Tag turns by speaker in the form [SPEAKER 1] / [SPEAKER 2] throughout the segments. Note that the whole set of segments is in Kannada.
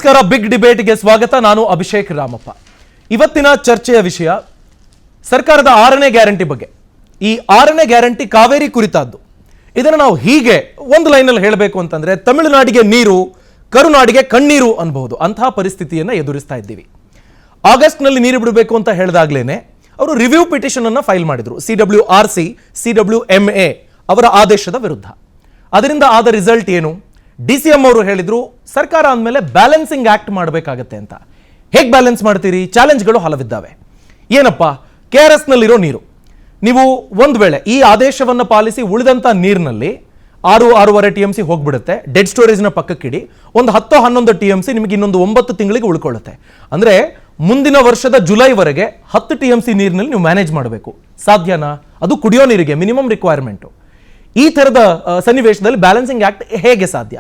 [SPEAKER 1] ನಮಸ್ಕಾರ. ಬಿಗ್ ಡಿಬೇಟ್ಗೆ ಸ್ವಾಗತ. ನಾನು ಅಭಿಷೇಕ್ ರಾಮಪ್ಪ. ಇವತ್ತಿನ ಚರ್ಚೆಯ ವಿಷಯ ಸರ್ಕಾರದ 6ನೇ ಗ್ಯಾರಂಟಿ ಬಗ್ಗೆ. ಈ 6ನೇ ಗ್ಯಾರಂಟಿ ಕಾವೇರಿ ಕುರಿತಾದ್ದು. ಇದನ್ನು ನಾವು ಹೀಗೆ ಒಂದು ಲೈನಲ್ಲಿ ಹೇಳಬೇಕು ಅಂತಂದ್ರೆ ತಮಿಳುನಾಡಿಗೆ ನೀರು, ಕರುನಾಡಿಗೆ ಕಣ್ಣೀರು ಅನ್ಬಹುದು. ಅಂತಹ ಪರಿಸ್ಥಿತಿಯನ್ನು ಎದುರಿಸ್ತಾ ಇದ್ದೀವಿ. ಆಗಸ್ಟ್ನಲ್ಲಿ ನೀರು ಬಿಡಬೇಕು ಅಂತ ಹೇಳಿದಾಗ್ಲೇನೆ ಅವರು ರಿವ್ಯೂ ಪಿಟಿಷನ್ ಅನ್ನು ಫೈಲ್ ಮಾಡಿದ್ರು CWRC, CWMA ಅವರ ಆದೇಶದ ವಿರುದ್ಧ. ಅದರಿಂದ ಆದ ರಿಸಲ್ಟ್ ಏನು? DCM ಅವರು ಹೇಳಿದ್ರು ಸರ್ಕಾರ ಅಂದಮೇಲೆ ಬ್ಯಾಲೆನ್ಸಿಂಗ್ ಆಕ್ಟ್ ಮಾಡಬೇಕಾಗತ್ತೆ ಅಂತ. ಹೇಗೆ ಬ್ಯಾಲೆನ್ಸ್ ಮಾಡ್ತೀರಿ? ಚಾಲೆಂಜ್ಗಳು ಹಲವಿದ್ದಾವೆ. ಏನಪ್ಪ? KRS ನಲ್ಲಿರೋ ನೀರು ನೀವು ಒಂದು ವೇಳೆ ಈ ಆದೇಶವನ್ನು ಪಾಲಿಸಿ ಉಳಿದಂಥ ನೀರಿನಲ್ಲಿ 6-6.5 TMC ಹೋಗ್ಬಿಡುತ್ತೆ. ಡೆಡ್ ಸ್ಟೋರೇಜ್ನ ಪಕ್ಕಕ್ಕಿಡಿ. ಒಂದು 10-11 TMC ನಿಮಗೆ ಇನ್ನೊಂದು 9 ತಿಂಗಳಿಗೆ ಉಳ್ಕೊಳ್ಳುತ್ತೆ. ಅಂದರೆ ಮುಂದಿನ ವರ್ಷದ ಜುಲೈವರೆಗೆ 10 TMC ನೀರಿನಲ್ಲಿ ನೀವು ಮ್ಯಾನೇಜ್ ಮಾಡಬೇಕು. ಸಾಧ್ಯನಾ? ಅದು ಕುಡಿಯೋ ನೀರಿಗೆ ಮಿನಿಮಮ್ ರಿಕ್ವೈರ್ಮೆಂಟು. ಈ ಥರದ ಸನ್ನಿವೇಶದಲ್ಲಿ ಬ್ಯಾಲೆನ್ಸಿಂಗ್ ಆಕ್ಟ್ ಹೇಗೆ ಸಾಧ್ಯ?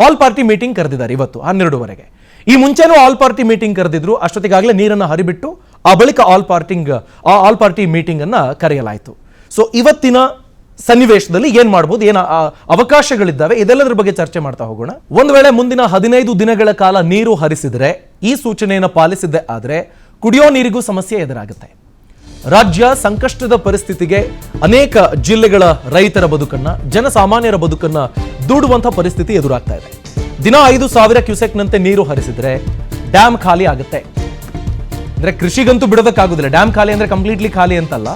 [SPEAKER 1] ಆಲ್ ಪಾರ್ಟಿ ಮೀಟಿಂಗ್ ಕರೆದಿದ್ದಾರೆ ಇವತ್ತು 12ವರೆಗೆ. ಈ ಮುಂಚೆನೂ ಆಲ್ ಪಾರ್ಟಿ ಮೀಟಿಂಗ್ ಕರೆದಿದ್ರು. ಅಷ್ಟೊತ್ತಿಗಾಗಲೇ ನೀರನ್ನು ಹರಿಬಿಟ್ಟು ಆ ಬಳಿಕ ಆಲ್ ಪಾರ್ಟಿ ಮೀಟಿಂಗ್ ಅನ್ನ ಕರೆಯಲಾಯಿತು. ಸೊ ಇವತ್ತಿನ ಸನ್ನಿವೇಶದಲ್ಲಿ ಏನ್ ಮಾಡಬಹುದು, ಏನು ಅವಕಾಶಗಳಿದ್ದಾವೆ, ಇದೆಲ್ಲದರ ಬಗ್ಗೆ ಚರ್ಚೆ ಮಾಡ್ತಾ ಹೋಗೋಣ. ಒಂದು ವೇಳೆ ಮುಂದಿನ 15 ದಿನಗಳ ಕಾಲ ನೀರು ಹರಿಸಿದ್ರೆ, ಈ ಸೂಚನೆಯನ್ನು ಪಾಲಿಸಿದ್ದೆ ಆದರೆ ಕುಡಿಯೋ ನೀರಿಗೂ ಸಮಸ್ಯೆ ಎದುರಾಗುತ್ತೆ. ರಾಜ್ಯ ಸಂಕಷ್ಟದ ಪರಿಸ್ಥಿತಿಗೆ ಅನೇಕ ಜಿಲ್ಲೆಗಳ ರೈತರ ಬದುಕನ್ನ, ಜನಸಾಮಾನ್ಯರ ಬದುಕನ್ನ ದೂಡುವಂತಹ ಪರಿಸ್ಥಿತಿ ಎದುರಾಗ್ತಾ ಇದೆ. ದಿನ 5,000 ಕ್ಯೂಸೆಕ್ನಂತೆ ನೀರು ಹರಿಸಿದ್ರೆ ಡ್ಯಾಮ್ ಖಾಲಿ ಆಗುತ್ತೆ. ಅಂದ್ರೆ ಕೃಷಿಗಂತೂ ಬಿಡೋದಕ್ಕಾಗುದಿಲ್ಲ. ಡ್ಯಾಮ್ ಖಾಲಿ ಅಂದ್ರೆ ಕಂಪ್ಲೀಟ್ಲಿ ಖಾಲಿ ಅಂತಲ್ಲ.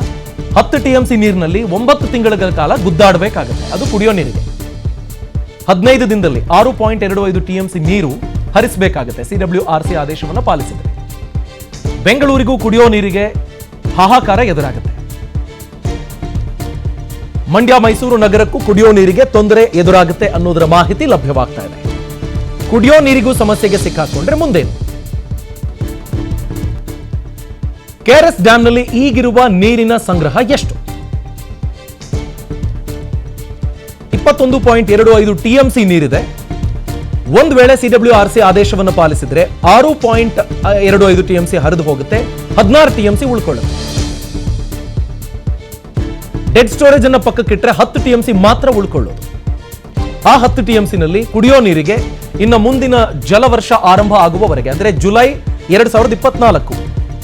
[SPEAKER 1] 10 TMC ನೀರಿನಲ್ಲಿ 9 ತಿಂಗಳ ಕಾಲ ಗುದ್ದಾಡಬೇಕಾಗುತ್ತೆ. ಅದು ಕುಡಿಯೋ ನೀರಿಗೆ. 15 ದಿನದಲ್ಲಿ 6.25 TMC ನೀರು ಹರಿಸಬೇಕಾಗುತ್ತೆ CWRC ಆದೇಶವನ್ನು ಪಾಲಿಸಿದ್ರೆ. ಬೆಂಗಳೂರಿಗೂ ಕುಡಿಯೋ ನೀರಿಗೆ ಹಾಹಾಕಾರ ಎದುರಾಗುತ್ತೆ. ಮಂಡ್ಯ, ಮೈಸೂರು ನಗರಕ್ಕೂ ಕುಡಿಯೋ ನೀರಿಗೆ ತೊಂದರೆ ಎದುರಾಗುತ್ತೆ ಅನ್ನೋದರ ಮಾಹಿತಿ ಲಭ್ಯವಾಗ್ತಾ ಇದೆ. ಕುಡಿಯೋ ನೀರಿಗೂ ಸಮಸ್ಯೆಗೆ ಸಿಕ್ಕಾಕೊಂಡ್ರೆ ಮುಂದೇನು? KRS ಡ್ಯಾಂನಲ್ಲಿ ಈಗಿರುವ ನೀರಿನ ಸಂಗ್ರಹ ಎಷ್ಟು? 21.25 TMC ನೀರಿದೆ. ಒಂದು ವೇಳೆ CWRC ಆದೇಶವನ್ನು ಪಾಲಿಸಿದ್ರೆ 6.25 TMC ಹರಿದು ಹೋಗುತ್ತೆ. 16 TMC ಉಳ್ಕೊಳ್ಳುತ್ತೆ. ಡೆಡ್ ಸ್ಟೋರೇಜ್ ಅನ್ನ ಪಕ್ಕಕ್ಕಿಟ್ರೆ 10 TMC ಮಾತ್ರ ಉಳ್ಕೊಳ್ಳೋದು. ಆ 10 TMC ನಲ್ಲಿ ಕುಡಿಯೋ ನೀರಿಗೆ ಇನ್ನು ಮುಂದಿನ ಜಲವರ್ಷ ಆರಂಭ ಆಗುವವರೆಗೆ, ಅಂದ್ರೆ ಜುಲೈ 2024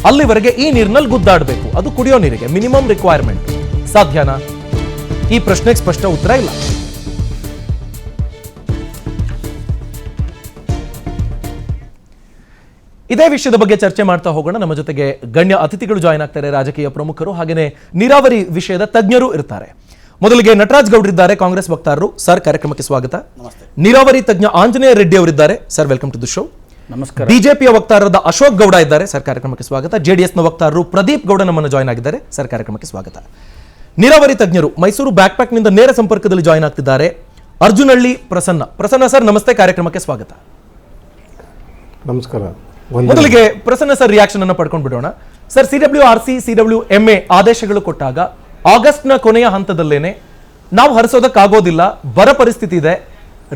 [SPEAKER 1] ಅಲ್ಲಿವರೆಗೆ ಈ ನೀರಿನಲ್ಲಿ ಗುದ್ದಾಡಬೇಕು. ಅದು ಕುಡಿಯೋ ನೀರಿಗೆ ಮಿನಿಮಮ್ ರಿಕ್ವೈರ್ಮೆಂಟ್. ಸಾಧ್ಯನಾ? ಈ ಪ್ರಶ್ನೆಗೆ ಸ್ಪಷ್ಟ ಉತ್ತರ ಇಲ್ಲ. ಇದೇ ವಿಷಯದ ಬಗ್ಗೆ ಚರ್ಚೆ ಮಾಡ್ತಾ ಹೋಗೋಣ. ನಮ್ಮ ಜೊತೆಗೆ ಗಣ್ಯ ಅತಿಥಿಗಳು ಜಾಯ್ನ್ ಆಗ್ತಾರೆ. ರಾಜಕೀಯ ಪ್ರಮುಖರು, ಹಾಗೇನೆ ನೀರಾವರಿ ವಿಷಯದ ತಜ್ಞರು ಇರ್ತಾರೆ. ಮೊದಲಿಗೆ ನಟರಾಜ್ ಗೌಡ್ರು ಇದ್ದಾರೆ, ಕಾಂಗ್ರೆಸ್ ವಕ್ತಾರರು. ಸರ್, ಕಾರ್ಯಕ್ರಮಕ್ಕೆ ಸ್ವಾಗತ. ನೀರಾವರಿ ತಜ್ಞ ಆಂಜನೇಯ ರೆಡ್ಡಿ ಅವರಿದ್ದಾರೆ. Sir, welcome to the show.
[SPEAKER 2] ನಮಸ್ಕಾರ.
[SPEAKER 1] ಬಿಜೆಪಿಯ ವಕ್ತಾರರಾದ ಅಶೋಕ್ ಗೌಡ ಇದ್ದಾರೆ. ಸರ್, ಕಾರ್ಯಕ್ರಮಕ್ಕೆ ಸ್ವಾಗತ. JDSನ ವಕ್ತಾರರು ಪ್ರದೀಪ್ ಗೌಡ ನಮ್ಮನ್ನು ಜಾಯ್ನ್ ಆಗಿದ್ದಾರೆ. ಸರ್, ಕಾರ್ಯಕ್ರಮಕ್ಕೆ ಸ್ವಾಗತ. ನೀರಾವರಿ ತಜ್ಞರು ಮೈಸೂರು ಬ್ಯಾಕ್ ಪ್ಯಾಕ್ ನಿಂದ ನೇರ ಸಂಪರ್ಕದಲ್ಲಿ ಜಾಯ್ನ್ ಆಗ್ತಿದ್ದಾರೆ. ಅರ್ಜುನಹಳ್ಳಿ ಪ್ರಸನ್ನ ಸರ್, ನಮಸ್ತೆ, ಕಾರ್ಯಕ್ರಮಕ್ಕೆ ಸ್ವಾಗತ.
[SPEAKER 3] ನಮಸ್ಕಾರ.
[SPEAKER 1] ಮೊದಲಿಗೆ ಪ್ರಸನ್ನ ಸರ್ ರಿಯಾಕ್ಷನ್ ಅನ್ನು ಪಡ್ಕೊಂಡು ಬಿಡೋಣ. ಸರ್, CWRC, CWMA ಆದೇಶಗಳು ಕೊಟ್ಟಾಗ ಆಗಸ್ಟ್ನ ಕೊನೆಯ ಹಂತದಲ್ಲೇನೆ ನಾವು ಹರಿಸೋದಕ್ಕಾಗೋದಿಲ್ಲ, ಬರ ಪರಿಸ್ಥಿತಿ ಇದೆ,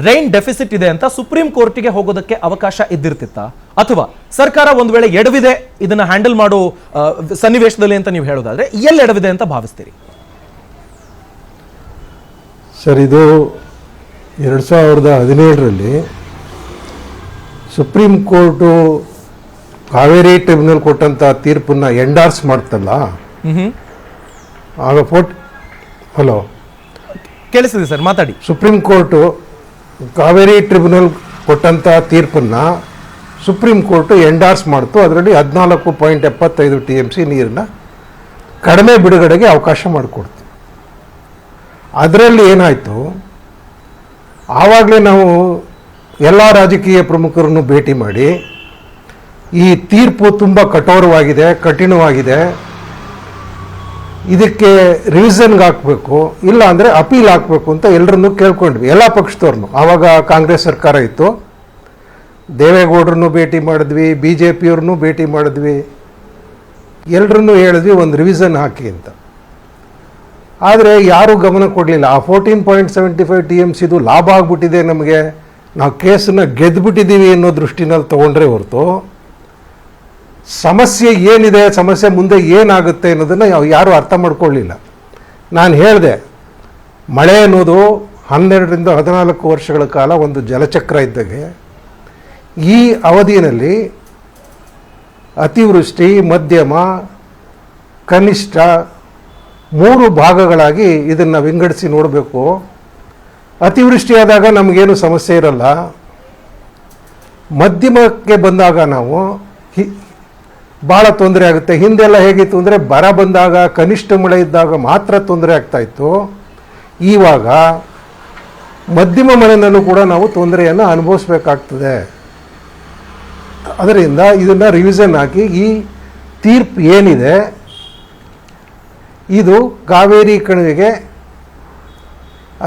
[SPEAKER 1] ರೈನ್ ಡೆಫಿಸಿಟ್ ಇದೆ ಅಂತ ಸುಪ್ರೀಂ ಕೋರ್ಟ್ಗೆ ಹೋಗೋದಕ್ಕೆ ಅವಕಾಶ ಇದ್ದಿರ್ತಿತ್ತ? ಅಥವಾ ಸರ್ಕಾರ ಒಂದು ವೇಳೆ ಎಡವಿದೆ ಇದನ್ನ ಹ್ಯಾಂಡಲ್ ಮಾಡೋ ಸನ್ನಿವೇಶದಲ್ಲಿ ಅಂತ ನೀವು ಹೇಳೋದಾದ್ರೆ ಎಲ್ಲಿ ಎಡವಿದೆ ಅಂತ ಭಾವಿಸ್ತೀರಿ?
[SPEAKER 3] ಸರ್, ಇದು 2017ರಲ್ಲಿ ಸುಪ್ರೀಂ ಕೋರ್ಟು ಕಾವೇರಿ ಟ್ರಿಬ್ಯುನಲ್ ಕೊಟ್ಟಂತ ತೀರ್ಪನ್ನ ಎಂಡಾರ್ಸ್ ಮಾಡ್ತಲ್ಲ, ಆಗ ಹಲೋ
[SPEAKER 1] ಕೇಳಿಸಿದೆ ಸರ್, ಮಾತಾಡಿ.
[SPEAKER 3] ಸುಪ್ರೀಂ ಕೋರ್ಟು ಕಾವೇರಿ ಟ್ರಿಬ್ಯುನಲ್ ಕೊಟ್ಟಂತ ತೀರ್ಪನ್ನ ಸುಪ್ರೀಂ ಕೋರ್ಟು ಎಂಡಾರ್ಸ್ ಮಾಡ್ತು. ಅದರಲ್ಲಿ 14.75 TMC ನೀರನ್ನ ಕಡಿಮೆ ಬಿಡುಗಡೆಗೆ ಅವಕಾಶ ಮಾಡಿಕೊಡ್ತು. ಅದರಲ್ಲಿ ಏನಾಯಿತು, ಆವಾಗಲೇ ನಾವು ಎಲ್ಲ ರಾಜಕೀಯ ಪ್ರಮುಖರನ್ನು ಭೇಟಿ ಮಾಡಿ ಈ ತೀರ್ಪು ತುಂಬ ಕಠೋರವಾಗಿದೆ, ಕಠಿಣವಾಗಿದೆ, ಇದಕ್ಕೆ ರಿವಿಷನ್ಗೆ ಹಾಕಬೇಕು, ಇಲ್ಲ ಅಂದರೆ ಅಪೀಲ್ ಹಾಕಬೇಕು ಅಂತ ಎಲ್ಲರನ್ನು ಕೇಳ್ಕೊಂಡ್ವಿ, ಎಲ್ಲ ಪಕ್ಷದವ್ರನ್ನು. ಆವಾಗ ಕಾಂಗ್ರೆಸ್ ಸರ್ಕಾರ ಇತ್ತು. ದೇವೇಗೌಡರನ್ನು ಭೇಟಿ ಮಾಡಿದ್ವಿ, BJPಯವ್ರನ್ನೂ ಭೇಟಿ ಮಾಡಿದ್ವಿ, ಎಲ್ಲರನ್ನೂ ಹೇಳಿದ್ವಿ ಒಂದು ರಿವಿಷನ್ ಹಾಕಿ ಅಂತ. ಆದರೆ ಯಾರೂ ಗಮನ ಕೊಡಲಿಲ್ಲ. ಆ 14.75 TMCದು ಲಾಭ ಆಗ್ಬಿಟ್ಟಿದೆ ನಮಗೆ, ನಾವು ಕೇಸನ್ನು ಗೆದ್ದುಬಿಟ್ಟಿದ್ದೀವಿ ಅನ್ನೋ ದೃಷ್ಟಿನಲ್ಲಿ ತೊಗೊಂಡ್ರೆ ಹೊರತು ಸಮಸ್ಯೆ ಏನಿದೆ, ಸಮಸ್ಯೆ ಮುಂದೆ ಏನಾಗುತ್ತೆ ಅನ್ನೋದನ್ನು ಯಾರೂ ಅರ್ಥ ಮಾಡ್ಕೊಳ್ಳಿಲ್ಲ. ನಾನು ಹೇಳಿದೆ, ಮಳೆ ಅನ್ನೋದು 12ರಿಂದ 14 ವರ್ಷಗಳ ಕಾಲ ಒಂದು ಜಲಚಕ್ರ ಇದ್ದಾಗೆ. ಈ ಅವಧಿಯಲ್ಲಿ ಅತಿವೃಷ್ಟಿ, ಮಧ್ಯಮ, ಕನಿಷ್ಠ 3 ಭಾಗಗಳಾಗಿ ಇದನ್ನು ವಿಂಗಡಿಸಿ ನೋಡಬೇಕು. ಅತಿವೃಷ್ಟಿಯಾದಾಗ ನಮಗೇನು ಸಮಸ್ಯೆ ಇರಲ್ಲ. ಮಧ್ಯಮಕ್ಕೆ ಬಂದಾಗ ನಾವು ಭಾಳ ತೊಂದರೆ ಆಗುತ್ತೆ. ಹಿಂದೆಲ್ಲ ಹೇಗಿತ್ತು ಅಂದರೆ ಬರ ಬಂದಾಗ, ಕನಿಷ್ಠ ಮಳೆ ಇದ್ದಾಗ ಮಾತ್ರ ತೊಂದರೆ ಆಗ್ತಾಯಿತ್ತು. ಇವಾಗ ಮಧ್ಯಮ ಮಳೆನಲ್ಲೂ ಕೂಡ ನಾವು ತೊಂದರೆಯನ್ನು ಅನುಭವಿಸ್ಬೇಕಾಗ್ತದೆ. ಅದರಿಂದ ಇದನ್ನು ರಿವಿಷನ್ ಹಾಕಿ ಈ ತೀರ್ಪು ಏನಿದೆ ಇದು ಕಾವೇರಿ ಕಣಿವೆಗೆ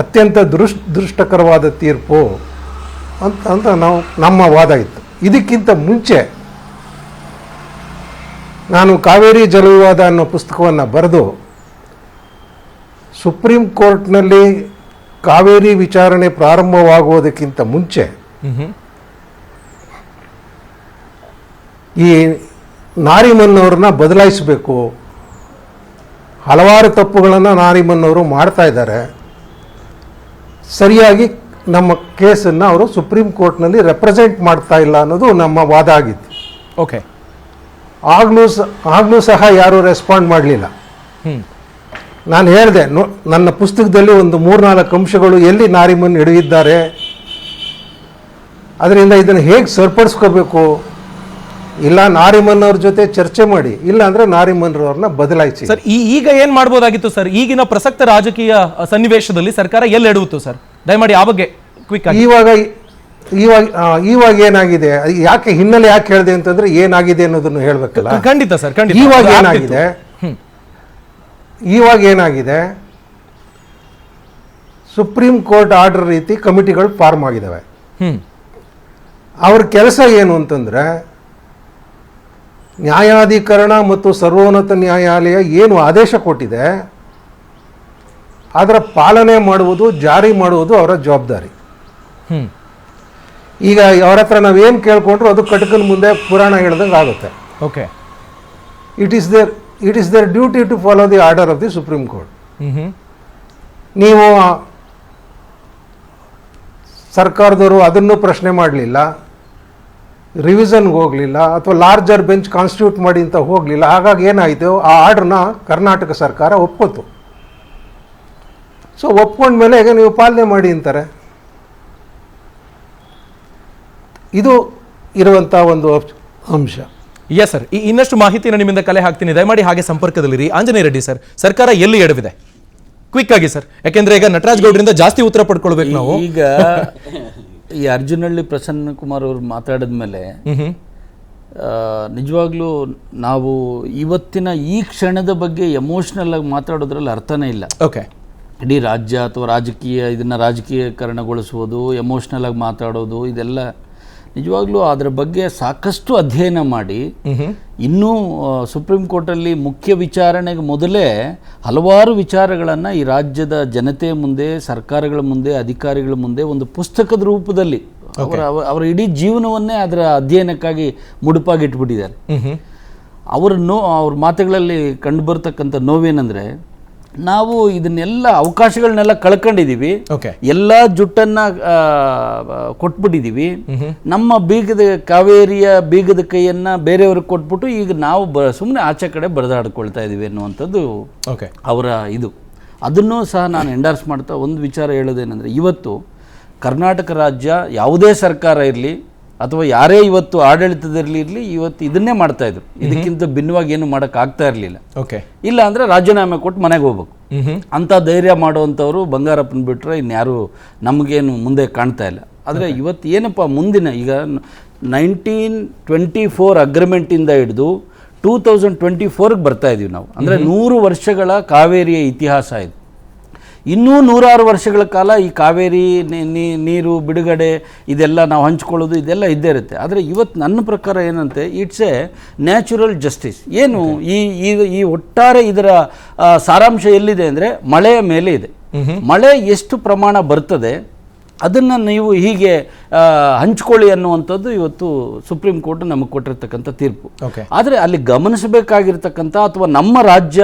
[SPEAKER 3] ಅತ್ಯಂತ ದುರದೃಷ್ಟಕರವಾದ ತೀರ್ಪು ಅಂತ ನಮ್ಮ ವಾದ ಇತ್ತು. ಇದಕ್ಕಿಂತ ಮುಂಚೆ ನಾನು ಕಾವೇರಿ ಜಲವಿವಾದ ಅನ್ನೋ ಪುಸ್ತಕವನ್ನು ಬರೆದು ಸುಪ್ರೀಂ ಕೋರ್ಟ್ನಲ್ಲಿ ಕಾವೇರಿ ವಿಚಾರಣೆ ಪ್ರಾರಂಭವಾಗುವುದಕ್ಕಿಂತ ಮುಂಚೆ ಈ ನಾರಿಮನ್ ಅವ್ರನ್ನ ಬದಲಾಯಿಸಬೇಕು, ಹಲವಾರು ತಪ್ಪುಗಳನ್ನು ನಾರಿಮನ್ ಅವರು ಮಾಡ್ತಾ ಇದ್ದಾರೆ, ಸರಿಯಾಗಿ ನಮ್ಮ ಕೇಸನ್ನು ಅವರು ಸುಪ್ರೀಂ ಕೋರ್ಟ್ನಲ್ಲಿ ರೆಪ್ರೆಸೆಂಟ್ ಮಾಡ್ತಾ ಇಲ್ಲ ಅನ್ನೋದು ನಮ್ಮ ವಾದ ಆಗಿತ್ತು.
[SPEAKER 1] ಓಕೆ,
[SPEAKER 3] ಆಗಲೂ ಸಹ ಯಾರೂ ರೆಸ್ಪಾಂಡ್ ಮಾಡಲಿಲ್ಲ. ನಾನು ಹೇಳಿದೆ, ನನ್ನ ಪುಸ್ತಕದಲ್ಲಿ ಒಂದು 3-4 ಅಂಶಗಳು ಎಲ್ಲಿ ನಾರಿಮನ್ ಹಿಡಿದಿದ್ದಾರೆ, ಅದರಿಂದ ಇದನ್ನು ಹೇಗೆ ಸರಿಪಡಿಸ್ಕೋಬೇಕು, ಇಲ್ಲ ನಾರಿಮನ್ ಅವ್ರ ಜೊತೆ ಚರ್ಚೆ ಮಾಡಿ, ಇಲ್ಲ ಅಂದ್ರೆ ನಾರಿಮನ್ ಅವ್ರನ್ನ ಬದಲಾಯಿಸಿ.
[SPEAKER 1] ಸರ್ ಈಗ ಏನ್ ಮಾಡ್ಬೋದಾಗಿತ್ತು ಸರ್? ಈಗಿನ ಪ್ರಸಕ್ತ ರಾಜಕೀಯ ಸನ್ನಿವೇಶದಲ್ಲಿ ಸರ್ಕಾರ ಎಲ್ಲಿ ಎಡುವುದು ಸರ್? ದಯಮಾಡಿ ಆ ಬಗ್ಗೆ ಕ್ವಿಕ್ ಆಗಿ.
[SPEAKER 3] ಇವಾಗ ಏನಾಗಿದೆ, ಯಾಕೆ ಹಿನ್ನೆಲೆ ಯಾಕೆ ಹೇಳಿದೆ ಅಂತಂದ್ರೆ ಏನಾಗಿದೆ ಅನ್ನೋದನ್ನು ಹೇಳ್ಬೇಕಲ್ಲ.
[SPEAKER 1] ಖಂಡಿತ ಸರ್, ಖಂಡಿತ.
[SPEAKER 3] ಇವಾಗ ಏನಾಗಿದೆ, ಸುಪ್ರೀಂ ಕೋರ್ಟ್ ಆರ್ಡರ್ ರೀತಿ ಕಮಿಟಿಗಳು ಫಾರ್ಮ್ ಆಗಿದ್ದಾವೆ. ಅವ್ರ ಕೆಲಸ ಏನು ಅಂತಂದ್ರೆ ನ್ಯಾಯಾಧಿಕರಣ ಮತ್ತು ಸರ್ವೋನ್ನತ ನ್ಯಾಯಾಲಯ ಏನು ಆದೇಶ ಕೊಟ್ಟಿದೆ ಅದರ ಪಾಲನೆ ಮಾಡುವುದು, ಜಾರಿ ಮಾಡುವುದು ಅವರ ಜವಾಬ್ದಾರಿ. ಈಗ ಅವ್ರ ಹತ್ರ ನಾವೇನು ಕೇಳ್ಕೊಂಡ್ರು ಅದು ಕಟಕನ ಮುಂದೆ ಪುರಾಣ ಹೇಳ್ದಂಗೆ ಆಗುತ್ತೆ.
[SPEAKER 1] Okay,
[SPEAKER 3] it is their duty to follow the order of the supreme court. ನೀವು ಸರ್ಕಾರದವರು ಅದನ್ನು ಪ್ರಶ್ನೆ ಮಾಡಲಿಲ್ಲ, ರಿವಿಷನ್ಗೆ ಹೋಗಲಿಲ್ಲ, ಅಥವಾ ಲಾರ್ಜರ್ ಬೆಂಚ್ ಕಾನ್ಸ್ಟಿಟ್ಯೂಟ್ ಮಾಡಿ ಅಂತ ಹೋಗಲಿಲ್ಲ. ಹಾಗಾಗಿ ಏನಾಯಿತು, ಆ ಆರ್ಡ್ರನ್ನ ಕರ್ನಾಟಕ ಸರ್ಕಾರ ಒಪ್ಕೋತು. ಸೊ ಒಪ್ಕೊಂಡ್ಮೇಲೆ ಈಗ ನೀವು ಪಾಲನೆ ಮಾಡಿ ಅಂತಾರೆ. ಇದು ಇರುವಂಥ ಒಂದು ಅಂಶ.
[SPEAKER 1] ಎಸ್ ಸರ್, ಇನ್ನಷ್ಟು ಮಾಹಿತಿಯನ್ನು ನಿಮ್ಮಿಂದ ಕಲೆ ಹಾಕ್ತೀನಿ, ದಯಮಾಡಿ ಹಾಗೆ ಸಂಪರ್ಕದಲ್ಲಿರಿ. ಆಂಜನೇಯ ರೆಡ್ಡಿ ಸರ್, ಸರ್ಕಾರ ಎಲ್ಲಿ ಎಡವಿದೆ? ಕ್ವಿಕ್ ಆಗಿ ಸರ್, ಯಾಕೆಂದ್ರೆ ಈಗ ನಟರಾಜ್ ಗೌಡ್ರಿಂದ ಜಾಸ್ತಿ ಉತ್ತರ ಪಡ್ಕೊಳ್ಬೇಕು ನಾವು.
[SPEAKER 2] ಈಗ ಈ ಅರ್ಜುನಹಳ್ಳಿ ಪ್ರಸನ್ನ ಕುಮಾರ್ ಅವರು ಮಾತಾಡಿದ ಮೇಲೆ ನಿಜವಾಗ್ಲೂ ನಾವು ಇವತ್ತಿನ ಈ ಕ್ಷಣದ ಬಗ್ಗೆ ಎಮೋಷ್ನಲ್ ಆಗಿ ಮಾತಾಡೋದ್ರಲ್ಲಿ ಅರ್ಥನೇ ಇಲ್ಲ.
[SPEAKER 1] ಓಕೆ,
[SPEAKER 2] ಇಡೀ ರಾಜ್ಯ ಅಥವಾ ಇದನ್ನು ರಾಜಕೀಯಕರಣಗೊಳಿಸುವುದು, ಎಮೋಷ್ನಲ್ ಆಗಿ ಮಾತಾಡೋದು, ಇದೆಲ್ಲ ನಿಜವಾಗ್ಲೂ ಅದರ ಬಗ್ಗೆ ಸಾಕಷ್ಟು ಅಧ್ಯಯನ ಮಾಡಿ ಇನ್ನೂ ಸುಪ್ರೀಂ ಕೋರ್ಟಲ್ಲಿ ಮುಖ್ಯ ವಿಚಾರಣೆಗೆ ಮೊದಲೇ ಹಲವಾರು ವಿಚಾರಗಳನ್ನು ಈ ರಾಜ್ಯದ ಜನತೆ ಮುಂದೆ, ಸರ್ಕಾರಗಳ ಮುಂದೆ, ಅಧಿಕಾರಿಗಳ ಮುಂದೆ ಒಂದು ಪುಸ್ತಕದ ರೂಪದಲ್ಲಿ ಅವರ ಇಡೀ ಜೀವನವನ್ನೇ ಅದರ ಅಧ್ಯಯನಕ್ಕಾಗಿ ಮುಡುಪಾಗಿಟ್ಬಿಟ್ಟಿದ್ದಾರೆ. ಅವ್ರ ಮಾತುಗಳಲ್ಲಿ ಕಂಡುಬರ್ತಕ್ಕಂಥ ನೋವೇನೆಂದರೆ, ನಾವು ಇದನ್ನೆಲ್ಲ ಅವಕಾಶಗಳನ್ನೆಲ್ಲ ಕಳ್ಕೊಂಡಿದ್ದೀವಿ, ಎಲ್ಲ ಜುಟ್ಟನ್ನ ಕೊಟ್ಬಿಟ್ಟಿದ್ದೀವಿ, ನಮ್ಮ ಕಾವೇರಿಯ ಬೀಗದ ಕೈಯನ್ನ ಬೇರೆಯವ್ರಿಗೆ ಕೊಟ್ಬಿಟ್ಟು ಈಗ ನಾವು ಸುಮ್ಮನೆ ಆಚೆ ಕಡೆ ಬರೆದಾಡ್ಕೊಳ್ತಾ ಇದ್ದೀವಿ ಅನ್ನುವಂಥದ್ದು ಅವರ ಇದು. ಅದನ್ನೂ ಸಹ ನಾನು ಎಂಡಾರ್ಸ್ ಮಾಡ್ತಾ ಒಂದು ವಿಚಾರ ಹೇಳೋದೇನೆಂದರೆ, ಇವತ್ತು ಕರ್ನಾಟಕ ರಾಜ್ಯ ಯಾವುದೇ ಸರ್ಕಾರ ಇರಲಿ ಅಥವಾ ಯಾರೇ ಇವತ್ತು ಆಡಳಿತದಲ್ಲಿ ಇರಲಿ, ಇವತ್ತು ಇದನ್ನೇ ಮಾಡ್ತಾ ಇದ್ರು. ಇದಕ್ಕಿಂತ ಭಿನ್ನವಾಗಿ ಏನು ಮಾಡೋಕೆ ಆಗ್ತಾ ಇರಲಿಲ್ಲ. ಇಲ್ಲ ಅಂದರೆ ರಾಜೀನಾಮೆ ಕೊಟ್ಟು ಮನೆಗೆ ಹೋಗ್ಬೇಕು ಅಂತ ಧೈರ್ಯ ಮಾಡುವಂಥವ್ರು ಬಂಗಾರಪ್ಪನ ಬಿಟ್ಟರೆ ಇನ್ಯಾರು ನಮಗೇನು ಮುಂದೆ ಕಾಣ್ತಾ ಇಲ್ಲ. ಆದರೆ ಇವತ್ತು ಏನಪ್ಪ ಮುಂದಿನ ಈಗ 1924 ಅಗ್ರಿಮೆಂಟಿಂದ ಹಿಡಿದು 2024ಗೆ ಬರ್ತಾ ಇದ್ದೀವಿ ನಾವು. ಅಂದರೆ 100 ವರ್ಷಗಳ ಕಾವೇರಿಯ ಇತಿಹಾಸ ಇದು. ಇನ್ನೂ 106 ವರ್ಷಗಳ ಕಾಲ ಈ ಕಾವೇರಿ ನೀರು ಬಿಡುಗಡೆ ಇದೆಲ್ಲ ನಾವು ಹಂಚ್ಕೊಳ್ಳೋದು ಇದೆಲ್ಲ ಇದ್ದೇ ಇರುತ್ತೆ. ಆದರೆ ಇವತ್ತು ನನ್ನ ಪ್ರಕಾರ ಏನಂತೆ, ಇಟ್ಸ್ ಎ ನ್ಯಾಚುರಲ್ ಜಸ್ಟಿಸ್. ಏನು ಈ ಒಟ್ಟಾರೆ ಇದರ ಸಾರಾಂಶ ಎಲ್ಲಿದೆ ಅಂದರೆ ಮಳೆಯ ಮೇಲೆ ಇದೆ. ಮಳೆ ಎಷ್ಟು ಪ್ರಮಾಣ ಬರ್ತದೆ ಅದನ್ನು ನೀವು ಹೀಗೆ ಹಂಚ್ಕೊಳ್ಳಿ ಅನ್ನುವಂಥದ್ದು ಇವತ್ತು ಸುಪ್ರೀಂ ಕೋರ್ಟ್ ನಮಗೆ ಕೊಟ್ಟಿರ್ತಕ್ಕಂಥ ತೀರ್ಪು. ಆದರೆ ಅಲ್ಲಿ ಗಮನಿಸಬೇಕಾಗಿರ್ತಕ್ಕಂಥ ಅಥವಾ ನಮ್ಮ ರಾಜ್ಯ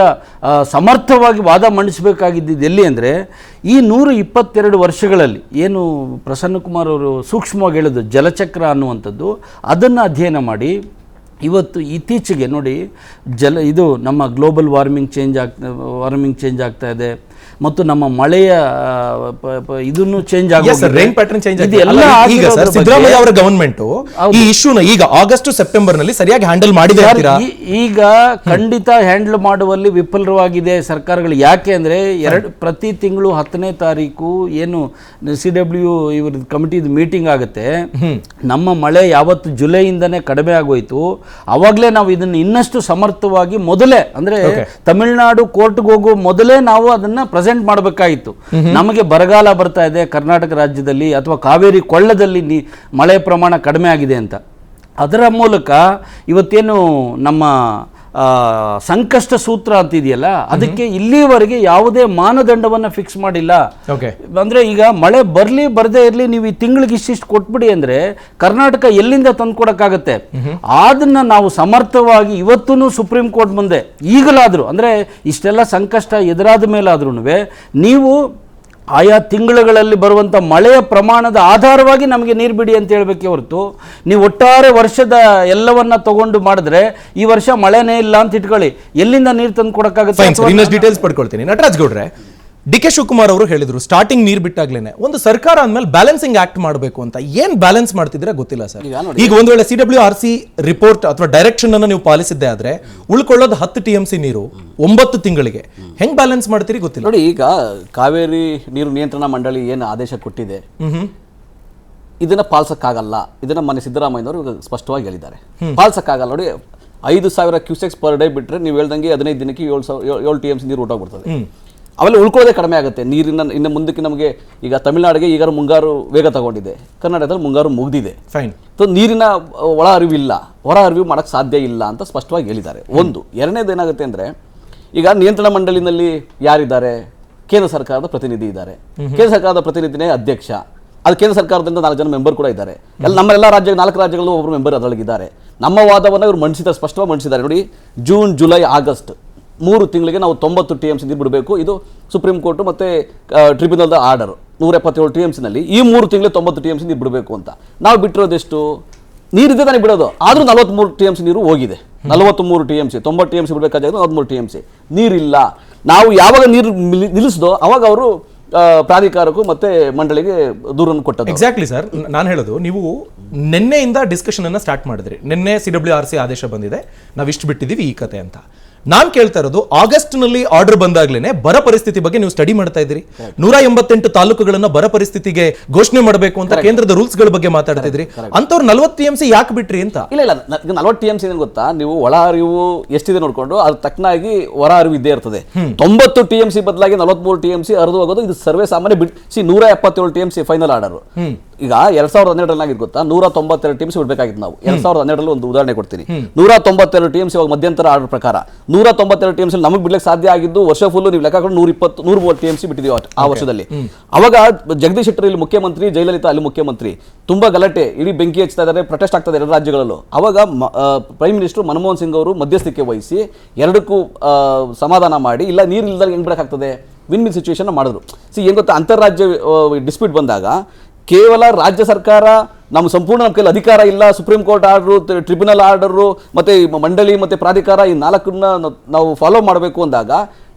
[SPEAKER 2] ಸಮರ್ಥವಾಗಿ ವಾದ ಮಂಡಿಸಬೇಕಾಗಿದ್ದು ಎಲ್ಲಿ ಅಂದರೆ, ಈ 122 ವರ್ಷಗಳಲ್ಲಿ ಏನು ಪ್ರಸನ್ನಕುಮಾರ್ ಅವರು ಸೂಕ್ಷ್ಮವಾಗಿ ಹೇಳಿದ್ರು ಜಲಚಕ್ರ ಅನ್ನುವಂಥದ್ದು, ಅದನ್ನು ಅಧ್ಯಯನ ಮಾಡಿ ಇವತ್ತು ಇತ್ತೀಚೆಗೆ ನೋಡಿ ಇದು ನಮ್ಮ ಗ್ಲೋಬಲ್ ವಾರ್ಮಿಂಗ್ ಚೇಂಜ್ ಆಗ್ತಾ ಇದೆ, ಮತ್ತು ನಮ್ಮ ಮಳೆಯ ಇದನ್ನು ಚೇಂಜ್
[SPEAKER 1] ಸಿದ್ದರಾಮಯ್ಯ ಅವರ ಗವರ್ಮೆಂಟ್ ಈ ಇಶ್ಯೂನ ಈಗ ಆಗಸ್ಟ್ ಸೆಪ್ಟೆಂಬರ್ ನಲ್ಲಿ ಸರಿಯಾಗಿ ಹ್ಯಾಂಡಲ್ ಮಾಡಿದೆ.
[SPEAKER 2] ಈಗ ಖಂಡಿತ ಹ್ಯಾಂಡಲ್ ಮಾಡುವಲ್ಲಿ ವಿಫಲವಾಗಿದೆ ಸರ್ಕಾರಗಳು. ಯಾಕೆ ಅಂದ್ರೆ ಪ್ರತಿ ತಿಂಗಳು 10ನೇ ತಾರೀಕು ಏನು CW ಇವ್ರ ಕಮಿಟಿದು ಮೀಟಿಂಗ್ ಆಗುತ್ತೆ, ನಮ್ಮ ಮಳೆ ಯಾವತ್ತು ಜುಲೈಯಿಂದನೇ ಕಡಿಮೆ ಆಗೋಯ್ತು, ಅವಾಗಲೇ ನಾವು ಇದನ್ನು ಇನ್ನಷ್ಟು ಸಮರ್ಥವಾಗಿ ಮೊದಲೇ ಅಂದ್ರೆ ತಮಿಳುನಾಡು ಕೋರ್ಟ್ಗೆ ಹೋಗುವ ಮೊದಲೇ ನಾವು ಅದನ್ನ ಪ್ರೆಸೆಂಟ್ ಮಾಡಬೇಕಾಗಿತ್ತು. ನಮಗೆ ಬರಗಾಲ ಬರ್ತಾ ಇದೆ ಕರ್ನಾಟಕ ರಾಜ್ಯದಲ್ಲಿ ಅಥವಾ ಕಾವೇರಿ ಕೊಳ್ಳದಲ್ಲಿ ಮಳೆ ಪ್ರಮಾಣ ಕಡಿಮೆ ಆಗಿದೆ ಅಂತ. ಅದರ ಮೂಲಕ ಇವತ್ತೇನು ನಮ್ಮ ಸಂಕಷ್ಟ ಸೂತ್ರ ಅಂತಿದೆಯಲ್ಲ, ಅದಕ್ಕೆ ಇಲ್ಲಿವರೆಗೆ ಯಾವುದೇ ಮಾನದಂಡವನ್ನು ಫಿಕ್ಸ್ ಮಾಡಿಲ್ಲ. ಅಂದ್ರೆ ಈಗ ಮಳೆ ಬರ್ಲಿ ಬರದೇ ಇರಲಿ, ನೀವು ಈ ತಿಂಗಳಿಗೆ ಇಷ್ಟಿಷ್ಟು ಕೊಟ್ಬಿಡಿ ಅಂದ್ರೆ ಕರ್ನಾಟಕ ಎಲ್ಲಿಂದ ತಂದು ಕೊಡಕ್ಕಾಗತ್ತೆ? ಅದನ್ನ ನಾವು ಸಮರ್ಥವಾಗಿ ಇವತ್ತೂ ಸುಪ್ರೀಂ ಕೋರ್ಟ್ ಮುಂದೆ ಈಗಲಾದರೂ, ಅಂದ್ರೆ ಇಷ್ಟೆಲ್ಲ ಸಂಕಷ್ಟ ಎದುರಾದ ಮೇಲಾದ್ರೂ ನೀವು ಆಯಾ ತಿಂಗಳುಗಳಲ್ಲಿ ಬರುವಂಥ ಮಳೆಯ ಪ್ರಮಾಣದ ಆಧಾರವಾಗಿ ನಮಗೆ ನೀರು ಬಿಡಿ ಅಂತ ಹೇಳಬೇಕೆ ಹೊರತು, ನೀವು ಒಟ್ಟಾರೆ ವರ್ಷದ ಎಲ್ಲವನ್ನ ತಗೊಂಡು ಮಾಡಿದ್ರೆ ಈ ವರ್ಷ ಮಳೆನೇ ಇಲ್ಲ ಅಂತ ಇಟ್ಕೊಳ್ಳಿ, ಎಲ್ಲಿಂದ ನೀರು ತಂದು ಕೊಡಕ್ಕಾಗುತ್ತೆ?
[SPEAKER 1] ಇನ್ನಷ್ಟು ಡೀಟೇಲ್ಸ್ ಪಡ್ಕೊಳ್ತೀನಿ. ನಟರಾಜ್ ಗೌಡ್ರೆ, DK ಶಿವಕುಮಾರ್ ಅವರು ಹೇಳಿದ್ರು ಸ್ಟಾರ್ಟಿಂಗ್ ನೀರ್ ಬಿಟ್ಟಾಗ್ಲೇನೆ ಒಂದು ಸರ್ಕಾರ ಅಂದ್ಮೇಲೆ ಬ್ಯಾಲೆನ್ಸಿಂಗ್ ಆಕ್ಟ್ ಮಾಡಬೇಕು ಅಂತ. ಏನ್ ಬ್ಯಾಲೆನ್ಸ್ ಮಾಡ್ತಿದ್ರೆ ಗೊತ್ತಿಲ್ಲ ಸರ್. ಈಗ ಒಂದ್ ವೇಳೆ CWRC ರಿಪೋರ್ಟ್ ಅಥವಾ ಡೈರೆಕ್ಷನ್ ಅನ್ನು ನೀವು ಪಾಲಿಸಿದ್ದೆ ಆದ್ರೆ ಉಳ್ಕೊಳ್ಳೋದು 10 TMC ನೀರು 9 ತಿಂಗಳಿಗೆ ಹೆಂಗ್ ಬ್ಯಾಲೆನ್ಸ್ ಮಾಡ್ತೀರಿ ಗೊತ್ತಿಲ್ಲ.
[SPEAKER 4] ನೋಡಿ, ಈಗ ಕಾವೇರಿ ನೀರು ನಿಯಂತ್ರಣ ಮಂಡಳಿ ಏನು ಆದೇಶ ಕೊಟ್ಟಿದೆ, ಇದನ್ನ ಪಾಲಿಸಕ್ಕಾಗಲ್ಲ. ಇದನ್ನ ಮೊನ್ನೆ ಸಿದ್ದರಾಮಯ್ಯನವರು ಸ್ಪಷ್ಟವಾಗಿ ಹೇಳಿದ್ದಾರೆ, ಪಾಲಿಸಕ್ಕಾಗಲ್ಲ. ನೋಡಿ, 5,000 ಕ್ಯೂಸೆಕ್ಸ್ ಪರ್ ಡೇ ಬಿಟ್ರೆ ನೀವು ಹೇಳ್ದಂಗೆ 15 ದಿನಕ್ಕೆ 7 TMC ನೀರು ಹೊರಟೋಗ್ಬಿಡ್ತದೆ. ಅವೆಲ್ಲ ಉಳ್ಕೊಳ್ಳೋದೇ ಕಡಿಮೆ ಆಗುತ್ತೆ. ನೀರಿನ ಇನ್ನು ಮುಂದಕ್ಕೆ ನಮಗೆ ಈಗ ತಮಿಳುನಾಡಿಗೆ ಈಗ ಮುಂಗಾರು ವೇಗ ತಗೊಂಡಿದೆ, ಕರ್ನಾಟಕದಲ್ಲಿ ಮುಂಗಾರು ಮುಗ್ದಿದೆ. ನೀರಿನ ಒಳ ಅರಿವಿಲ್ಲ, ಹೊರ ಅರಿವು ಮಾಡಕ್ಕೆ ಸಾಧ್ಯ ಇಲ್ಲ ಅಂತ ಸ್ಪಷ್ಟವಾಗಿ ಹೇಳಿದ್ದಾರೆ. ಒಂದು. ಎರಡನೇದು ಏನಾಗುತ್ತೆ ಅಂದರೆ, ಈಗ ನಿಯಂತ್ರಣ ಮಂಡಳಿನಲ್ಲಿ ಯಾರಿದ್ದಾರೆ? ಕೇಂದ್ರ ಸರ್ಕಾರದ ಪ್ರತಿನಿಧಿ ಇದ್ದಾರೆ. ಕೇಂದ್ರ ಸರ್ಕಾರದ ಪ್ರತಿನಿಧಿನೇ ಅಧ್ಯಕ್ಷ. ಅದು ಕೇಂದ್ರ ಸರ್ಕಾರದಿಂದ 4 ಜನ ಮೆಂಬರ್ ಕೂಡ ಇದ್ದಾರೆ. ನಮ್ಮೆಲ್ಲ 4 ರಾಜ್ಯಗಳಲ್ಲೂ ಒಬ್ಬರು ಮೆಂಬರ್ ಅದರೊಳಗಿದ್ದಾರೆ. ನಮ್ಮ ವಾದವನ್ನು ಇವರು ಮಂಡಿಸಿದ್ದಾರೆ, ಸ್ಪಷ್ಟವಾಗಿ ಮಂಡಿಸಿದ್ದಾರೆ. ನೋಡಿ, ಜೂನ್, ಜುಲೈ, ಆಗಸ್ಟ್ 3 ತಿಂಗಳಿಗೆ ನಾವು 90 TMC ನೀರು ಬಿಡಬೇಕು. ಇದು ಸುಪ್ರೀಂ ಕೋರ್ಟ್ ಮತ್ತು ಟ್ರಿಬ್ಯುನಲ್ದ ಆರ್ಡರ್. 177 TMCನಲ್ಲಿ ಈ 3 ತಿಂಗಳಿಗೆ 90 TMC ನೀರು ಬಿಡಬೇಕು ಅಂತ. ನಾವು ಬಿಟ್ಟಿರೋದೆಷ್ಟು ನೀರಿದೆ ತಾನೇ ಬಿಡೋದು. ಆದರೂ 43 TMC ನೀರು ಹೋಗಿದೆ. 43 TMC, 90 TMC ಬಿಡಬೇಕಾದ್ರೆ 43 TMC ನೀರಿಲ್ಲ. ನಾವು ಯಾವಾಗ ನೀರು ನಿಲ್ಲಿಸಿದೋ ಅವಾಗ ಅವರು ಪ್ರಾಧಿಕಾರಕ್ಕೂ ಮತ್ತೆ ಮಂಡಳಿಗೆ ದೂರನ್ನು ಕೊಟ್ಟದ್ದು.
[SPEAKER 1] ಎಕ್ಸಾಕ್ಟ್ಲಿ ಸರ್, ನಾನು ಹೇಳೋದು, ನೀವು ನಿನ್ನೆಯಿಂದ ಡಿಸ್ಕಷನ್ ಅನ್ನ ಸ್ಟಾರ್ಟ್ ಮಾಡಿದ್ರಿ. ನಿನ್ನೆ CWRC ಆದೇಶ ಬಂದಿದೆ, ನಾವಿಷ್ಟು ಬಿಟ್ಟಿದ್ದೀವಿ ಈ ಕತೆ ಅಂತ. ನಾನ್ ಕೇಳ್ತಾ ಇರೋದು, ಆಗಸ್ಟ್ ನಲ್ಲಿ ಆರ್ಡರ್ ಬಂದಾಗ್ಲೇನೆ ಬರ ಪರಿಸ್ಥಿತಿ ಬಗ್ಗೆ ನೀವು ಸ್ಟಡಿ ಮಾಡ್ತಾ ಇದ್ರಿ. 188 ತಾಲೂಕುಗಳನ್ನ ಬರ ಪರಿಸ್ಥಿತಿಗೆ ಘೋಷಣೆ ಮಾಡಬೇಕು ಅಂತ ಕೇಂದ್ರದ ರೂಲ್ಸ್ ಗಳ ಬಗ್ಗೆ ಮಾತಾಡ್ತಾ ಇದ್ರಿ. ಅಂತವ್ರು 40 TMC ಯಾಕೆ ಬಿಟ್ರಿ ಅಂತ?
[SPEAKER 4] ಇಲ್ಲ, 40 TMC ಏನ್ ಗೊತ್ತಾ, ನೀವು ಒಳ ಅರಿವು ಎಷ್ಟಿದೆ ನೋಡ್ಕೊಂಡು ಅದ್ರ ತಕ್ಕನಾಗಿ ಹೊರ ಅರಿವು ಇದ್ದೇ ಇರ್ತದೆ. 90 TMC ಬದಲಾಗಿ 43 TMC ಹರಿದು ಹೋಗೋದು ಇದು ಸರ್ವೇ ಸಾಮಾನ್ಯ. 177 TMC ಫೈನಲ್ ಆರ್ಡರ್. ಈಗ 2012 ಗೊತ್ತಾ, 192 TMC ಬಿಡ್ಬೇಕಾಗಿತ್ತು ನಾವು. 2012 ಒಂದು ಉದಾಹರಣೆ ಕೊಡ್ತೀನಿ. 192 TMC ಮಧ್ಯಂತರ ಆರ್ಡರ್ ಪ್ರಕಾರ 192 TMC ನಮಗೆ ಬಿಡ್ಲಿಕ್ಕೆ ಸಾಧ್ಯ ಆಗಿದ್ದು ವರ್ಷ ಫುಲ್ ನೀವು ಲೆಕ್ಕ ಹಾಕೊಂಡು 130 TMC ಬಿಟ್ಟಿದೀವಿ ಆ ವರ್ಷದಲ್ಲಿ. ಅವಾಗ ಜಗದೀಶ್ ಶೆಟ್ಟರ್ ಇಲ್ಲಿ ಮುಖ್ಯಮಂತ್ರಿ, ಜಯಲಲಿತಾ ಅಲ್ಲಿ ಮುಖ್ಯಮಂತ್ರಿ. ತುಂಬಾ ಗಲಾಟೆ, ಇಡೀ ಬೆಂಕಿ ಹಚ್ತಾ ಇದ್ದಾರೆ, ಪ್ರೊಟೆಸ್ಟ್ ಆಗ್ತಾ ಇದೆ 2 ರಾಜ್ಯಗಳಲ್ಲೂ. ಅವಾಗ ಪ್ರೈಮ್ ಮಿನಿಸ್ಟರ್ ಮನಮೋಹನ್ ಸಿಂಗ್ ಅವರು ಮಧ್ಯಸ್ಥಿಕೆ ವಹಿಸಿ ಎರಡಕ್ಕೂ ಸಮಾಧಾನ ಮಾಡಿ, ಇಲ್ಲ ನೀರು ಇಲ್ದಾಗ ಹೆಂಗ್ ಬಿಡಕ್ಕಾಗ್ತದೆ, ವಿನ್ ವಿನ್ ಸಿಚುವೇಶನ್ ಮಾಡಿದ್ರು. ಏನ್ ಗೊತ್ತಾ, ಅಂತಾರಾಜ್ಯ ಡಿಸ್ಪ್ಯೂಟ್ ಬಂದಾಗ ಕೇವಲ ರಾಜ್ಯ ಸರ್ಕಾರ ನಮ್ಮ ಸಂಪೂರ್ಣ ನಮ್ಮ ಕೈಲಿ ಅಧಿಕಾರ ಇಲ್ಲ, supreme court order, tribunal order, ಮತ್ತೆ ಮಂಡಳಿ ಮತ್ತೆ ಪ್ರಾಧಿಕಾರ, ಈ 4ನ್ನ ನಾವು ಫಾಲೋ ಮಾಡಬೇಕು ಅಂದಾಗ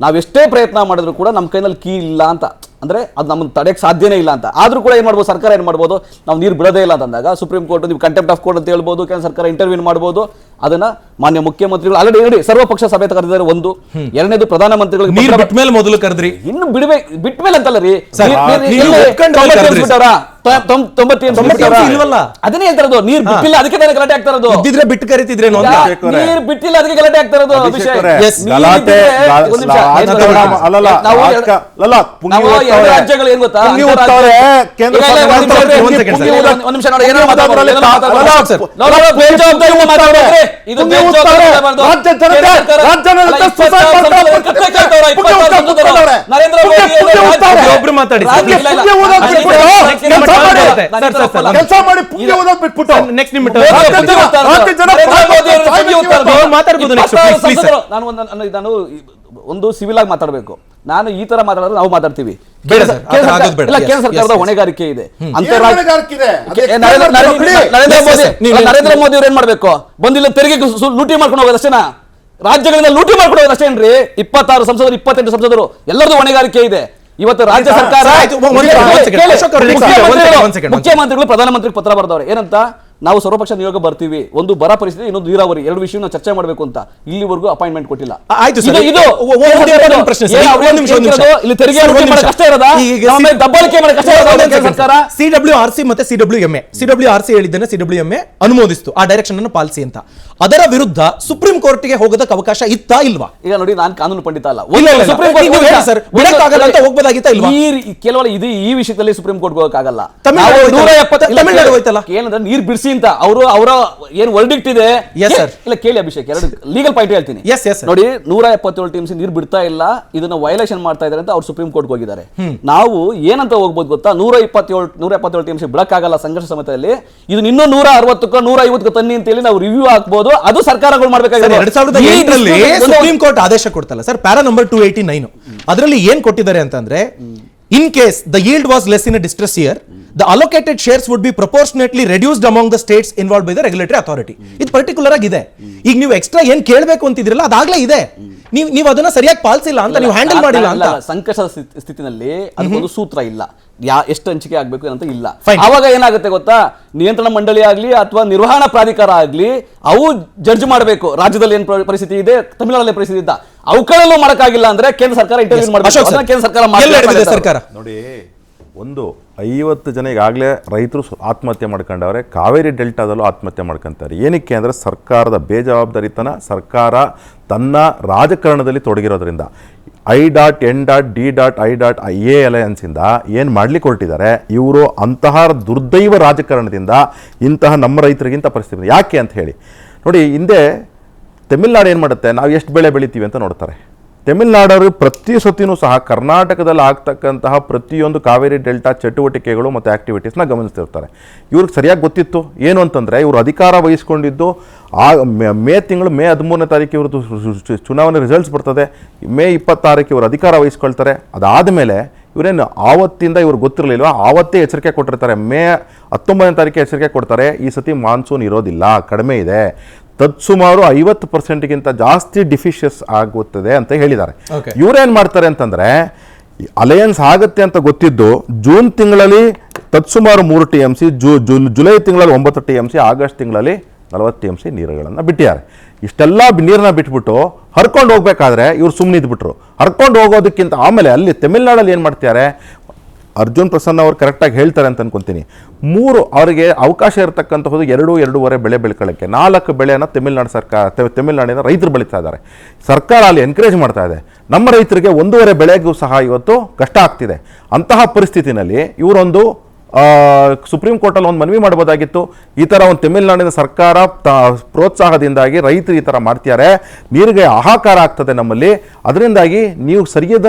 [SPEAKER 4] ನಾವೆಷ್ಟೇ ಪ್ರಯತ್ನ ಮಾಡಿದ್ರು ಕೂಡ ನಮ್ಮ ಕೈನಲ್ಲಿ ಕೀ ಇಲ್ಲ ಅಂತ, ಅಂದ್ರೆ ಅದು ನಮ್ಮನ್ನು ತಡೆಯಕ್ಕೆ ಸಾಧ್ಯನೇ ಇಲ್ಲ ಅಂತ. ಆದ್ರೂ ಕೂಡ ಏನು ಮಾಡ್ಬೋದು, ಸರ್ಕಾರ ಏನು ಮಾಡ್ಬೋದು, ನಾವು ನೀರು ಬಿಡೋದೇ ಇಲ್ಲ ಅಂತಂದಾಗ ಸುಪ್ರೀಂ ಕೋರ್ಟ್ ನೀವು ಕಂಟೆಂಪ್ಟ್ ಆಫ್ ಕೋರ್ಟ್ ಅಂತ ಹೇಳ್ಬೋದು, ಕೇಂದ್ರ ಸರ್ಕಾರ ಇಂಟರ್ವ್ಯೂನ್ ಮಾಡ್ಬೋದು. ಅದನ್ನ ಮಾನ್ಯ ಮುಖ್ಯಮಂತ್ರಿಗಳು ಆಲ್ರೆಡಿ ನೋಡಿ ಸರ್ವಪಕ್ಷ ಸಭೆ ಕರೆದಿದ್ದಾರೆ. ಒಂದು. ಎರಡನೇದು ಪ್ರಧಾನಮಂತ್ರಿಗಳಿಗೆ
[SPEAKER 1] ಮೊದಲು ಕರೆದ್ರಿ,
[SPEAKER 4] ಇನ್ನು ಬಿಟ್ಮೇಲೆ ಅಂತಲ್ಲ ರೀ, 90 TMC
[SPEAKER 1] ಇಲ್ವಲ್ಲ?
[SPEAKER 4] ಅದನ್ನೇ ಹೇಳ್ತಾ ಇರೋದು. ನೀರ್ ಬಿಟ್ಟಿಲ್ಲ, ಅದಕ್ಕೆ ತಾನೇ ಗಲಾಟೆ ಆಗ್ತಾ ಇರೋದು.
[SPEAKER 1] ಇದ್ದಿದ್ರೆ ಬಿಟ್ಟು ಕರೀತಿದ್ರೇನು ಅಂತ.
[SPEAKER 4] ನೀರ್ ಬಿಟ್ಟಿಲ್ಲ, ಅದಕ್ಕೆ ಗಲಾಟೆ ಆಗ್ತಾ ಇರೋದು. ಅಭಿಷೇಕ್,
[SPEAKER 5] ಗಲಾಟೆ
[SPEAKER 4] ನಾವು ಎರಡು ರಾಜ್ಯಗಳು ಏನ್ ಗೊತ್ತಾ,
[SPEAKER 1] ಒಬ್ರು ಮಾತಾಡಿ. ನೆಕ್ಸ್ಟ್ ನಿಮಿಟ ಮಾತಾಡ್ಬೋದು.
[SPEAKER 4] ನಾನು ಒಂದು ಸಿವಿಲ್ ಆಗಿ ಮಾತಾಡಬೇಕು. ನಾನು ಈ ತರ ಮಾತಾಡಿದ್ರೆ ನಾವು ಮಾತಾಡ್ತೀವಿ.
[SPEAKER 1] ಬೇಡ ಸರ್,
[SPEAKER 4] ಕೇಂದ್ರ ಸರ್ಕಾರದ ಹೊಣೆಗಾರಿಕೆ ಇದೆ. ನರೇಂದ್ರ ಮೋದಿ ಅವ್ರು ಏನ್ ಮಾಡ್ಬೇಕು? ಬಂದಿಲ್ಲ ತೆರಿಗೆ ಲೂಟಿ ಮಾಡ್ಕೊಂಡು ಹೋಗೋದು ಅಷ್ಟೇನಾ? ರಾಜ್ಯಗಳಿಂದ ಲೂಟಿ ಮಾಡ್ಕೊಂಡು ಹೋಗೋದು ಅಷ್ಟೇನ್ರಿ? 26 ಸಂಸದರು 28 ಸಂಸದರು ಎಲ್ಲರದು ಹೊಣೆಗಾರಿಕೆ ಇದೆ. ಇವತ್ತು ರಾಜ್ಯ ಸರ್ಕಾರ ಮುಖ್ಯಮಂತ್ರಿಗಳು ಪ್ರಧಾನಮಂತ್ರಿಗೆ ಪತ್ರ ಬರೆದವ್ರೆ. ಏನಂತ? ನಾವು ಸರ್ವಪಕ್ಷ ನಿಯೋಗ ಬರ್ತೀವಿ, ಒಂದು ಬರ ಪರಿಸ್ಥಿತಿ, ಇನ್ನೊಂದು ನೀರಾವರಿ, ಎರಡು ವಿಷಯ ನಾವು ಚರ್ಚೆ ಮಾಡಬೇಕು ಅಂತ. ಇಲ್ಲಿವರೆಗೂ ಅಪಾಯಿಂಟ್ಮೆಂಟ್ ಕೊಟ್ಟಿಲ್ಲ.
[SPEAKER 1] ಆಯ್ತು ಸರ್,
[SPEAKER 4] ಇಲ್ಲಿ ತೆರಿಗೆ ಕಷ್ಟ ಇರೋದಾ? ದಬ್ಬಾಳಿಕೆ ಮಾಡೋ ಕಷ್ಟ ಇರೋದಾ ಸರ್ಕಾರ?
[SPEAKER 1] CWRC ಮತ್ತೆ CWMA ಹೇಳಿದ್ದೇನೆ, CWMA ಅನುಮೋದಿಸ್ತು ಆ ಡೈರೆಕ್ಷನ್ ಅನ್ನು ಪಾಲಿಸಿ ಅಂತ. ಅದರ ವಿರುದ್ಧ ಸುಪ್ರೀಂ ಕೋರ್ಟ್ಗೆ ಹೋಗೋದಕ್ಕೆ ಅವಕಾಶ ಇತ್ತಾ ಇಲ್ವಾ?
[SPEAKER 4] ಈಗ ನೋಡಿ, ನಾನು ಕಾನೂನು ಪಂಡಿತ ಅಲ್ಲ.
[SPEAKER 1] ಹೋಗ್ಬೋದಾಗಿತ್ತಾ ಇಲ್ವಾ?
[SPEAKER 4] ಕೇವಲ ಇದು ಈ ವಿಷಯದಲ್ಲಿ ಸುಪ್ರೀಂ ಕೋರ್ಟ್ ಹೋಗಕ್ಕಾಗಲ್ಲ.
[SPEAKER 1] ತಮಿಳುನಾಡು ಹೋಯ್ತಲ್ಲ,
[SPEAKER 4] ಏನಂದ್ರೆ ನೀರ್ ಬಿಡಿಸಿ ಅಂತ ಅವರ ಏನ್ ವರ್ಡಿಕ್ಟ್ ಇದೆ. ಇಲ್ಲ ಕೇಳಿ ಅಭಿಷೇಕ್, ಎರಡು ಲೀಗಲ್ ಪಾಯಿಂಟ್ ಹೇಳ್ತೀನಿ. ನೋಡಿ, 177 TMC ನೀರ್ ಬಿಡ್ತಾ ಇಲ್ಲ, ಇದನ್ನ ವೈಲೇಷನ್ ಮಾಡ್ತಾ ಇದಾರೆ ಅಂತ ಅವ್ರು ಸುಪ್ರೀಂ ಕೋರ್ಟ್ ಹೋಗಿದ್ದಾರೆ. ನಾವು ಏನಂತ ಹೋಗ್ಬೋದು ಗೊತ್ತಾ? 177 TMC ಬಿಡಕ್ಕಾಗಲ್ಲ ಸಂಘರ್ಷ ಸಮಯದಲ್ಲಿ, ಇದು ಇನ್ನೂ 160ಕ್ಕೋ 150ಕ್ಕೋ ತನ್ನಿ ಅಂತ ಹೇಳಿ ನಾವು ರಿವ್ಯೂ ಹಾಕ್ಬೋದು. ಅದು ಸರ್ಕಾರಗಳು ಮಾಡಬೇಕಾಗಿದೆ.
[SPEAKER 1] 2008ರಲ್ಲಿ ಸುಪ್ರೀಂ ಕೋರ್ಟ್ ಆದೇಶ ಕೊಡ್ತಲ್ಲ ಸರ್, ಪ್ಯಾರಾ ನಂಬರ್ 289 ಅದರಲ್ಲಿ ಏನ್ ಕೊಟ್ಟಿದ್ದಾರೆ ಅಂತಂದ್ರೆ, in case the yield was less in a distress year, the allocated shares would be proportionately reduced among the states involved by the regulatory authority. ಇದು ಪರ್ಟಿಕ್ಯುಲರ್ ಆಗಿದೆ. ಈಗ ನೀವು ಎಕ್ಸ್ಟ್ರಾ ಏನ್ ಕೇಳಬೇಕು ಅಂತಿದ್ರಲ್ಲ ಅದಾಗ್ಲೇ ಇದೆ, ನೀವು ಅದನ್ನ ಸರಿಯಾಗಿ ಪಾಲಿಸಿಲ್ಲ ಅಂತ, ನೀವು ಹ್ಯಾಂಡಲ್ ಮಾಡಿಲ್ಲ ಅಂತ.
[SPEAKER 4] ಸಂಕಷ್ಟ ಸ್ಥಿತಿನಲ್ಲಿ ಅದಕ್ಕೊಂದು ಸೂತ್ರ ಇಲ್ಲ, ಎಷ್ಟು ಹಂಚಿಕೆ ಆಗ್ಬೇಕು ಅಂತ ಇಲ್ಲ. ಅವಾಗ ಏನಾಗುತ್ತೆ ಗೊತ್ತಾ? ನಿಯಂತ್ರಣ ಮಂಡಳಿ ಆಗ್ಲಿ ಅಥವಾ ನಿರ್ವಹಣಾ ಪ್ರಾಧಿಕಾರ ಆಗ್ಲಿ, ಅವು ಜಡ್ಜ್ ಮಾಡಬೇಕು ರಾಜ್ಯದಲ್ಲಿ ಏನ್ ಪರಿಸ್ಥಿತಿ ಇದೆ, ತಮಿಳುನಾಡಲ್ಲಿ ಪರಿಸ್ಥಿತಿ ಇದ್ದ. ಅವುಗಳಲ್ಲೂ ಮಾಡಕ್ಕಾಗಿಲ್ಲ ಅಂದ್ರೆ ಕೇಂದ್ರ ಸರ್ಕಾರ ಇಂಟರ್ವ್ಯೂ ಮಾಡಬೇಕು. ಕೇಂದ್ರ
[SPEAKER 1] ಸರ್ಕಾರ
[SPEAKER 5] ನೋಡಿ, ಒಂದು 50 ಜನ ಈಗಾಗಲೇ ರೈತರು ಆತ್ಮಹತ್ಯೆ ಮಾಡ್ಕೊಂಡವ್ರೆ. ಕಾವೇರಿ ಡೆಲ್ಟಾದಲ್ಲೂ ಆತ್ಮಹತ್ಯೆ ಮಾಡ್ಕೊಂತಾರೆ. ಏನಕ್ಕೆ ಅಂದರೆ ಸರ್ಕಾರದ ಬೇಜವಾಬ್ದಾರಿತನ, ಸರ್ಕಾರ ತನ್ನ ರಾಜಕಾರಣದಲ್ಲಿ ತೊಡಗಿರೋದ್ರಿಂದ. I.N.D.I.I ಅಲಯನ್ಸಿಂದ ಏನು ಮಾಡ್ಲಿಕ್ಕೆ ಹೊರಟಿದ್ದಾರೆ ಇವರು, ಅಂತಹ ದುರ್ದೈವ ರಾಜಕಾರಣದಿಂದ ಇಂತಹ ನಮ್ಮ ರೈತರಿಗಿಂತ ಪರಿಸ್ಥಿತಿ. ಯಾಕೆ ಅಂತ ಹೇಳಿ ನೋಡಿ, ಹಿಂದೆ ತಮಿಳ್ನಾಡು ಏನು ಮಾಡುತ್ತೆ, ನಾವು ಎಷ್ಟು ಬೆಳೆ ಬೆಳಿತೀವಿ ಅಂತ ನೋಡ್ತಾರೆ. ತಮಿಳ್ನಾಡವರು ಪ್ರತಿ ಸತಿನೂ ಸಹ ಕರ್ನಾಟಕದಲ್ಲಿ ಆಗ್ತಕ್ಕಂತಹ ಪ್ರತಿಯೊಂದು ಕಾವೇರಿ ಡೆಲ್ಟಾ ಚಟುವಟಿಕೆಗಳು ಮತ್ತು ಆ್ಯಕ್ಟಿವಿಟೀಸ್ನ ಗಮನಿಸ್ತಿರ್ತಾರೆ. ಇವ್ರಿಗೆ ಸರಿಯಾಗಿ ಗೊತ್ತಿತ್ತು ಏನು ಅಂತಂದರೆ, ಇವರು ಅಧಿಕಾರ ವಹಿಸ್ಕೊಂಡಿದ್ದು ಮೇ 13ನೇ ತಾರೀಕು ಇವ್ರದ್ದು ಚುನಾವಣೆ ರಿಸಲ್ಟ್ಸ್ ಬರ್ತದೆ. ಮೇ 26ಕ್ಕೆ ಇವರು ಅಧಿಕಾರ ವಹಿಸ್ಕೊಳ್ತಾರೆ. ಅದಾದಮೇಲೆ ಇವರೇನು ಆವತ್ತಿಂದ ಇವ್ರು ಗೊತ್ತಿರಲಿಲ್ವ, ಆವತ್ತೇ ಎಚ್ಚರಿಕೆ ಕೊಟ್ಟಿರ್ತಾರೆ. ಮೇ 19ನೇ ತಾರೀಕು ಎಚ್ಚರಿಕೆ ಕೊಡ್ತಾರೆ, ಈ ಸತಿ ಮಾನ್ಸೂನ್ ಇರೋದಿಲ್ಲ, ಕಡಿಮೆ ಇದೆ, ತತ್ಸುಮಾರು 50%ಗಿಂತ ಜಾಸ್ತಿ ಡಿಫಿಷಿಯಸ್ ಆಗುತ್ತದೆ ಅಂತ ಹೇಳಿದ್ದಾರೆ. ಇವರೇನು ಮಾಡ್ತಾರೆ ಅಂತಂದರೆ, ಅಲಯನ್ಸ್ ಆಗುತ್ತೆ ಅಂತ ಗೊತ್ತಿದ್ದು ಜೂನ್ ತಿಂಗಳಲ್ಲಿ ತತ್ಸುಮಾರು 3 TMC, ಜುಲೈ ತಿಂಗಳಲ್ಲಿ 9 TMC, ಆಗಸ್ಟ್ ತಿಂಗಳಲ್ಲಿ 40 TMC ನೀರುಗಳನ್ನು ಬಿಟ್ಟಿದ್ದಾರೆ. ಇಷ್ಟೆಲ್ಲ ನೀರನ್ನ ಬಿಟ್ಬಿಟ್ಟು ಹರ್ಕೊಂಡು ಹೋಗ್ಬೇಕಾದ್ರೆ ಇವ್ರು ಸುಮ್ಮನೆ ಇದ್ಬಿಟ್ರು. ಹರ್ಕೊಂಡು ಹೋಗೋದಕ್ಕಿಂತ ಆಮೇಲೆ ಅಲ್ಲಿ ತಮಿಳ್ನಾಡಲ್ಲಿ ಏನು ಮಾಡ್ತಾರೆ, ಅರ್ಜುನ್ ಪ್ರಸನ್ನ ಅವರು ಕರೆಕ್ಟಾಗಿ ಹೇಳ್ತಾರೆ ಅಂತ ಅನ್ಕೊಂತೀನಿ, 3 ಅವರಿಗೆ ಅವಕಾಶ ಇರತಕ್ಕಂಥದ್ದು 2-2.5 ಬೆಳೆ ಬೆಳ್ಕೊಳ್ಳೋಕ್ಕೆ 4 ಬೆಳೆಯನ್ನು ತಮಿಳ್ನಾಡಿನ ರೈತರು ಬೆಳೀತಾ ಇದ್ದಾರೆ. ಸರ್ಕಾರ ಅಲ್ಲಿ ಎನ್ಕರೇಜ್ ಮಾಡ್ತಾ ಇದೆ. ನಮ್ಮ ರೈತರಿಗೆ 1.5 ಬೆಳೆಗೂ ಸಹ ಇವತ್ತು ಕಷ್ಟ ಆಗ್ತಿದೆ. ಅಂತಹ ಪರಿಸ್ಥಿತಿನಲ್ಲಿ ಇವರೊಂದು ಸುಪ್ರೀಂ ಕೋರ್ಟಲ್ಲಿ ಒಂದು ಮನವಿ ಮಾಡ್ಬೋದಾಗಿತ್ತು. ಈ ಥರ ಒಂದು ತಮಿಳ್ನಾಡಿನ ಸರ್ಕಾರ ಪ್ರೋತ್ಸಾಹದಿಂದಾಗಿ ರೈತರು ಈ ಥರ ಮಾಡ್ತಿದ್ದಾರೆ, ನೀರಿಗೆ ಹಾಹಾಕಾರ ಆಗ್ತದೆ ನಮ್ಮಲ್ಲಿ, ಅದರಿಂದಾಗಿ ನೀವು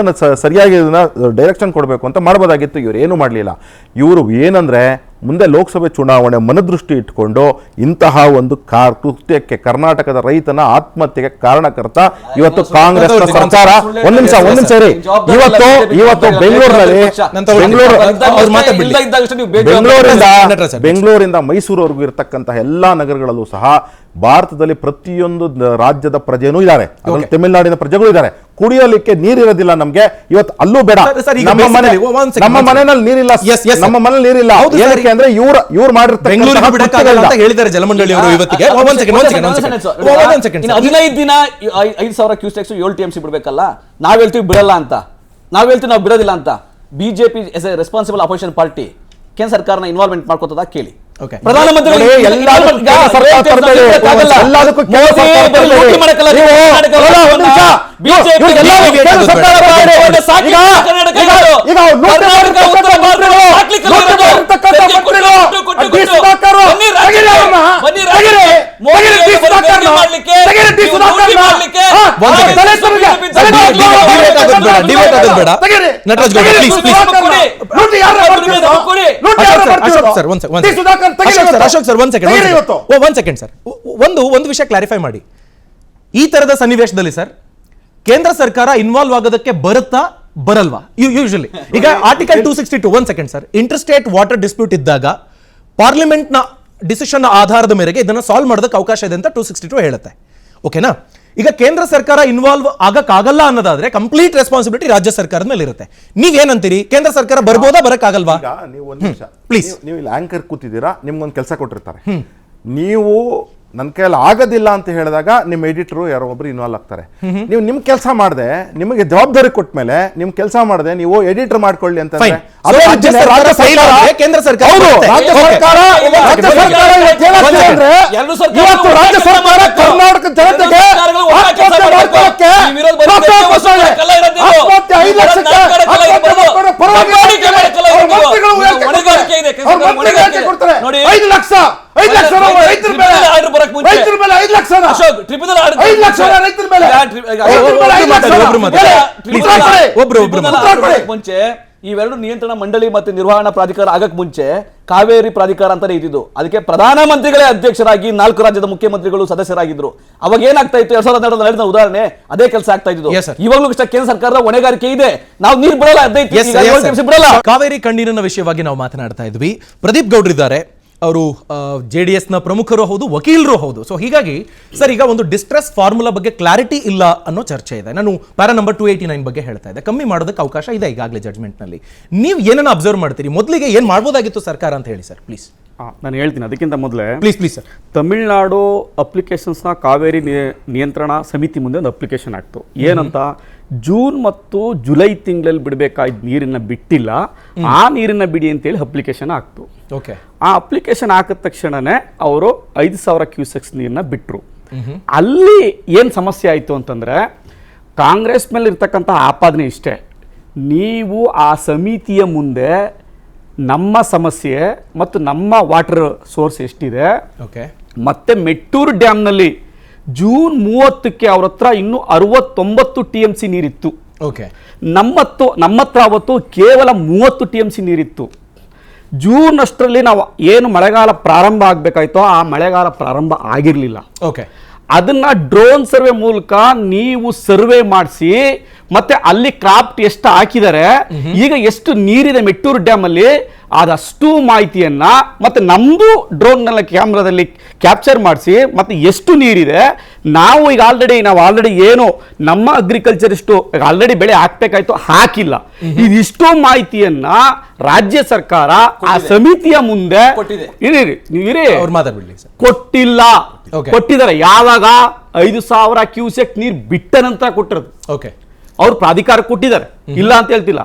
[SPEAKER 5] ಸರಿಯಾಗಿ ಇದನ್ನು ಡೈರೆಕ್ಷನ್ ಕೊಡಬೇಕು ಅಂತ ಮಾಡ್ಬೋದಾಗಿತ್ತು. ಇವರು ಏನೂ ಮಾಡಲಿಲ್ಲ. ಇವರು ಏನಂದರೆ, ಮುಂದೆ ಲೋಕಸಭೆ ಚುನಾವಣೆ ಮನದೃಷ್ಟಿ ಇಟ್ಕೊಂಡು ಇಂತಹ ಒಂದು ಕೃತ್ಯಕ್ಕೆ, ಕರ್ನಾಟಕದ ರೈತನ ಆತ್ಮಹತ್ಯೆಗೆ ಕಾರಣಕರ್ತ ಇವತ್ತು ಕಾಂಗ್ರೆಸ್ ಸರ್ಕಾರ. ಒಂದು ನಿಮಿಷ ಇರಿ. ಇವತ್ತು ಬೆಂಗಳೂರಿಂದ ಮೈಸೂರುವರೆಗೂ ಇರತಕ್ಕಂತಹ ಎಲ್ಲಾ ನಗರಗಳಲ್ಲೂ ಸಹ ಭಾರತದಲ್ಲಿ ಪ್ರತಿಯೊಂದು ರಾಜ್ಯದ ಪ್ರಜೆನೂ ಇದ್ದಾರೆ, ಅದರಲ್ಲಿ ತಮಿಳುನಾಡಿನ ಪ್ರಜೆಗಳು ಇದ್ದಾರೆ. ಕುಡಿಯಲಿಕ್ಕೆ ನೀರಿರೋದಿಲ್ಲ ನಮಗೆ. ಇವತ್ತು ಅಲ್ಲೂ ಬೇಡ, ನಮ್ಮ ಮನೆಯಲ್ಲಿ ನೀರಿಲ್ಲ, ನಮ್ಮ ಮನೇಲಿ ನೀರಿಲ್ಲ. ಏನಕ್ಕೆ ಅಂದ್ರೆ ಇವ್ರು ಮಾಡಿರ್ತಾರೆ
[SPEAKER 1] ಹೇಳಿದ್ದಾರೆ ಜಲಮಂಡಳಿಯವರು ಇವತ್ತಿಗೆ.
[SPEAKER 4] 15 ದಿನ 5,000 ಕ್ಯೂಸೆಕ್ಸ್ 7 TMC ಬಿಡ್ಬೇಕಲ್ಲ. ನಾವ್ ಹೇಳ್ತೀವಿ ಬಿಡಲ್ಲ ಅಂತ, ನಾವು ಬಿಡೋದಿಲ್ಲ ಅಂತ. BJP as a responsible opposition party ಕೇಂದ್ರ ಸರ್ಕಾರನ ಇನ್ವಾಲ್ವ್ಮೆಂಟ್ ಮಾಡ್ಕೋತದ ಕೇಳಿ.
[SPEAKER 1] Okay.
[SPEAKER 4] ಪ್ರಧಾನಮಂತ್ರಿಗಳು
[SPEAKER 5] ನೋಡಿ, ಎಲ್ಲದಕ್ಕೂ ಕೇಂದ್ರ ಸರ್ಕಾರ ತರಬೇಡಿ. ಎಲ್ಲದಕ್ಕೂ ಕೇಂದ್ರ ಸರ್ಕಾರ ತರಬೇಡಿ.
[SPEAKER 4] ಲೂಟಿ ಮಾಡಕ್ಕಲ್ಲ,
[SPEAKER 5] ನೀವು
[SPEAKER 4] ಕರ್ನಾಟಕವನ್ನ
[SPEAKER 5] ಒಂದು ನಿಮಿಷ.
[SPEAKER 4] BJP
[SPEAKER 5] ಇವ್ರು ಎಲ್ಲರೂ ಕೇಂದ್ರ ಸರ್ಕಾರ ತರಬೇಡಿ. ಈಗ ಕರ್ನಾಟಕ ಉತ್ತರ ಭಾರತಗಳು, ಲೋಕಸಭಾ ಮಂತ್ರಿಗಳು, ಡಿ ಸುಧಾಕರ್, ತೆಗೀರಿ ಅವ್ರನ್ನ. ತೆಗೀರಿ. ತೆಗೀರಿ ಡಿ ಸುಧಾಕರ್ನ. ತೆಗೀರಿ ಡಿ ಸುಧಾಕರ್ನ. ತಲೆ ಸುರಿಗೆ.
[SPEAKER 1] ಡಿಬೇಟ್ ಆಗೋದು ಬೇಡ.
[SPEAKER 5] ತೆಗೀರಿ.
[SPEAKER 1] Nataraj Gowda, please, please.
[SPEAKER 5] ಲೂಟಿ ಯಾರು ಮಾಡ್ತಿರೋದು? ಲೂಟಿ ಯಾರು ಮಾಡ್ತಿರೋದು?
[SPEAKER 1] ಸರ್, ಒಂದ್
[SPEAKER 5] ಡಿ ಸುಧಾಕರ್
[SPEAKER 1] ಅಶೋಕ್ ಸರ್, ಒಂದ್ ಸೆಕೆಂಡ್ ಸರ್, ಒಂದು ವಿಷಯ ಕ್ಲಾರಿಫೈ ಮಾಡಿ. ಈ ತರದ ಸನ್ನಿವೇಶದಲ್ಲಿ ಸರ್ ಕೇಂದ್ರ ಸರ್ಕಾರ ಇನ್ವಾಲ್ವ್ ಆಗೋದಕ್ಕೆ ಬರುತ್ತಾ ಬರಲ್ವಾ? ಯೂಶಲಿ ಈಗ ಆರ್ಟಿಕಲ್ 262, ಒಂದ್ second sir, inter state water dispute ಇದ್ದಾಗ ಪಾರ್ಲಿಮೆಂಟ್ ನ ಡಿಸಿಷನ್ ಆಧಾರದ ಮೇರೆಗೆ ಇದನ್ನ ಸಾಲ್ವ್ ಮಾಡೋದಕ್ಕೆ ಅವಕಾಶ ಇದೆ ಅಂತ 262 ಹೇಳುತ್ತೆ. ಓಕೆನಾ? ಈಗ ಕೇಂದ್ರ ಸರ್ಕಾರ ಇನ್ವಾಲ್ವ್ ಆಗಕ್ಕಾಗಲ್ಲ ಅನ್ನೋದಾದ್ರೆ ಕಂಪ್ಲೀಟ್ ರೆಸ್ಪಾನ್ಸಿಬಿಲಿಟಿ ರಾಜ್ಯ ಸರ್ಕಾರದ ಮೇಲೆ ಇರುತ್ತೆ. ನೀವೇನಂತೀರಿ? ಕೇಂದ್ರ ಸರ್ಕಾರ ಬರ್ಬೋದಾ, ಬರಕ್ಕಾಗಲ್ವಾ?
[SPEAKER 5] ಈಗ ನೀವು ಒಂದು ನಿಮಿಷ
[SPEAKER 1] ಪ್ಲೀಸ್.
[SPEAKER 5] ನೀವು ಇಲ್ಲಿ ಆಂಕರ್ ಕೂತಿದ್ದೀರಾ, ನಿಮ್ಗೊಂದು ಕೆಲಸ ಕೊಟ್ಟಿರ್ತಾರೆ. ನೀವು ನನ್ನ ಕೈಯಲ್ಲಿ ಆಗೋದಿಲ್ಲ ಅಂತ ಹೇಳಿದಾಗ ನಿಮ್ಮ ಎಡಿಟರು ಯಾರೋ ಒಬ್ರು ಇನ್ವಾಲ್ವ್ ಆಗ್ತಾರೆ. ನೀವು ನಿಮ್ ಕೆಲಸ ಮಾಡದೆ, ನಿಮಗೆ ಜವಾಬ್ದಾರಿ ಕೊಟ್ಟ ಮೇಲೆ ನಿಮ್ ಕೆಲಸ ಮಾಡದೆ ನೀವು ಎಡಿಟರ್ ಮಾಡ್ಕೊಳ್ಳಿ ಅಂತ
[SPEAKER 1] Fine. So, ರಾಜ್ಯ ಸರ್ಕಾರ fail ಆದ್ರೆ ಕೇಂದ್ರ ಸರ್ಕಾರ ಬರುತ್ತೆ.
[SPEAKER 5] ರಾಜ್ಯ ಸರ್ಕಾರ ಇವತ್ತು ರಾಜ್ಯ ಸರ್ಕಾರ ಕರ್ನಾಟಕ ಜನತೆಗೆ ಆತ್ಮಹತ್ಯೆ ಮಾಡ್ಕೊಳ್ಳೋಕೆ ಆತ್ಮಹತ್ಯೆ 5 ಲಕ್ಷಕ್ಕೆ ಪರವಾಗಿ ಕೊಡ್ತಾರೆ. 5 ಲಕ್ಷ ರೈತರ ಮೇಲೆ 5 ಲಕ್ಷ
[SPEAKER 4] ಮುಂಚೆ ಇವೆರಡು ನಿಯಂತ್ರಣ ಮಂಡಳಿ ಮತ್ತೆ ನಿರ್ವಹಣಾ ಪ್ರಾಧಿಕಾರ ಆಗಕ್ ಮುಂಚೆ ಕಾವೇರಿ ಪ್ರಾಧಿಕಾರ ಅಂತಾನೆ ಇದ್ದಿದ್ದು. ಅದಕ್ಕೆ ಪ್ರಧಾನಮಂತ್ರಿಗಳೇ ಅಧ್ಯಕ್ಷರಾಗಿ 4 ರಾಜ್ಯದ ಮುಖ್ಯಮಂತ್ರಿಗಳು ಸದಸ್ಯರಾಗಿದ್ರು. ಅವಾಗ ಏನಾಗ್ತಾ ಇತ್ತು? 2012 ನಡೆದ ಉದಾಹರಣೆ ಅದೇ ಕೆಲಸ ಆಗ್ತಾ ಇದ್ದು. ಇವಾಗಲೂ ಕೇಂದ್ರ ಸರ್ಕಾರದ ಹೊಣೆಗಾರಿಕೆ ಇದೆ. ನಾವು ನೀರು ಬಿಡಲ್ಲ, 15 ಬಿಡಲ್ಲ.
[SPEAKER 1] ಕಾವೇರಿ ಕಣ್ಣೀರಿನ ವಿಷಯವಾಗಿ ನಾವು ಮಾತನಾಡ್ತಾ ಇದ್ವಿ. ಪ್ರದೀಪ್ ಗೌಡ್ರಿದ್ದಾರೆ, ಅವರು JDS ನ ಪ್ರಮುಖರು ಹೌದು, ವಕೀಲರು ಹೌದು. ಸೊ ಹೀಗಾಗಿ ಸರ್, ಈಗ ಒಂದು ಡಿಸ್ಟ್ರೆಸ್ ಫಾರ್ಮುಲಾ ಬಗ್ಗೆ ಕ್ಲಾರಿಟಿ ಇಲ್ಲ ಅನ್ನೋ ಚರ್ಚೆ ಇದೆ. ನಾನು ಪ್ಯಾರಾ ನಂಬರ್ 289 ಬಗ್ಗೆ ಹೇಳ್ತಾ ಇದ್ದೆ. ಕಮ್ಮಿ ಮಾಡೋದಕ್ಕೆ ಅವಕಾಶ ಇದೆ ಈಗಾಗಲೇ ಜಡ್ಜ್ಮೆಂಟ್ ನಲ್ಲಿ. ನೀವು ಏನನ್ನ ಅಬ್ಸರ್ವ್ ಮಾಡ್ತೀರಿ? ಮೊದಲಿಗೆ ಏನ್ ಮಾಡ್ಬೋದಾಗಿತ್ತು ಸರ್ಕಾರ ಅಂತ ಹೇಳಿ ಸರ್, ಪ್ಲೀಸ್.
[SPEAKER 6] ನಾನು ಹೇಳ್ತೀನಿ. ಅದಕ್ಕಿಂತ ಮೊದಲೇ
[SPEAKER 1] ಪ್ಲೀಸ್ ಸರ್,
[SPEAKER 6] ತಮಿಳುನಾಡು ಅಪ್ಲಿಕೇಶನ್ಸ್ನ ಕಾವೇರಿ ನಿಯಂತ್ರಣ ಸಮಿತಿ ಮುಂದೆ ಒಂದು ಅಪ್ಲಿಕೇಶನ್ ಆಗ್ತು. ಏನಂತ, ಜೂನ್ ಮತ್ತು ಜುಲೈ ತಿಂಗಳಲ್ಲಿ ಬಿಡಬೇಕಾದ ನೀರನ್ನ ಬಿಟ್ಟಿಲ್ಲ, ಆ ನೀರನ್ನ ಬಿಡಿ ಅಂತೇಳಿ ಅಪ್ಲಿಕೇಶನ್ ಆಗ್ತು.
[SPEAKER 1] ಓಕೆ.
[SPEAKER 6] ಆ ಅಪ್ಲಿಕೇಶನ್ ಹಾಕಿದ ತಕ್ಷಣನೇ ಅವರು 5,000 ಕ್ಯೂಸೆಕ್ಸ್ ನೀರನ್ನ ಬಿಟ್ಟರು. ಅಲ್ಲಿ ಏನು ಸಮಸ್ಯೆ ಆಯಿತು ಅಂತಂದರೆ, ಕಾಂಗ್ರೆಸ್ ಮೇಲೆ ಇರ್ತಕ್ಕಂಥ ಆಪಾದನೆ ಇಷ್ಟೇ, ನೀವು ಆ ಸಮಿತಿಯ ಮುಂದೆ ನಮ್ಮ ಸಮಸ್ಯೆ ಮತ್ತು ನಮ್ಮ ವಾಟರ್ ಸೋರ್ಸ್ ಎಷ್ಟಿದೆ, ಮತ್ತೆ ಮೆಟ್ಟೂರು ಡ್ಯಾಮ್ನಲ್ಲಿ ಜೂನ್ 30ಕ್ಕೆ ಅವ್ರ ಹತ್ರ ಇನ್ನೂ 69 TMC ನೀರಿತ್ತು. ನಮ್ಮ ಹತ್ರ ಅವತ್ತು ಕೇವಲ 30 TMC ನೀರಿತ್ತು. ಜೂನ್ ಅಷ್ಟರಲ್ಲಿ ನಾವು ಏನು ಮಳೆಗಾಲ ಪ್ರಾರಂಭ ಆಗಬೇಕಾಯ್ತೋ ಆ ಮಳೆಗಾಲ ಪ್ರಾರಂಭ ಆಗಿರಲಿಲ್ಲ. ಅದನ್ನ ಡ್ರೋನ್ ಸರ್ವೆ ಮೂಲಕ ನೀವು ಸರ್ವೆ ಮಾಡಿಸಿ ಮತ್ತೆ ಅಲ್ಲಿ ಕ್ರಾಫ್ಟ್ ಎಷ್ಟು ಹಾಕಿದ್ದಾರೆ, ಈಗ ಎಷ್ಟು ನೀರಿದೆ ಮೆಟ್ಟೂರು ಡ್ಯಾಮ್ ಅಲ್ಲಿ, ಅದಷ್ಟು ಮಾಹಿತಿಯನ್ನ ಮತ್ತೆ ನಮ್ದು ಡ್ರೋನ್ ಕ್ಯಾಮ್ರಾದಲ್ಲಿ ಕ್ಯಾಪ್ಚರ್ ಮಾಡಿಸಿ ಮತ್ತೆ ಎಷ್ಟು ನೀರಿದೆ, ನಾವು ಆಲ್ರೆಡಿ ಏನು ನಮ್ಮ ಅಗ್ರಿಕಲ್ಚರಿಸ್ಟು ಆಲ್ರೆಡಿ ಬೆಳೆ ಹಾಕ್ಬೇಕಾಯ್ತು, ಹಾಕಿಲ್ಲ. ಇದಿಷ್ಟು ಮಾಹಿತಿಯನ್ನ ರಾಜ್ಯ ಸರ್ಕಾರ ಆ ಸಮಿತಿಯ ಮುಂದೆ ಕೊಟ್ಟಿಲ್ಲ. ಕೊಟ್ಟಿದ್ದಾರೆ ಯಾವಾಗ? 5,000 ಕ್ಯೂಸೆಕ್ ನೀರು ಬಿಟ್ಟ ನಂತರ ಕೊಟ್ಟಿರೋದು. ಅವ್ರು ಪ್ರಾಧಿಕಾರ ಕೊಟ್ಟಿದ್ದಾರೆ, ಇಲ್ಲ ಅಂತ ಹೇಳ್ತಿಲ್ಲ.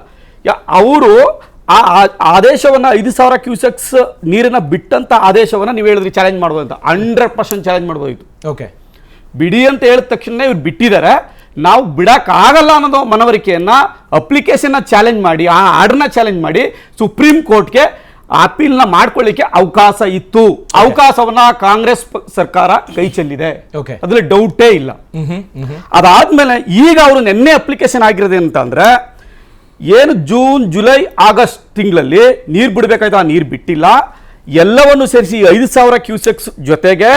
[SPEAKER 6] ಅವರು ಆ ಆದೇಶವನ್ನ 5,000 ಕ್ಯೂಸೆಕ್ಸ್ ನೀರನ್ನ ಬಿಟ್ಟಂತ ಆದೇಶವನ್ನ ನೀವು ಹೇಳಿದ್ರಿ ಚಾಲೆಂಜ್ ಮಾಡ್ಬೋದು ಅಂತ. 100% ಚಾಲೆಂಜ್ ಮಾಡ್ಬೋದಿತ್ತು. ಬಿಡಿ ಅಂತ ಹೇಳಿದ ತಕ್ಷಣ ಇವ್ರು ಬಿಟ್ಟಿದ್ದಾರೆ. ನಾವು ಬಿಡಕ್ ಆಗಲ್ಲ ಅನ್ನೋದು ಮನವರಿಕೆಯನ್ನ ಅಪ್ಲಿಕೇಶನ್ ಚಾಲೆಂಜ್ ಮಾಡಿ, ಆ ಆರ್ಡರ್ನ ಚಾಲೆಂಜ್ ಮಾಡಿ ಸುಪ್ರೀಂ ಕೋರ್ಟ್ಗೆ ಅಪೀಲ್ನ ಮಾಡ್ಕೊಳ್ಳಿಕ್ಕೆ ಅವಕಾಶ ಇತ್ತು. ಅವಕಾಶವನ್ನ ಕಾಂಗ್ರೆಸ್ ಸರ್ಕಾರ ಕೈ ಚೆಲ್ಲಿದೆ, ಅದ್ರಲ್ಲಿ ಡೌಟೇ ಇಲ್ಲ. ಅದಾದ್ಮೇಲೆ ಈಗ ಅವರು ನಿನ್ನೆ ಅಪ್ಲಿಕೇಶನ್ ಆಗಿರೋದು ಅಂತ ಅಂದ್ರೆ, ಏನು ಜೂನ್ ಜುಲೈ ಆಗಸ್ಟ್ ತಿಂಗಳಲ್ಲಿ ನೀರು ಬಿಡಬೇಕಾಯ್ತು, ಆ ನೀರು ಬಿಟ್ಟಿಲ್ಲ. ಎಲ್ಲವನ್ನು ಸೇರಿಸಿ 5,000 ಕ್ಯೂಸೆಕ್ಸ್ ಜೊತೆಗೆ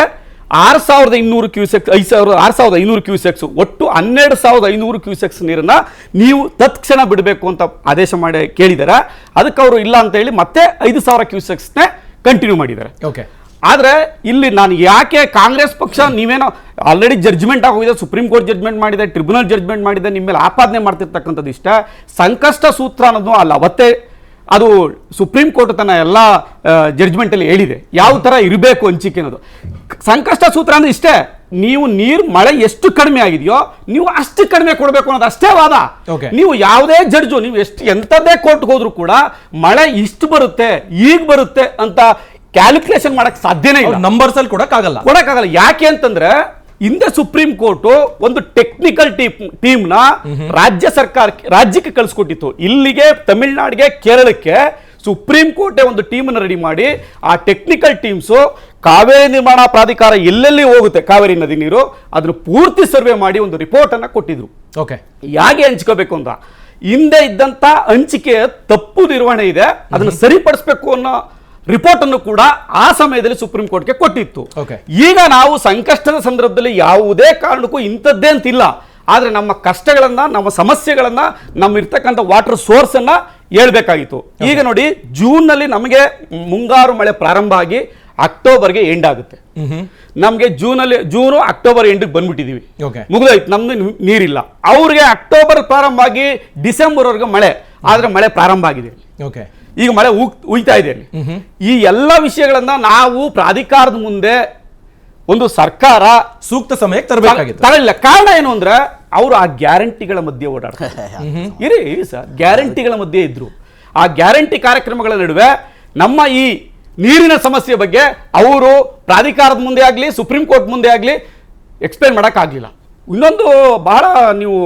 [SPEAKER 6] 6,500 ಕ್ಯೂಸೆಕ್ಸ್, 6,500 ಕ್ಯೂಸೆಕ್ಸ್, ಒಟ್ಟು 12,500 ಕ್ಯೂಸೆಕ್ಸ್ ನೀರನ್ನ ನೀವು ತತ್ಕ್ಷಣ ಬಿಡಬೇಕು ಅಂತ ಆದೇಶ ಮಾಡಿ ಕೇಳಿದ್ದಾರೆ. ಅದಕ್ಕೆ ಅವರು ಇಲ್ಲ ಅಂತ ಹೇಳಿ ಮತ್ತೆ 5,000 ಕ್ಯೂಸೆಕ್ಸ್ನೇ ಕಂಟಿನ್ಯೂ ಮಾಡಿದ್ದಾರೆ. ಆದ್ರೆ ಇಲ್ಲಿ ನಾನು ಯಾಕೆ ಕಾಂಗ್ರೆಸ್ ಪಕ್ಷ, ನೀವೇನೋ ಆಲ್ರೆಡಿ ಜಡ್ಜ್ಮೆಂಟ್ ಆಗೋಗಿದೆ, ಸುಪ್ರೀಂ ಕೋರ್ಟ್ ಜಡ್ಜ್ಮೆಂಟ್ ಮಾಡಿದೆ, ಟ್ರಿಬ್ಯುನಲ್ ಜಡ್ಜ್ಮೆಂಟ್ ಮಾಡಿದೆ, ನಿಮ್ಮ ಮೇಲೆ ಆಪಾದನೆ ಮಾಡ್ತಿರ್ತಕ್ಕಂಥದ್ದು ಇಷ್ಟ ಸಂಕಷ್ಟ ಸೂತ್ರ ಅನ್ನೋದು ಅಲ್ಲ. ಅವತ್ತೇ ಅದು ಸುಪ್ರೀಂ ಕೋರ್ಟ್ ತನ್ನ ಎಲ್ಲ ಜಡ್ಜ್ಮೆಂಟ್ ಅಲ್ಲಿ ಹೇಳಿದೆ ಯಾವ ತರ ಇರಬೇಕು ಹಂಚಿಕೆ ಅನ್ನೋದು. ಸಂಕಷ್ಟ ಸೂತ್ರ ಅಂದ್ರೆ ಇಷ್ಟೇ, ನೀವು ಮಳೆ ಎಷ್ಟು ಕಡಿಮೆ ಆಗಿದೆಯೋ ನೀವು ಅಷ್ಟು ಕಡಿಮೆ ಕೊಡಬೇಕು ಅನ್ನೋದು ಅಷ್ಟೇ ವಾದ. ನೀವು ಯಾವುದೇ ಜಡ್ಜು ನೀವು ಎಂತದೇ ಕೋರ್ಟ್ಗೆ ಹೋದ್ರು ಕೂಡ ಮಳೆ ಇಷ್ಟು ಬರುತ್ತೆ ಈಗ ಬರುತ್ತೆ ಅಂತ ಕ್ಯಾಲ್ಕುಲೇಷನ್ ಮಾಡಕ್ ಸಾಧ್ಯನೇ ಇಲ್ಲ.
[SPEAKER 1] ನಂಬರ್ಸ್ ಅಲ್ಲಿ ಕೊಡಕ್ಕಾಗಲ್ಲ.
[SPEAKER 6] ಯಾಕೆ ಅಂತಂದ್ರೆ ಹಿಂದೆ ಸುಪ್ರೀಂ ಕೋರ್ಟ್ ಒಂದು ಟೆಕ್ನಿಕಲ್ ಟೀಮ್ನ ರಾಜ್ಯಕ್ಕೆ ಕಳಿಸ್ಕೊಟ್ಟಿತ್ತು. ಇಲ್ಲಿಗೆ ತಮಿಳುನಾಡಿಗೆ ಕೇರಳಕ್ಕೆ ಸುಪ್ರೀಂ ಕೋರ್ಟ್ ಒಂದು ಟೀಮನ್ನು ರೆಡಿ ಮಾಡಿ ಆ ಟೆಕ್ನಿಕಲ್ ಟೀಮ್ಸು ಕಾವೇರಿ ನಿರ್ವಹಣಾ ಪ್ರಾಧಿಕಾರ ಎಲ್ಲೆಲ್ಲಿ ಹೋಗುತ್ತೆ ಕಾವೇರಿ ನದಿ ನೀರು ಅದನ್ನು ಪೂರ್ತಿ ಸರ್ವೆ ಮಾಡಿ ಒಂದು ರಿಪೋರ್ಟ್ ಅನ್ನ ಕೊಟ್ಟಿದ್ರು. ಹೇಗೆ ಹಂಚ್ಕೋಬೇಕು ಅಂತ. ಹಿಂದೆ ಇದ್ದಂತ ಹಂಚಿಕೆಯ ತಪ್ಪು ನಿರ್ವಹಣೆ ಇದೆ, ಅದನ್ನು ಸರಿಪಡಿಸಬೇಕು ಅನ್ನೋ ರಿಪೋರ್ಟ್ ಅನ್ನು ಕೂಡ ಆ ಸಮಯದಲ್ಲಿ ಸುಪ್ರೀಂ ಕೋರ್ಟ್ಗೆ ಕೊಟ್ಟಿತ್ತು. ಈಗ ನಾವು ಸಂಕಷ್ಟದ ಸಂದರ್ಭದಲ್ಲಿ ಯಾವುದೇ ಕಾರಣಕ್ಕೂ ಇಂಥದ್ದೇ ಅಂತಿಲ್ಲ, ಆದ್ರೆ ನಮ್ಮ ಕಷ್ಟಗಳನ್ನ ನಮ್ಮ ಸಮಸ್ಯೆಗಳನ್ನ ನಮ್ಮ ಇರ್ತಕ್ಕಂಥ ವಾಟರ್ ಸೋರ್ಸ್ ಅನ್ನ ಹೇಳ್ಬೇಕಾಗಿತ್ತು. ಈಗ ನೋಡಿ ಜೂನ್ ನಲ್ಲಿ ನಮಗೆ ಮುಂಗಾರು ಮಳೆ ಪ್ರಾರಂಭ ಆಗಿ ಅಕ್ಟೋಬರ್ಗೆ ಎಂಡ್ ಆಗುತ್ತೆ. ನಮ್ಗೆ ಜೂನು ಅಕ್ಟೋಬರ್ ಎಂಡ್ ಬಂದ್ಬಿಟ್ಟಿದೀವಿ, ಮುಗಿದೋಯ್ತು, ನಮ್ದು ನೀರಿಲ್ಲ. ಅವ್ರಿಗೆ ಅಕ್ಟೋಬರ್ ಪ್ರಾರಂಭ ಆಗಿ ಡಿಸೆಂಬರ್ ವರೆಗೆ ಮಳೆ, ಆದ್ರೆ ಮಳೆ ಪ್ರಾರಂಭ ಆಗಿದೆ, ಈಗ ಮಳೆ ಉಯ್ತಾ ಇದೆ. ಈ ಎಲ್ಲ ವಿಷಯಗಳನ್ನ ನಾವು ಪ್ರಾಧಿಕಾರದ ಮುಂದೆ ಒಂದು ಸರ್ಕಾರ
[SPEAKER 1] ಸೂಕ್ತ ಸಮಯಕ್ಕೆ ತರಲಿಲ್ಲ.
[SPEAKER 6] ಕಾರಣ ಏನು ಅಂದ್ರೆ ಅವರು ಆ ಗ್ಯಾರಂಟಿಗಳ ಮಧ್ಯೆ ಓಡಾಡ್ತಾರೆ. ಇರಿ ಸರ್, ಗ್ಯಾರಂಟಿಗಳ ಮಧ್ಯೆ ಇದ್ರು. ಆ ಗ್ಯಾರಂಟಿ ಕಾರ್ಯಕ್ರಮಗಳ ನಡುವೆ ನಮ್ಮ ಈ ನೀರಿನ ಸಮಸ್ಯೆ ಬಗ್ಗೆ ಅವರು ಪ್ರಾಧಿಕಾರದ ಮುಂದೆ ಆಗಲಿ ಸುಪ್ರೀಂ ಕೋರ್ಟ್ ಮುಂದೆ ಆಗಲಿ ಎಕ್ಸ್ಪ್ಲೇನ್ ಮಾಡೋಕ್ಕಾಗಲಿಲ್ಲ. ಇನ್ನೊಂದು ಬಹಳ ನೀವು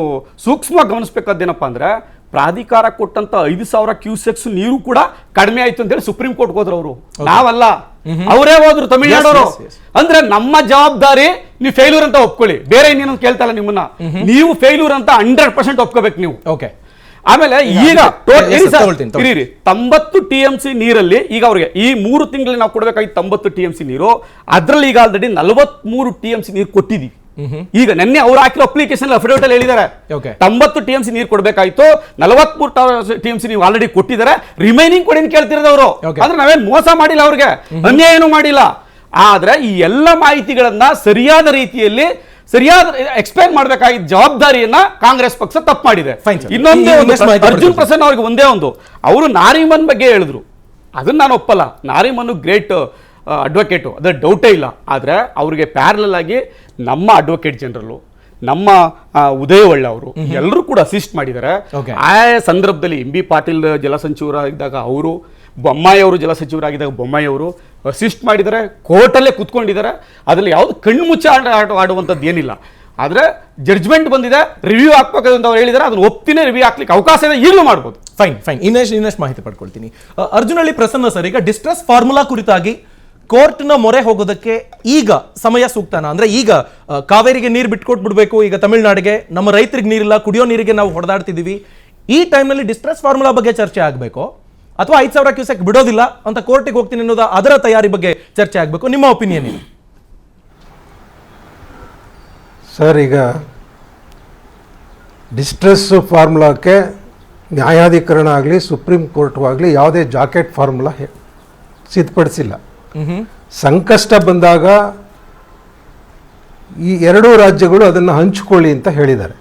[SPEAKER 6] ಸೂಕ್ಷ್ಮವಾಗಿ ಗಮನಿಸಬೇಕಾದ್ದೇನಪ್ಪ ಅಂದ್ರೆ ಪ್ರಾಧಿಕಾರ ಕೊಟ್ಟಂತ 5,000 ಕ್ಯೂಸೆಕ್ಸ್ ನೀರು ಕೂಡ ಕಡಿಮೆ ಆಯ್ತು ಅಂತ ಹೇಳಿ ಸುಪ್ರೀಂ ಕೋರ್ಟ್ ಹೋದ್ರು ಅವರು, ನಾವಲ್ಲ, ಅವರೇ ಹೋದ್ರು ತಮಿಳುನಾಡವರು. ಅಂದ್ರೆ ನಮ್ಮ ಜವಾಬ್ದಾರಿ ನೀವು ಫೇಲ್ಯೂರ್ ಅಂತ ಒಪ್ಕೊಳ್ಳಿ, ಬೇರೆ ಇನ್ನೇನು ಕೇಳ್ತಲ್ಲ ನಿಮ್ಮನ್ನ. ನೀವು ಫೇಲ್ಯೂರ್ ಅಂತ 100% ಒಪ್ಕೋಬೇಕು ನೀವು. ಆಮೇಲೆ ಈಗ 90 TMC ನೀರಲ್ಲಿ ಈಗ ಅವ್ರಿಗೆ ಈ 3 ತಿಂಗಳಲ್ಲಿ ನಾವು ಕೊಡಬೇಕಾಗಿ 90 TMC ನೀರು, ಅದ್ರಲ್ಲಿ ಈಗ ಆಲ್ರೆಡಿ 43 TMC ನೀರು ಕೊಟ್ಟಿದ್ದೀವಿ. ಈಗ ನೆನ್ನೆ ಅವ್ರು ಹಾಕಿರೋ ಅಪ್ಲಿಕೇಶನ್ ಅಫಿಡವಿಟ್ ಅಲ್ಲಿ ಹೇಳಿದ್ದಾರೆ 90 TMC ನೀರು ಕೊಡಬೇಕಾಯ್ತು, 43 TMC ನೀವು ಆಲ್ರೆಡಿ ಕೊಟ್ಟಿದ್ದಾರೆ, ರಿಮೈನಿಂಗ್ ಕೊಡಿ ಅಂತ ಕೇಳ್ತಿರೋದವರು. ಅಂದ್ರೆ ನಾವೇನ್ ಮೋಸ ಮಾಡಿಲ್ಲ, ಅವ್ರಿಗೆ ಅನ್ಯಾಯ ಏನು ಮಾಡಿಲ್ಲ. ಆದ್ರೆ ಈ ಎಲ್ಲ ಮಾಹಿತಿಗಳನ್ನ ಸರಿಯಾದ ರೀತಿಯಲ್ಲಿ ಎಕ್ಸ್ಪ್ಲೈನ್ ಮಾಡಬೇಕಾಗಿದ್ದ ಜವಾಬ್ದಾರಿಯನ್ನ ಕಾಂಗ್ರೆಸ್ ಪಕ್ಷ ತಪ್ಪು ಮಾಡಿದೆ. ಇನ್ನೊಂದೇ ಅರ್ಜುನ್ ಪ್ರಸನ್ನ ಅವ್ರಿಗೆ ಒಂದೇ ಒಂದು, ಅವರು ನಾರಿಮನ್ ಬಗ್ಗೆ ಹೇಳಿದ್ರು, ಅದನ್ನ ನಾನು ಒಪ್ಪಲ್ಲ. ನಾರಿಮನ್ ಗ್ರೇಟ್ ಅಡ್ವೊಕೇಟು, ಅದರ ಡೌಟೇ ಇಲ್ಲ. ಆದರೆ ಅವರಿಗೆ ಪ್ಯಾರಲಲ್ ಆಗಿ ನಮ್ಮ ಅಡ್ವೊಕೇಟ್ ಜನರಲ್, ನಮ್ಮ ಉದಯವಳ್ಳ ಅವರು ಎಲ್ಲರೂ ಕೂಡ ಅಸಿಸ್ಟ್ ಮಾಡಿದ್ದಾರೆ. ಆ ಸಂದರ್ಭದಲ್ಲಿ MB ಪಾಟೀಲ್ ಜಲಸಚಿವರಾಗಿದ್ದಾಗ ಅವರು, ಬೊಮ್ಮಾಯಿ ಅವರು ಜಲಸಚಿವರಾಗಿದ್ದಾಗ ಬೊಮ್ಮಾಯಿ ಅವರು ಅಸಿಸ್ಟ್ ಮಾಡಿದ್ದಾರೆ, ಕೋರ್ಟಲ್ಲೇ ಕುತ್ಕೊಂಡಿದ್ದಾರೆ. ಅದರಲ್ಲಿ ಯಾವುದು ಕಣ್ಣು ಮುಚ್ಚಿ ಆಡುವಂಥದ್ದು ಏನಿಲ್ಲ. ಆದರೆ ಜಡ್ಜ್ಮೆಂಟ್ ಬಂದಿದೆ, ರಿವ್ಯೂ ಹಾಕ್ಬೇಕು ಅಂತ ಅವ್ರು ಹೇಳಿದ್ದಾರೆ, ಅದನ್ನು ಒಪ್ತಿನೇ ರಿವ್ಯೂ ಹಾಕ್ಲಿಕ್ಕೆ ಅವಕಾಶ ಇದೆ, ಈಗಲೂ ಮಾಡ್ಬೋದು.
[SPEAKER 1] ಫೈನ್ ಇನ್ನಷ್ಟು ಮಾಹಿತಿ ಪಡ್ಕೊಳ್ತೀನಿ. ಅರ್ಜುನಹಳ್ಳಿ ಪ್ರಸನ್ನ ಸರ್, ಈಗ ಡಿಸ್ಟ್ರೆಸ್ ಫಾರ್ಮುಲಾ ಕುರಿತಾಗಿ ಕೋರ್ಟ್ನ ಮೊರೆ ಹೋಗೋದಕ್ಕೆ ಈಗ ಸಮಯ ಸೂಕ್ತನಾ? ಅಂದ್ರೆ ಈಗ ಕಾವೇರಿಗೆ ನೀರು ಬಿಟ್ಕೊಟ್ಬಿಡ್ಬೇಕು, ಈಗ ತಮಿಳುನಾಡಿಗೆ, ನಮ್ಮ ರೈತರಿಗೆ ನೀರಿಲ್ಲ, ಕುಡಿಯೋ ನೀರಿಗೆ ನಾವು ಹೊಡೆದಾಡ್ತಿದ್ದೀವಿ, ಈ ಟೈಮ್ನಲ್ಲಿ ಡಿಸ್ಟ್ರೆಸ್ ಫಾರ್ಮುಲಾ ಬಗ್ಗೆ ಚರ್ಚೆ ಆಗಬೇಕು, ಅಥವಾ 5,000 ಕ್ಯೂಸೆಕ್ ಬಿಡೋದಿಲ್ಲ ಅಂತ ಕೋರ್ಟಿಗೆ ಹೋಗ್ತೀನಿ ಅನ್ನೋದು ಅದರ ತಯಾರಿ ಬಗ್ಗೆ ಚರ್ಚೆ ಆಗಬೇಕು? ನಿಮ್ಮ ಒಪಿನಿಯನ್ ಏನು
[SPEAKER 3] ಸರ್? ಈಗ ಡಿಸ್ಟ್ರೆಸ್ ಫಾರ್ಮುಲಾಕ್ಕೆ ನ್ಯಾಯಾಧಿಕರಣ ಆಗಲಿ ಸುಪ್ರೀಂ ಕೋರ್ಟ್ ಆಗಲಿ ಯಾವುದೇ ಜಾಕೆಟ್ ಫಾರ್ಮುಲಾ ಸಿದ್ಧಪಡಿಸಿಲ್ಲ. ಸಂಕಷ್ಟ ಬಂದಾಗ ಈ ಎರಡೂ ರಾಜ್ಯಗಳು ಅದನ್ನು ಹಂಚಿಕೊಳ್ಳಿ ಅಂತ ಹೇಳಿದ್ದಾರೆ.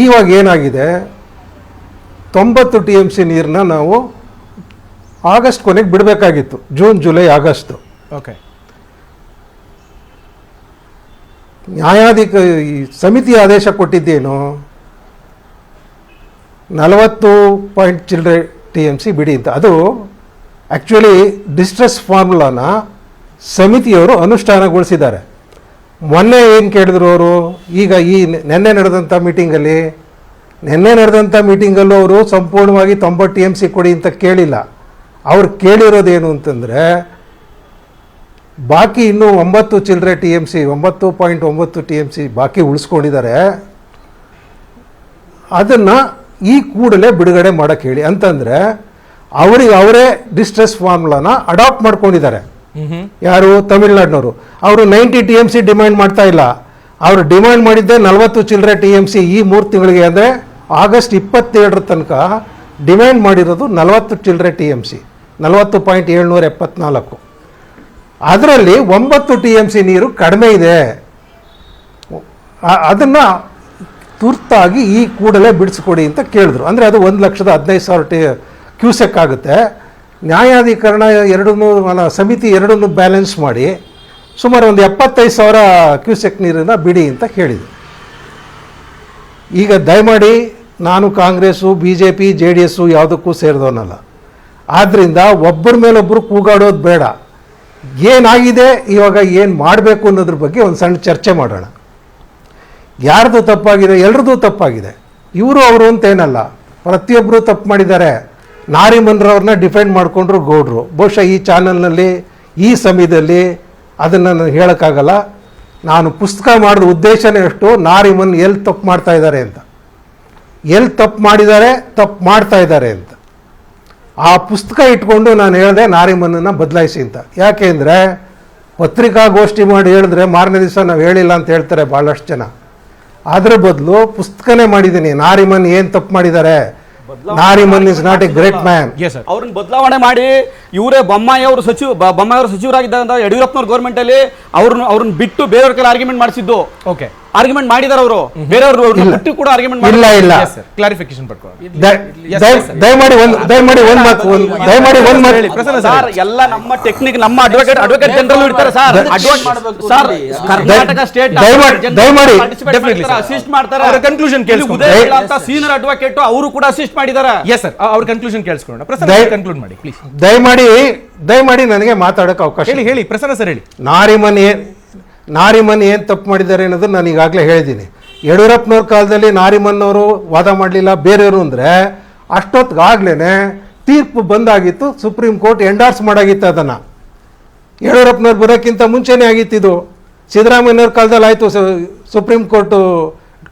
[SPEAKER 3] ಇವಾಗ ಏನಾಗಿದೆ, 90 TMC ನೀರನ್ನ ನಾವು ಆಗಸ್ಟ್ ಕೊನೆಗೆ ಬಿಡಬೇಕಾಗಿತ್ತು, ಜೂನ್ ಜುಲೈ ಆಗಸ್ಟ್. ಸಮಿತಿ ಆದೇಶ ಕೊಟ್ಟಿದ್ದೇನು, 40 ಚಿಲ್ಲರೆ TMC ಬಿಡಿ ಅಂತ. ಅದು ಆ್ಯಕ್ಚುಲಿ ಡಿಸ್ಟ್ರೆಸ್ ಫಾರ್ಮುಲಾನ ಸಮಿತಿಯವರು ಅನುಷ್ಠಾನಗೊಳಿಸಿದ್ದಾರೆ. ಮೊನ್ನೆ ಏನು ಕೇಳಿದ್ರು ಅವರು, ಈಗ ಈ ನೆನ್ನೆ ನಡೆದಂಥ ಮೀಟಿಂಗಲ್ಲೂ ಅವರು ಸಂಪೂರ್ಣವಾಗಿ 90 TMC ಕೊಡಿ ಅಂತ ಕೇಳಿಲ್ಲ. ಅವ್ರು ಕೇಳಿರೋದೇನು ಅಂತಂದರೆ, ಬಾಕಿ ಇನ್ನೂ 9 ಚಿಲ್ಲರೆ TMC, 9.9 TMC ಬಾಕಿ ಉಳಿಸ್ಕೊಂಡಿದ್ದಾರೆ, ಅದನ್ನು ಈ ಕೂಡಲೇ ಬಿಡುಗಡೆ ಮಾಡೋಕ್ಕೆ ಹೇಳಿ ಅಂತಂದರೆ ಅವರೇ ಡಿಸ್ಟ್ರೆಸ್ ಫಾರ್ಮುಲಾನ ಅಡಾಪ್ಟ್ ಮಾಡ್ಕೊಂಡಿದ್ದಾರೆ. ಯಾರು? ತಮಿಳುನಾಡಿನವರು. ಅವರು 90 TMC ಡಿಮ್ಯಾಂಡ್ ಮಾಡ್ತಾ ಇಲ್ಲ, ಅವರು ಡಿಮ್ಯಾಂಡ್ ಮಾಡಿದ್ದೆ 40 ಚಿಲ್ಲರೆ TMC ಈ 3 ತಿಂಗಳಿಗೆ. ಅಂದರೆ ಆಗಸ್ಟ್ 27 ತನಕ ಡಿಮ್ಯಾಂಡ್ ಮಾಡಿರೋದು 40 ಚಿಲ್ಲರೆ TMC, 40.774. ಅದರಲ್ಲಿ 9 TMC ನೀರು ಕಡಿಮೆ ಇದೆ. ಅದನ್ನು ತುರ್ತಾಗಿ ಈ ಕೂಡಲೇ ಬಿಡಿಸ್ಕೊಡಿ ಅಂತ ಕೇಳಿದ್ರು. ಅಂದರೆ ಅದು 1,15,000 ಕ್ಯೂಸೆಕ್ ಆಗುತ್ತೆ. ನ್ಯಾಯಾಧೀಕರಣ ಸಮಿತಿ ಎರಡನ್ನೂ ಬ್ಯಾಲೆನ್ಸ್ ಮಾಡಿ ಸುಮಾರು ಒಂದು 75,000 ಕ್ಯೂಸೆಕ್ ನೀರನ್ನು ಬಿಡಿ ಅಂತ ಕೇಳಿದ್ರು. ಈಗ ದಯಮಾಡಿ ನಾನು ಕಾಂಗ್ರೆಸ್ಸು BJP JDS ಯಾವುದಕ್ಕೂ ಸೇರಿದವನಲ್ಲ. ಆದ್ದರಿಂದ ಒಬ್ಬರ ಮೇಲೊಬ್ಬರು ಕೂಗಾಡೋದು ಬೇಡ. ಏನಾಗಿದೆ, ಇವಾಗ ಏನು ಮಾಡಬೇಕು ಅನ್ನೋದ್ರ ಬಗ್ಗೆ ಒಂದು ಸಣ್ಣ ಚರ್ಚೆ ಮಾಡೋಣ. ಯಾರ್ದು ತಪ್ಪಾಗಿದೆ? ಎಲ್ರದ್ದು ತಪ್ಪಾಗಿದೆ. ಇವರು ಅವರು ಅಂತೇನಲ್ಲ, ಪ್ರತಿಯೊಬ್ಬರು ತಪ್ಪು ಮಾಡಿದ್ದಾರೆ. ನಾರಿಮನ್ರವ್ರನ್ನ ಡಿಫೆಂಡ್ ಮಾಡಿಕೊಂಡ್ರು ಗೌಡ್ರು. ಬಹುಶಃ ಈ ಚಾನಲ್ನಲ್ಲಿ ಈ ಸಮಯದಲ್ಲಿ ಅದನ್ನು ನಾನು ಹೇಳೋಕ್ಕಾಗಲ್ಲ. ನಾನು ಪುಸ್ತಕ ಮಾಡಿದ ಉದ್ದೇಶನೇ ಎಷ್ಟು, ನಾರಿಮನ್ ಎಲ್ಲಿ ತಪ್ಪು ಮಾಡ್ತಾ ಇದ್ದಾರೆ ಅಂತ, ಎಲ್ಲಿ ತಪ್ಪು ಮಾಡಿದ್ದಾರೆ, ತಪ್ಪು ಮಾಡ್ತಾ ಇದ್ದಾರೆ ಅಂತ. ಆ ಪುಸ್ತಕ ಇಟ್ಕೊಂಡು ನಾನು ಹೇಳಿದೆ ನಾರಿಮನ್ನನ್ನು ಬದಲಾಯಿಸಿ ಅಂತ. ಯಾಕೆಂದರೆ ಪತ್ರಿಕಾಗೋಷ್ಠಿ ಮಾಡಿ ಹೇಳಿದ್ರೆ ಮಾರನೇ ದಿವಸ ನಾವು ಹೇಳಿಲ್ಲ ಅಂತ ಹೇಳ್ತಾರೆ ಭಾಳಷ್ಟು ಜನ. ಅದ್ರ ಬದಲು ಪುಸ್ತಕನೇ ಮಾಡಿದ್ದೀನಿ. ನಾರಿಮನ್ ಏನು ತಪ್ಪು ಮಾಡಿದ್ದಾರೆ, Nariman is not A great man.
[SPEAKER 6] ಅವ್ರನ್ನ ಬದಲಾವಣೆ ಮಾಡಿ ಇವರೇ ಬೊಮ್ಮಾಯಿ ಅವರು ಸಚಿವರಾಗಿದ್ದಾಗ ಯಡಿಯೂರಪ್ಪನವ್ರ ಗೌರ್ಮೆಂಟ್ ಅಲ್ಲಿ ಅವ್ರನ್ನ ಬಿಟ್ಟು ಬೇರೆಯವ್ರ ಕೈಲಿ ಆರ್ಗ್ಯುಮೆಂಟ್ ಮಾಡಿಸಿದ್ದು.
[SPEAKER 1] ಓಕೆ,
[SPEAKER 6] ಆರ್ಗ್ಯುಮೆಂಟ್ ಮಾಡಿದಾರೆ ಅವರು, ಬೇರೆಯವರು ಬಿಟ್ಟು ಕೂಡ ಆರ್ಗ್ಯುಮೆಂಟ್
[SPEAKER 3] ಇಲ್ಲ ಇಲ್ಲ,
[SPEAKER 1] ಕ್ಲಾರಿಫಿಕೇಶನ್ ಪಡ್ಕೊಳ್ಳಿ.
[SPEAKER 3] ದಯಮಾಡಿ ಒಂದು ಮಾತು
[SPEAKER 6] ಸರ್, ಎಲ್ಲ ನಮ್ಮ ಟೆಕ್ನಿಕ್, ನಮ್ಮ ಅಡ್ವೊಕೇಟ್ ಜನರಲ್ ಇರ್ತಾರೆ ಸರ್. ಸರ್, ಕರ್ನಾಟಕ ಸ್ಟೇಟ್
[SPEAKER 3] ದಯಮಾಡಿ
[SPEAKER 6] ಅಸಿಸ್ಟ್ ಮಾಡ್ತಾರೆ.
[SPEAKER 1] ಅವರ ಕನ್ಕ್ಲೂಷನ್ ಕೇಳಿಸ್ಕೊಂಡು
[SPEAKER 6] ಸೀನಿಯರ್ ಅಡ್ವೊಕೇಟ್ ಅವರು ಕೂಡ ಅಸಿಸ್ಟ್ ಮಾಡಿದ್ದಾರೆ.
[SPEAKER 1] ಎಸ್ ಸರ್, ಅವ್ರ ಕನ್ಕ್ಲೂಷನ್ ಕೇಳಿಸ್ಕೊಳ್ಳೋಣ. ಕನ್ಕ್ಲೂಡ್ ಮಾಡಿ ಪ್ಲೀಸ್.
[SPEAKER 3] ದಯಮಾಡಿ ನನಗೆ ಮಾತಾಡೋಕೆ ಅವಕಾಶ
[SPEAKER 1] ಹೇಳಿ ಪ್ರಸನ್ನ ಸರ್, ಹೇಳಿ.
[SPEAKER 3] ನಾರಿಮನ್ ಏನು ತಪ್ಪು ಮಾಡಿದ್ದಾರೆ ಅನ್ನೋದು ನಾನು ಈಗಾಗಲೇ ಹೇಳಿದ್ದೀನಿ. ಯಡಿಯೂರಪ್ಪನವ್ರ ಕಾಲದಲ್ಲಿ ನಾರಿಮನ್ನವರು ವಾದ ಮಾಡಲಿಲ್ಲ, ಬೇರೆಯವರು ಅಂದರೆ ಅಷ್ಟೊತ್ತಿಗಾಗ್ಲೇ ತೀರ್ಪು ಬಂದಾಗಿತ್ತು. ಸುಪ್ರೀಂ ಕೋರ್ಟ್ ಎಂಡಾರ್ಸ್ ಮಾಡಾಗಿತ್ತು ಅದನ್ನು. ಯಡಿಯೂರಪ್ಪನವ್ರು ಬರೋಕ್ಕಿಂತ ಮುಂಚೆನೇ ಆಗಿತ್ತಿದು. ಸಿದ್ದರಾಮಯ್ಯವ್ರ ಕಾಲದಲ್ಲಿ ಆಯಿತು ಸುಪ್ರೀಂ ಕೋರ್ಟು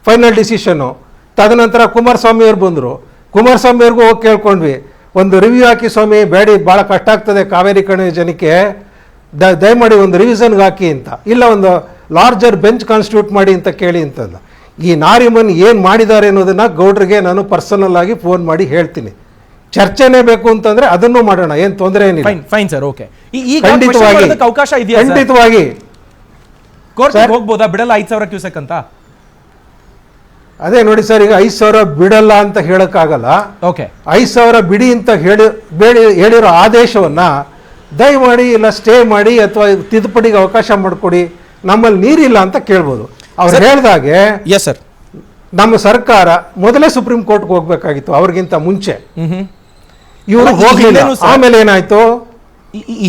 [SPEAKER 3] ಫೈನಲ್ ಡಿಸಿಷನ್ನು. ತದನಂತರ ಕುಮಾರಸ್ವಾಮಿಯವ್ರು ಬಂದರು. ಕುಮಾರಸ್ವಾಮಿಯವ್ರಿಗೂ ಹೋಗಿ ಕೇಳ್ಕೊಂಡ್ವಿ, ಒಂದು ರಿವ್ಯೂ ಹಾಕಿ ಸ್ವಾಮಿ, ಬೇಡಿ, ಭಾಳ ಕಷ್ಟ ಆಗ್ತದೆ ಕಾವೇರಿ ಕಣೆ ಜನಕ್ಕೆ, ದಯಮಾಡಿ ಒಂದು ರಿವಿಷನ್ಗೆ ಹಾಕಿ ಅಂತ. ಇಲ್ಲ, ಒಂದು ಲಾರ್ಜರ್ ಬೆಂಚ್ ಕಾನ್ಸ್ಟಿಟ್ಯೂಟ್ ಮಾಡಿ ಅಂತ ಕೇಳಿ ಅಂತಲ್ಲ. ಈ ನಾರಿಮನ್ ಏನು ಮಾಡಿದ್ದಾರೆ ಅನ್ನೋದನ್ನು ಗೌಡ್ರಿಗೆ ನಾನು ಪರ್ಸನಲ್ ಆಗಿ ಫೋನ್ ಮಾಡಿ ಹೇಳ್ತೀನಿ. ಚರ್ಚೆನೇ ಬೇಕು ಅಂತಂದ್ರೆ ಅದನ್ನು ಮಾಡೋಣ, ಏನು ತೊಂದರೆ ಏನಿಲ್ಲ.
[SPEAKER 1] Fine sir, okay.
[SPEAKER 3] ಖಂಡಿತವಾಗಿ
[SPEAKER 1] ಅವಕಾಶ ಇದೆಯಾ?
[SPEAKER 3] ಖಂಡಿತವಾಗಿ
[SPEAKER 1] ಕೋರ್ಟ್ ಹೋಗ್ಬೋದಾ? ಬಿಡಲ್ಲ 5,000 ಕ್ಯೂಸೆಕ್ ಅಂತ?
[SPEAKER 3] ಅದೇ ನೋಡಿ ಸರ್, ಈಗ 5,000 ಬಿಡಲ್ಲ ಅಂತ ಹೇಳೋಕ್ಕಾಗಲ್ಲ.
[SPEAKER 1] ಓಕೆ,
[SPEAKER 3] 5,000 ಬಿಡಿ ಅಂತ ಹೇಳಿರೋ ಆದೇಶವನ್ನ ದಯಮಾಡಿ ಇಲ್ಲ ಸ್ಟೇ ಮಾಡಿ ಅಥವಾ ತಿದ್ದುಪಡಿಗೆ ಅವಕಾಶ ಮಾಡಿಕೊಡಿ, ನಮ್ಮಲ್ಲಿ ನೀರಿಲ್ಲ ಅಂತ ಕೇಳ್ಬೋದು. ಅವ್ರು ಹೇಳ್ದಾಗೆ
[SPEAKER 1] ಎಸ್ ಸರ್,
[SPEAKER 3] ನಮ್ಮ ಸರ್ಕಾರ ಮೊದಲೇ ಸುಪ್ರೀಂ ಕೋರ್ಟ್ಗೆ ಹೋಗ್ಬೇಕಾಗಿತ್ತು ಅವ್ರಿಗಿಂತ ಮುಂಚೆ. ಇವರು ಹೋಗ್ಲಿಲ್ಲ. ಆಮೇಲೆ ಏನಾಯ್ತು?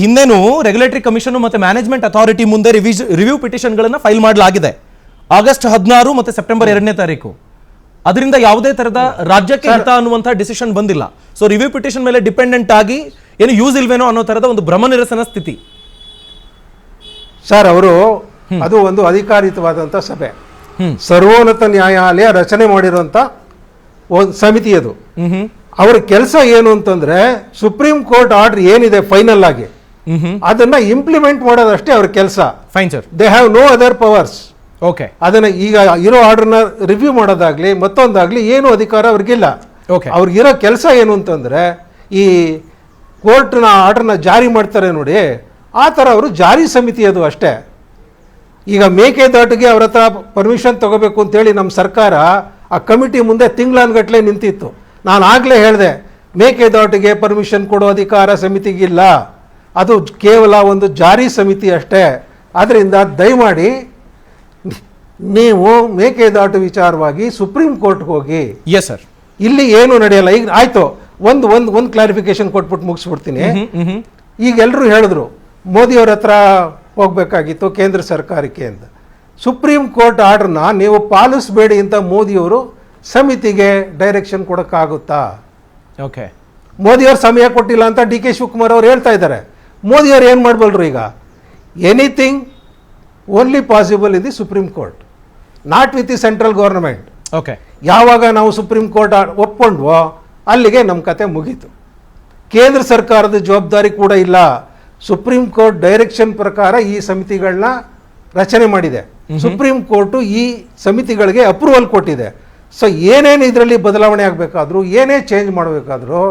[SPEAKER 1] ಹಿಂದೆನೂ ರೆಗ್ಯುಲೇಟರಿ ಕಮಿಷನ್ ಮತ್ತೆ ಮ್ಯಾನೇಜ್ಮೆಂಟ್ ಅಥಾರಿಟಿ ಮುಂದೆ ರಿವ್ಯೂ ಪಿಟಿಷನ್ಗಳನ್ನ ಫೈಲ್ ಮಾಡಲಾಗಿದೆ ಆಗಸ್ಟ್ 16 ಮತ್ತೆ ಸೆಪ್ಟೆಂಬರ್ 2ನೇ ತಾರೀಕು. ಅದರಿಂದ ಯಾವುದೇ ತರದ ರಾಜ್ಯಕ್ಕೆ ಹಿತ ಅನ್ನುವಂತಹ ಡಿಸಿಷನ್ ಬಂದಿಲ್ಲ. ಸೊ ರಿವ್ಯೂ ಪಿಟಿಷನ್ ಮೇಲೆ ಡಿಪೆಂಡೆಂಟ್ ಆಗಿ ಏನು ಯೂಸ್ ಇಲ್ವೇನೋ ಅನ್ನೋ ತರದ ಒಂದು ಭ್ರಮ ನಿರಸನ ಸ್ಥಿತಿ.
[SPEAKER 3] ಸರ್, ಅವರು ಅದು ಒಂದು ಅಧಿಕಾರಿತವಾದಂಥ ಸಭೆ, ಸರ್ವೋನ್ನತ ನ್ಯಾಯಾಲಯ ರಚನೆ ಮಾಡಿರುವಂಥ ಒಂದು ಸಮಿತಿ ಅದು. ಅವ್ರ ಕೆಲಸ ಏನು ಅಂತಂದ್ರೆ ಸುಪ್ರೀಂ ಕೋರ್ಟ್ ಆರ್ಡರ್ ಏನಿದೆ ಫೈನಲ್ ಆಗಿ ಅದನ್ನ ಇಂಪ್ಲಿಮೆಂಟ್ ಮಾಡೋದಷ್ಟೇ ಅವ್ರ ಕೆಲಸ.
[SPEAKER 1] Fine sir,
[SPEAKER 3] they have no other powers.
[SPEAKER 1] Okay,
[SPEAKER 3] ಅದನ್ನ ಈಗ ಇರೋ ಆರ್ಡರ್ನ ರಿವ್ಯೂ ಮಾಡೋದಾಗ್ಲಿ ಮತ್ತೊಂದಾಗ್ಲಿ ಏನು ಅಧಿಕಾರ ಅವ್ರಿಗಿಲ್ಲ. ಅವ್ರಿಗಿರೋ ಕೆಲಸ ಏನು ಅಂತಂದ್ರೆ ಈ ಕೋರ್ಟ್ನ ಆರ್ಡರ್ನ ಜಾರಿ ಮಾಡ್ತಾರೆ ನೋಡಿ, ಆ ಥರ ಅವರು ಜಾರಿ ಸಮಿತಿ ಅದು ಅಷ್ಟೇ. ಈಗ ಮೇಕೆದಾಟಿಗೆ ಅವ್ರ ಹತ್ರ ಪರ್ಮಿಷನ್ ತಗೋಬೇಕು ಅಂತೇಳಿ ನಮ್ಮ ಸರ್ಕಾರ ಆ ಕಮಿಟಿ ಮುಂದೆ ತಿಂಗಳನ್ಗಟ್ಲೆ ನಿಂತಿತ್ತು. ನಾನು ಆಗಲೇ ಹೇಳಿದೆ, ಮೇಕೆದಾಟಿಗೆ ಪರ್ಮಿಷನ್ ಕೊಡೋ ಅಧಿಕಾರ ಸಮಿತಿಗಿಲ್ಲ, ಅದು ಕೇವಲ ಒಂದು ಜಾರಿ ಸಮಿತಿ ಅಷ್ಟೇ. ಆದ್ದರಿಂದ ದಯಮಾಡಿ ನೀವು ಮೇಕೆದಾಟು ವಿಚಾರವಾಗಿ ಸುಪ್ರೀಂ ಕೋರ್ಟ್ಗೆ ಹೋಗಿ.
[SPEAKER 1] ಎಸ್ ಸರ್,
[SPEAKER 3] ಇಲ್ಲಿ ಏನು ನಡೆಯಲ್ಲ. ಈಗ ಆಯ್ತು, ಒಂದು ಕ್ಲಾರಿಫಿಕೇಶನ್ ಕೊಟ್ಬಿಟ್ಟು ಮುಗಿಸ್ಬಿಡ್ತೀನಿ. ಈಗ ಎಲ್ಲರೂ ಹೇಳಿದ್ರು ಮೋದಿಯವ್ರ ಹತ್ರ ಹೋಗ್ಬೇಕಾಗಿತ್ತು ಕೇಂದ್ರ ಸರ್ಕಾರಕ್ಕೆ ಅಂತ. ಸುಪ್ರೀಂ ಕೋರ್ಟ್ ಆರ್ಡರ್ನ ನೀವು ಪಾಲಿಸಬೇಡಿ ಅಂತ ಮೋದಿಯವರು ಸಮಿತಿಗೆ ಡೈರೆಕ್ಷನ್ ಕೊಡೋಕ್ಕಾಗುತ್ತಾ?
[SPEAKER 1] ಓಕೆ,
[SPEAKER 3] ಮೋದಿಯವ್ರು ಸಮಯ ಕೊಟ್ಟಿಲ್ಲ ಅಂತ ಡಿ ಕೆ ಶಿವಕುಮಾರ್ ಅವರು ಹೇಳ್ತಾ ಇದ್ದಾರೆ. ಮೋದಿಯವ್ರು ಏನು ಮಾಡಬಲ್ರು ಈಗ? Anything only possible in the supreme court, not with the central government.
[SPEAKER 1] Okay,
[SPEAKER 3] ಯಾವಾಗ ನಾವು ಸುಪ್ರೀಂ ಕೋರ್ಟ್ ಒಪ್ಕೊಂಡ್ವೋ ಅಲ್ಲಿಗೆ ನಮ್ಮ ಕತೆ ಮುಗೀತು. ಕೇಂದ್ರ ಸರ್ಕಾರದ ಜವಾಬ್ದಾರಿ ಕೂಡ ಇಲ್ಲ. ಸುಪ್ರೀಂ ಕೋರ್ಟ್ ಡೈರೆಕ್ಷನ್ ಪ್ರಕಾರ ಈ ಸಮಿತಿಗಳನ್ನ ರಚನೆ ಮಾಡಿದೆ. ಸುಪ್ರೀಂ ಕೋರ್ಟು ಈ ಸಮಿತಿಗಳಿಗೆ ಅಪ್ರೂವಲ್ ಕೊಟ್ಟಿದೆ. ಸೊ ಏನೇನು ಇದರಲ್ಲಿ ಬದಲಾವಣೆ ಆಗಬೇಕಾದ್ರೂ ಏನೇ ಚೇಂಜ್ ಮಾಡಬೇಕಾದ್ರೂ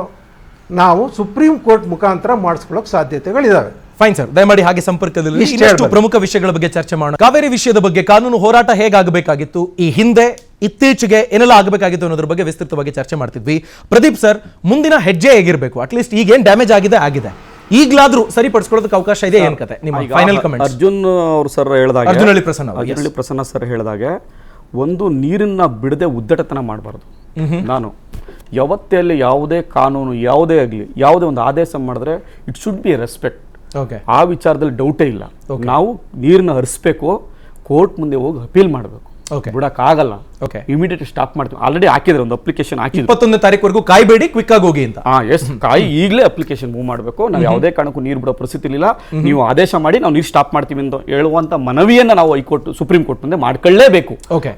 [SPEAKER 3] ನಾವು ಸುಪ್ರೀಂ ಕೋರ್ಟ್ ಮುಖಾಂತರ ಮಾಡಿಸ್ಕೊಳ್ಳೋಕೆ ಸಾಧ್ಯತೆಗಳಿದ್ದಾವೆ.
[SPEAKER 1] ಫೈನ್ ಸರ್, ದಯಮಾಡಿ ಹಾಗೆ ಸಂಪರ್ಕದಲ್ಲಿ ಇನ್ನಷ್ಟು ಪ್ರಮುಖ ವಿಷಯಗಳ ಬಗ್ಗೆ ಚರ್ಚೆ ಮಾಡೋಣ. ಕಾವೇರಿ ವಿಷಯದ ಬಗ್ಗೆ ಕಾನೂನು ಹೋರಾಟ ಹೇಗಾಗಬೇಕಾಗಿತ್ತು, ಈ ಹಿಂದೆ ಇತ್ತೀಚೆಗೆ ಏನೆಲ್ಲ ಆಗಬೇಕಾಗಿತ್ತು ಅನ್ನೋದ್ರ ಬಗ್ಗೆ ವಿಸ್ತೃತವಾಗಿ ಚರ್ಚೆ ಮಾಡ್ತಿದ್ವಿ. ಪ್ರದೀಪ್ ಸರ್, ಮುಂದಿನ ಹೆಜ್ಜೆ ಹೇಗಿರಬೇಕು? ಅಟ್ಲೀಸ್ಟ್ ಈಗ ಏನ್ ಡ್ಯಾಮೇಜ್ ಆಗಿದೆ ಈಗಲಾದ್ರೂ ಸರಿಪಡಿಸ್ಕೊಳ್ಳೋದಕ್ಕೆ ಅವಕಾಶ ಇದೆ, ಏನ್ ಕತೆ ನಿಮ್ಮ ಫೈನಲ್ ಕಮೆಂಟ್?
[SPEAKER 6] ಅರ್ಜುನ್ ಅವರು ಸರ್ ಹೇಳಿದಾಗ,
[SPEAKER 1] ಅರ್ಜುನ್ ಹಳ್ಳಿ ಪ್ರಸನ್ನ
[SPEAKER 6] ಸರ್ ಹೇಳಿದಾಗೆ, ಒಂದು ನೀರನ್ನ ಬಿಡದೆ ಉದ್ದಟತನ ಮಾಡಬಾರ್ದು. ನಾನು ಯಾವತ್ತೇ ಅಲ್ಲಿ ಯಾವುದೇ ಕಾನೂನು ಯಾವುದೇ ಆಗಲಿ ಯಾವುದೇ ಒಂದು ಆದೇಶ ಮಾಡಿದ್ರೆ ಇಟ್ ಶುಡ್ ಬಿ ರೆಸ್ಪೆಕ್ಟ್. ಆ ವಿಚಾರದಲ್ಲಿ ಡೌಟೇ ಇಲ್ಲ. ನಾವು ನೀರನ್ನ ಹರಿಸ್ಬೇಕು, ಕೋರ್ಟ್ ಮುಂದೆ ಹೋಗಿ ಅಪೀಲ್ ಮಾಡಬೇಕು, ಬಿಡಕ್ಕಾಗಲ್ಲ. ಇಮಿಡಿಯೇಟ್ ಸ್ಟಾಪ್ ಮಾಡ್ತೀವಿ. ಆಲ್ರೆಡಿ ಹಾಕಿದ್ರೆ ಒಂದು ಅಪ್ಲಿಕೇಶನ್ ಹಾಕಿದ್ರು,
[SPEAKER 1] 21ನೇ ತಾರೀಕುವರೆಗೂ ಕಾಯ್ಬೇಡಿ, ಕ್ವಿಕ್ ಆಗಿ ಹೋಗಿ ಅಂತ.
[SPEAKER 6] ಈಗಲೇ ಅಪ್ಲಿಕೇಶನ್ ಮೂವ್ ಮಾಡಬೇಕು. ನಾವು ಯಾವುದೇ ಕಾರಣಕ್ಕೂ ನೀರು ಬಿಡೋ ಪರಿಸ್ಥಿತಿ ಇಲ್ಲ, ನೀವು ಆದೇಶ ಮಾಡಿ ನಾವು ನೀರು ಸ್ಟಾಪ್ ಮಾಡ್ತೀವಿ ಅಂತ ಹೇಳುವಂತ ಮನವಿಯನ್ನ ನಾವು ಹೈಕೋರ್ಟ್ ಸುಪ್ರೀಂ ಕೋರ್ಟ್ ಮುಂದೆ ಮಾಡ್ಕೊಳ್ಳೇಬೇಕು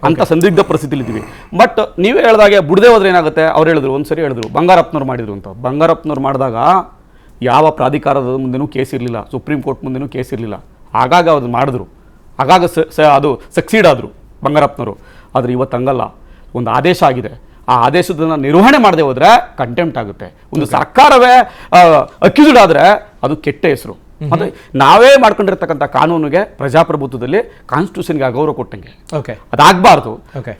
[SPEAKER 6] ಅಂತ ಸಂದಿಗ್ಧ ಪರಿಸ್ಥಿತಿ ಇದ್ದೀವಿ. ಬಟ್ ನೀವೇ ಹೇಳಿದಾಗೆ ಬಿಡದೆ ಹೋದ್ರೆ ಏನಾಗುತ್ತೆ? ಅವ್ರು ಹೇಳಿದ್ರು, ಒಂದ್ಸರಿ ಹೇಳಿದ್ರು ಬಂಗಾರಪ್ಪನವ್ರು ಮಾಡಿದ್ರು ಅಂತ. ಬಂಗಾರಪ್ಪನವ್ರು ಮಾಡಿದಾಗ ಯಾವ ಪ್ರಾಧಿಕಾರದ ಮುಂದೆನೂ ಕೇಸ್ ಇರಲಿಲ್ಲ, ಸುಪ್ರೀಂ ಕೋರ್ಟ್ ಮುಂದೆನೂ ಕೇಸ್ ಇರಲಿಲ್ಲ. ಆಗಾಗ ಅದು ಮಾಡಿದ್ರು, ಆಗಾಗ ಅದು ಸಕ್ಸೀಡ್ ಆದ್ರು ಬಂಗಾರಪ್ಪನವರು. ಆದರೆ ಇವತ್ತು ಹಂಗಲ್ಲ, ಒಂದು ಆದೇಶ ಆಗಿದೆ, ಆ ಆದೇಶದನ್ನ ನಿರ್ವಹಣೆ ಮಾಡದೆ ಹೋದ್ರೆ ಕಂಟೆಂಪ್ಟ್ ಆಗುತ್ತೆ. ಒಂದು ಸರ್ಕಾರವೇ ಅಕ್ಯೂಸ್ಡ್ ಆದ್ರೆ ಅದು ಕೆಟ್ಟ ಹೆಸರು. ಮತ್ತೆ ನಾವೇ ಮಾಡ್ಕೊಂಡಿರ್ತಕ್ಕಂಥ ಕಾನೂನಿಗೆ, ಪ್ರಜಾಪ್ರಭುತ್ವದಲ್ಲಿ ಕಾನ್ಸ್ಟಿಟ್ಯೂಷನ್ಗೆ ಅಗೌರವ ಕೊಟ್ಟಂಗೆ ಅದಾಗಬಾರ್ದು.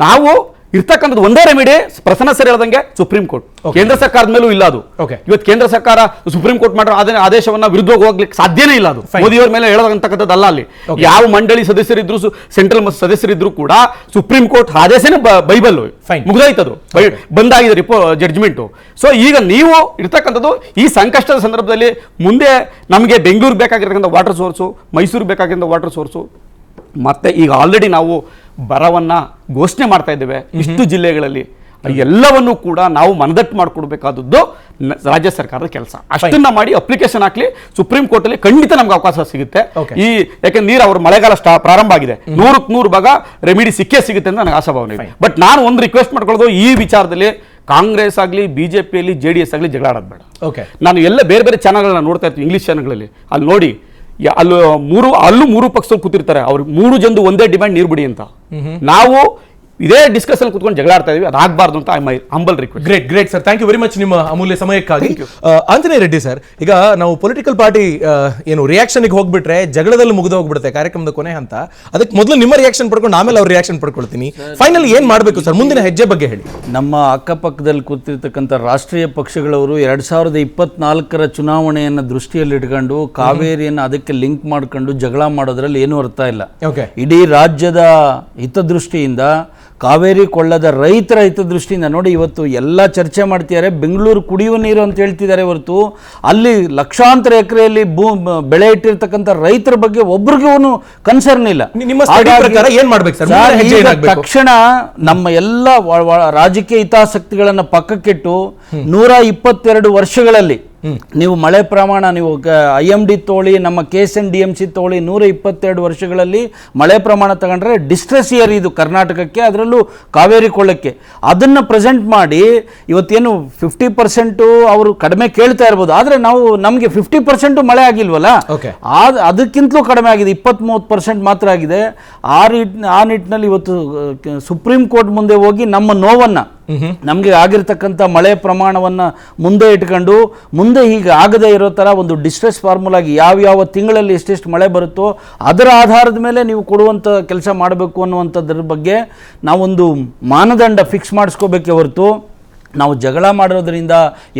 [SPEAKER 6] ನಾವು ಇರ್ತಕ್ಕಂಥದ್ದು ಒಂದೇ ರೆಮಿಡಿ, ಪ್ರಸನ್ನ ಸರ್ ಹೇಳ್ದಂಗೆ ಸುಪ್ರೀಂ ಕೋರ್ಟ್. ಕೇಂದ್ರ ಸರ್ಕಾರದ ಮೇಲೂ ಇಲ್ಲ ಅದು. ಇವತ್ತು ಕೇಂದ್ರ ಸರ್ಕಾರ ಸುಪ್ರೀಂ ಕೋರ್ಟ್ ಮಾಡೋ ಆದೇಶವನ್ನ ವಿರುದ್ಧವಾಗಿ ಹೋಗ್ಲಿಕ್ಕೆ ಸಾಧ್ಯನೇ ಇಲ್ಲ. ಅದು ಮೋದಿಯವರ ಮೇಲೆ ಹೇಳತಕ್ಕಂಥದ್ದಲ್ಲ. ಅಲ್ಲಿ ಯಾವ ಮಂಡಳಿ ಸದಸ್ಯರಿದ್ರು, ಸೆಂಟ್ರಲ್ ಸದಸ್ಯರಿದ್ರು ಕೂಡ ಸುಪ್ರೀಂ ಕೋರ್ಟ್ ಆದೇಶನೇ ಬೈಬಲ್ ಮುಗಿದಾಯ್ತದು, ಬಂದಾಗಿದೆ ಜಡ್ಜ್ಮೆಂಟ್. ಸೊ ಈಗ ನೀವು ಇರ್ತಕ್ಕಂಥದ್ದು ಈ ಸಂಕಷ್ಟದ ಸಂದರ್ಭದಲ್ಲಿ ಮುಂದೆ ನಮಗೆ ಬೆಂಗಳೂರು ಬೇಕಾಗಿರ್ತಕ್ಕಂಥ ವಾಟರ್ ಸೋರ್ಸು, ಮೈಸೂರು ಬೇಕಾಗಿರೋ ವಾಟರ್ ಸೋರ್ಸು, ಮತ್ತೆ ಈಗ ಆಲ್ರೆಡಿ ನಾವು ಬರವನ್ನ ಘೋಷಣೆ ಮಾಡ್ತಾ ಇದ್ದೇವೆ ಇಷ್ಟು ಜಿಲ್ಲೆಗಳಲ್ಲಿ. ಎಲ್ಲವನ್ನೂ ಕೂಡ ನಾವು ಮನದಟ್ಟು ಮಾಡಿಕೊಡ್ಬೇಕಾದದ್ದು ರಾಜ್ಯ ಸರ್ಕಾರದ ಕೆಲಸ. ಅಷ್ಟನ್ನ ಮಾಡಿ ಅಪ್ಲಿಕೇಶನ್ ಹಾಕ್ಲಿ, ಸುಪ್ರೀಂ ಕೋರ್ಟ್ ಅಲ್ಲಿ ಖಂಡಿತ ನಮ್ಗೆ ಅವಕಾಶ ಸಿಗುತ್ತೆ. ಯಾಕಂದ್ರೆ ನೀರು ಅವ್ರ ಮಳೆಗಾಲ ಪ್ರಾರಂಭ ಆಗಿದೆ, 100ಕ್ಕೆ 100 ಭಾಗ ರೆಮಿಡಿ ಸಿಕ್ಕೇ ಸಿಗುತ್ತೆ ಅಂತ ನನಗೆ ಆಶಾಭಾವನೆ ಇದೆ. ಬಟ್ ನಾನು ಒಂದು ರಿಕ್ವೆಸ್ಟ್ ಮಾಡ್ಕೊಳ್ಳೋದು, ಈ ವಿಚಾರದಲ್ಲಿ ಕಾಂಗ್ರೆಸ್ ಆಗಲಿ ಬಿಜೆಪಿಯಲ್ಲಿ JDS ಆಗಲಿ ಜಗಳ ಆಡೋದು ಬೇಡ. ನಾನು ಎಲ್ಲ ಬೇರೆ ಬೇರೆ ಚಾನಲ್ಗಳನ್ನ ನೋಡ್ತಾ ಇರ್ತೀನಿ, ಇಂಗ್ಲಿಷ್ ಚಾನಲ್ಗಳಲ್ಲಿ. ಅಲ್ಲಿ ನೋಡಿ, ಅಲ್ಲೂ ಮೂರು ಪಕ್ಷದಲ್ಲಿ ಕೂತಿರ್ತಾರೆ, ಅವ್ರು 3 ಜನದ್ದು ಒಂದೇ ಡಿಮ್ಯಾಂಡ್, ನೀರು ಬಿಡಿ ಅಂತ. ನಾವು ಇದೇ ಡಿಸ್ಕಷನ್ ಕೂತ್ಕೊಂಡು ಜಗಳ ಆಡ್ತಾ ಇದೀವಿ, ಅದಾಗಬಾರ್ದು ಅಂತ I humble request.
[SPEAKER 1] Great sir, thank you very much ನಿಮ್ಮ ಅಮೂಲ್ಯ ಸಮಯಕ್ಕಾಗಿ. ಆಂಜನೇಯ ರೆಡ್ಡಿ ಸರ್, ಈಗ ನಾವು ಪೊಲಿಟಿಕಲ್ ಪಾರ್ಟಿ ಏನು ರಿಯಾಕ್ಷನ್ಗೆ ಹೋಗ್ಬಿಟ್ರೆ ಜಗಳದಲ್ಲಿ ಮುಗಿದು ಹೋಗ್ಬಿಡುತ್ತೆ ಕಾರ್ಯಕ್ರಮದ ಕೊನೆ ಅಂತ. ಅದಕ್ಕೆ ಮೊದಲು ನಿಮ್ಮ ರಿಯಾಕ್ಷನ್ ಪಡ್ಕೊಂಡು ಆಮೇಲೆ ಅವ್ರ ರಿಯಾಕ್ಷನ್ ಪಡ್ಕೊಳ್ತೀನಿ. ಫೈನಲ್ ಏನ್ ಮಾಡಬೇಕು ಸರ್, ಮುಂದಿನ ಹೆಜ್ಜೆ ಬಗ್ಗೆ ಹೇಳಿ.
[SPEAKER 2] ನಮ್ಮ ಅಕ್ಕಪಕ್ಕದಲ್ಲಿ ಕೂತಿರ್ತಕ್ಕಂಥ ರಾಷ್ಟ್ರೀಯ ಪಕ್ಷಗಳವರು 2024ರ ಚುನಾವಣೆಯನ್ನು ದೃಷ್ಟಿಯಲ್ಲಿಟ್ಕೊಂಡು ಕಾವೇರಿಯನ್ನು ಅದಕ್ಕೆ ಲಿಂಕ್ ಮಾಡ್ಕೊಂಡು ಜಗಳ ಮಾಡೋದ್ರಲ್ಲಿ ಏನೂ ಅರ್ಥ ಇಲ್ಲ. ಇಡೀ ರಾಜ್ಯದ ಹಿತದೃಷ್ಟಿಯಿಂದ, ಕಾವೇರಿ ಕೊಳ್ಳದ ರೈತರ ಹಿತದೃಷ್ಟಿಯಿಂದ ನೋಡಿ, ಇವತ್ತು ಎಲ್ಲ ಚರ್ಚೆ ಮಾಡ್ತಿದ್ದಾರೆ, ಬೆಂಗಳೂರು ಕುಡಿಯುವ ನೀರು ಅಂತ ಹೇಳ್ತಿದ್ದಾರೆ ಹೊರತು ಅಲ್ಲಿ ಲಕ್ಷಾಂತರ ಎಕರೆಯಲ್ಲಿ ಬೆಳೆ ಇಟ್ಟಿರ್ತಕ್ಕಂಥ ರೈತರ ಬಗ್ಗೆ ಒಬ್ರಿಗೂ ಕನ್ಸರ್ನ್ ಇಲ್ಲ. ತಕ್ಷಣ ನಮ್ಮ ಎಲ್ಲ ರಾಜಕೀಯ ಹಿತಾಸಕ್ತಿಗಳನ್ನ ಪಕ್ಕಕ್ಕಿಟ್ಟು 122 ವರ್ಷಗಳಲ್ಲಿ ನೀವು ಮಳೆ ಪ್ರಮಾಣ, ನೀವು IMD ತೋಳಿ, ನಮ್ಮ KSNDMC ತೋಳಿ, 122 ವರ್ಷಗಳಲ್ಲಿ ಮಳೆ ಪ್ರಮಾಣ ತಗೊಂಡ್ರೆ ಡಿಸ್ಟ್ರೆಸ್ ಇಯರ್ ಇದು ಕರ್ನಾಟಕಕ್ಕೆ, ಅದರಲ್ಲೂ ಕಾವೇರಿ ಕೊಳ್ಳಕ್ಕೆ. ಅದನ್ನು ಪ್ರೆಸೆಂಟ್ ಮಾಡಿ ಇವತ್ತೇನು 50% ಅವರು ಕಡಿಮೆ ಕೇಳ್ತಾ ಇರ್ಬೋದು, ಆದರೆ ನಮಗೆ 50% ಮಳೆ ಆಗಿಲ್ವಲ್ಲ, ಅದಕ್ಕಿಂತಲೂ ಕಡಿಮೆ ಆಗಿದೆ, 20-30% ಮಾತ್ರ ಆಗಿದೆ. ಆ ನಿಟ್ಟಿನಲ್ಲಿ ಇವತ್ತು ಸುಪ್ರೀಂ ಕೋರ್ಟ್ ಮುಂದೆ ಹೋಗಿ ನಮ್ಮ ನೋವನ್ನು, ನಮಗೆ ಆಗಿರ್ತಕ್ಕಂಥ ಮಳೆ ಪ್ರಮಾಣವನ್ನು ಮುಂದೆ ಇಟ್ಕೊಂಡು ಮುಂದೆ ಹೀಗೆ ಆಗದೇ ಇರೋ ಥರ ಒಂದು ಡಿಸ್ಟ್ರೆಸ್ ಫಾರ್ಮುಲಾಗಿ ಯಾವ ತಿಂಗಳಲ್ಲಿ ಎಷ್ಟೆಷ್ಟು ಮಳೆ ಬರುತ್ತೋ ಅದರ ಆಧಾರದ ಮೇಲೆ ನೀವು ಕೊಡುವಂಥ ಕೆಲಸ ಮಾಡಬೇಕು ಅನ್ನುವಂಥದ್ರ ಬಗ್ಗೆ ನಾವೊಂದು ಮಾನದಂಡ ಫಿಕ್ಸ್ ಮಾಡಿಸ್ಕೋಬೇಕೇ ಹೊರತು ನಾವು ಜಗಳ ಮಾಡೋದ್ರಿಂದ,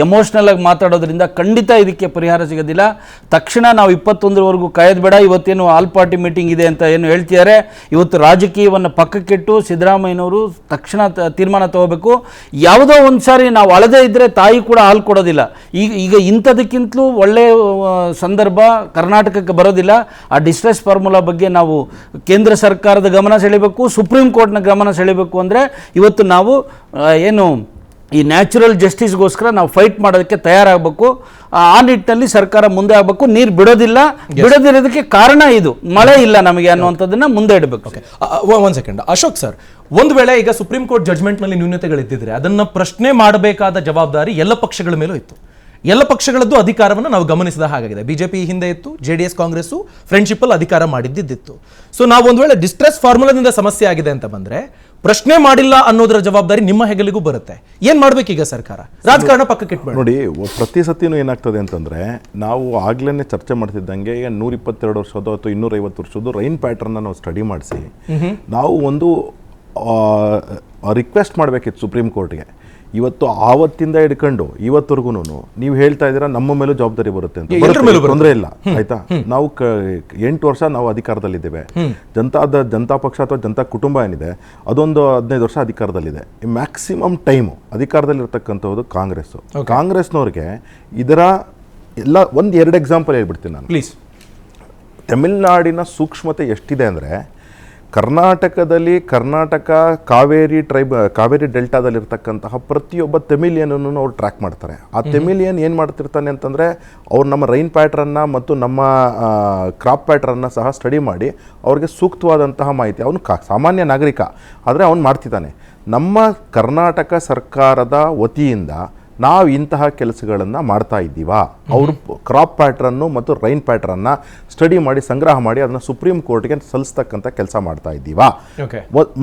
[SPEAKER 2] ಎಮೋಷ್ನಲ್ ಆಗಿ ಮಾತಾಡೋದ್ರಿಂದ ಖಂಡಿತ ಇದಕ್ಕೆ ಪರಿಹಾರ ಸಿಗೋದಿಲ್ಲ. ತಕ್ಷಣ ನಾವು 21ರವರೆಗೂ ಕಾಯೋದು ಬೇಡ. ಇವತ್ತೇನು ಆಲ್ ಪಾರ್ಟಿ ಮೀಟಿಂಗ್ ಇದೆ ಅಂತ ಏನು ಹೇಳ್ತಿದ್ದಾರೆ, ಇವತ್ತು ರಾಜಕೀಯವನ್ನು ಪಕ್ಕಕ್ಕಿಟ್ಟು ಸಿದ್ದರಾಮಯ್ಯನವರು ತಕ್ಷಣ ತೀರ್ಮಾನ ತಗೋಬೇಕು. ಯಾವುದೋ ಒಂದು ಸಾರಿ ನಾವು ಅಳದೇ ಇದ್ದರೆ ತಾಯಿ ಕೂಡ ಹಾಲು ಕೊಡೋದಿಲ್ಲ. ಈಗ ಇಂಥದಕ್ಕಿಂತಲೂ ಒಳ್ಳೆಯ ಸಂದರ್ಭ ಕರ್ನಾಟಕಕ್ಕೆ ಬರೋದಿಲ್ಲ. ಆ ಡಿಸ್ಟ್ರೆಸ್ ಫಾರ್ಮುಲಾ ಬಗ್ಗೆ ನಾವು ಕೇಂದ್ರ ಸರ್ಕಾರದ ಗಮನ ಸೆಳೆಯಬೇಕು, ಸುಪ್ರೀಂ ಕೋರ್ಟ್ನ ಗಮನ ಸೆಳೆಯಬೇಕು. ಅಂದರೆ ಇವತ್ತು ನಾವು ಏನು ಈ ನ್ಯಾಚುರಲ್ ಜಸ್ಟಿಸ್ಗೋಸ್ಕರ ನಾವು ಫೈಟ್ ಮಾಡೋದಕ್ಕೆ ತಯಾರಾಗಬೇಕು. ಆ ನಿಟ್ಟಿನಲ್ಲಿ ಸರ್ಕಾರ ಮುಂದೆ ಆಗಬೇಕು. ನೀರು ಬಿಡೋದಿರೋದಕ್ಕೆ ಕಾರಣ ಇದು, ಮಳೆ ಇಲ್ಲ ನಮಗೆ ಅನ್ನುವಂಥದ್ದನ್ನ ಮುಂದೆ ಇಡಬೇಕು.
[SPEAKER 1] ಒಂದ್ ಸೆಕೆಂಡ್ ಅಶೋಕ್ ಸರ್, ಒಂದು ವೇಳೆ ಈಗ ಸುಪ್ರೀಂ ಕೋರ್ಟ್ ಜಡ್ಜ್ಮೆಂಟ್ ನಲ್ಲಿ ನ್ಯೂನತೆಗಳಿದ್ದಿದ್ರೆ ಅದನ್ನ ಪ್ರಶ್ನೆ ಮಾಡಬೇಕಾದ ಜವಾಬ್ದಾರಿ ಎಲ್ಲ ಪಕ್ಷಗಳ ಮೇಲೂ ಇತ್ತು. ಎಲ್ಲ ಪಕ್ಷಗಳದ್ದು ಅಧಿಕಾರವನ್ನು ನಾವು ಗಮನಿಸಿದ ಹಾಗಾಗಿದೆ. ಬಿಜೆಪಿ ಹಿಂದೆ ಇತ್ತು, JDS ಕಾಂಗ್ರೆಸ್ ಫ್ರೆಂಡ್ಶಿಪ್ ಅಲ್ಲಿ ಅಧಿಕಾರ ಮಾಡಿದ್ದಿತ್ತು. ಸೊ ನಾವು ಒಂದು ವೇಳೆ ಡಿಸ್ಟ್ರೆಸ್ ಫಾರ್ಮುಲಾದಿಂದ ಸಮಸ್ಯೆ ಆಗಿದೆ ಅಂತ ಬಂದ್ರೆ ಪ್ರಶ್ನೆ ಮಾಡಿಲ್ಲ ಅನ್ನೋದರ ಜವಾಬ್ದಾರಿ ನಿಮ್ಮ ಹೆಗಲಿಗೂ ಬರುತ್ತೆ. ಏನ್ ಮಾಡ್ಬೇಕೀಗ ಸರ್ಕಾರ? ರಾಜಕಾರಣ ಪಕ್ಕಕ್ಕೆ ಇಟ್ಬೇಡ.
[SPEAKER 5] ನೋಡಿ, ಪ್ರತಿ ಸತಿನೂ ಏನಾಗ್ತದೆ ಅಂತಂದರೆ, ನಾವು ಆಗ್ಲೇ ಚರ್ಚೆ ಮಾಡ್ತಿದ್ದಂಗೆ 122 ವರ್ಷದ್ದು ಅಥವಾ 250 ವರ್ಷದ್ದು ರೈನ್ ಪ್ಯಾಟ್ರನ್ನ ನಾವು ಸ್ಟಡಿ ಮಾಡಿಸಿ ನಾವು ಒಂದು ರಿಕ್ವೆಸ್ಟ್ ಮಾಡಬೇಕಿತ್ತು ಸುಪ್ರೀಂ ಕೋರ್ಟ್ಗೆ. ಇವತ್ತು ಆವತ್ತಿಂದ ಹಿಡ್ಕೊಂಡು ಇವತ್ತರೆಗೂ ನೀವು ಹೇಳ್ತಾ ಇದ್ದೀರಾ ನಮ್ಮ ಮೇಲೂ ಜವಾಬ್ದಾರಿ ಬರುತ್ತೆ ಅಂತ. ತೊಂದರೆ ಇಲ್ಲ, ಆಯ್ತಾ? ನಾವು 8 ವರ್ಷ ನಾವು ಅಧಿಕಾರದಲ್ಲಿದ್ದೇವೆ. ಜನತಾ ಪಕ್ಷ ಅಥವಾ ಜನತಾ ಕುಟುಂಬ ಏನಿದೆ ಅದೊಂದು 15 ವರ್ಷ ಅಧಿಕಾರದಲ್ಲಿದೆ. ಮ್ಯಾಕ್ಸಿಮಮ್ ಟೈಮು ಅಧಿಕಾರದಲ್ಲಿರ್ತಕ್ಕಂಥದ್ದು ಕಾಂಗ್ರೆಸ್ನವ್ರಿಗೆ ಇದರ ಎಲ್ಲ 1-2 ಎಕ್ಸಾಂಪಲ್ ಹೇಳ್ಬಿಡ್ತೀನಿ ನಾನು,
[SPEAKER 1] ಪ್ಲೀಸ್.
[SPEAKER 5] ತಮಿಳ್ನಾಡಿನ ಸೂಕ್ಷ್ಮತೆ ಎಷ್ಟಿದೆ ಅಂದರೆ, ಕರ್ನಾಟಕ ಕಾವೇರಿ ಡೆಲ್ಟಾದಲ್ಲಿರ್ತಕ್ಕಂತಹ ಪ್ರತಿಯೊಬ್ಬ ತೆಮಿಲಿಯನನ್ನು ಅವ್ರು ಟ್ರ್ಯಾಕ್ ಮಾಡ್ತಾರೆ. ಆ ತೆಮಿಲಿಯನ್ ಏನು ಮಾಡ್ತಿರ್ತಾನೆ ಅಂತಂದರೆ, ಅವ್ರು ನಮ್ಮ ರೈನ್ ಪ್ಯಾಟ್ರನ್ನ ಮತ್ತು ನಮ್ಮ ಕ್ರಾಪ್ ಪ್ಯಾಟ್ರನ್ನ ಸಹ ಸ್ಟಡಿ ಮಾಡಿ ಅವ್ರಿಗೆ ಸೂಕ್ತವಾದಂತಹ ಮಾಹಿತಿ, ಅವನು ಸಾಮಾನ್ಯ ನಾಗರಿಕ ಆದರೆ ಅವನು ಮಾಡ್ತಿದ್ದಾನೆ. ನಮ್ಮ ಕರ್ನಾಟಕ ಸರ್ಕಾರದ ವತಿಯಿಂದ ನಾವು ಇಂತಹ ಕೆಲಸಗಳನ್ನು ಮಾಡ್ತಾ ಇದ್ದೀವಾ? ಅವರು ಕ್ರಾಪ್ ಪ್ಯಾಟ್ರನ್ನು ಮತ್ತು ರೈನ್ ಪ್ಯಾಟ್ರನ್ನ ಸ್ಟಡಿ ಮಾಡಿ ಸಂಗ್ರಹ ಮಾಡಿ ಅದನ್ನು ಸುಪ್ರೀಂ ಕೋರ್ಟ್ಗೆ ಸಲ್ಲಿಸ್ತಕ್ಕಂಥ ಕೆಲಸ ಮಾಡ್ತಾ ಇದ್ದೀವಾ?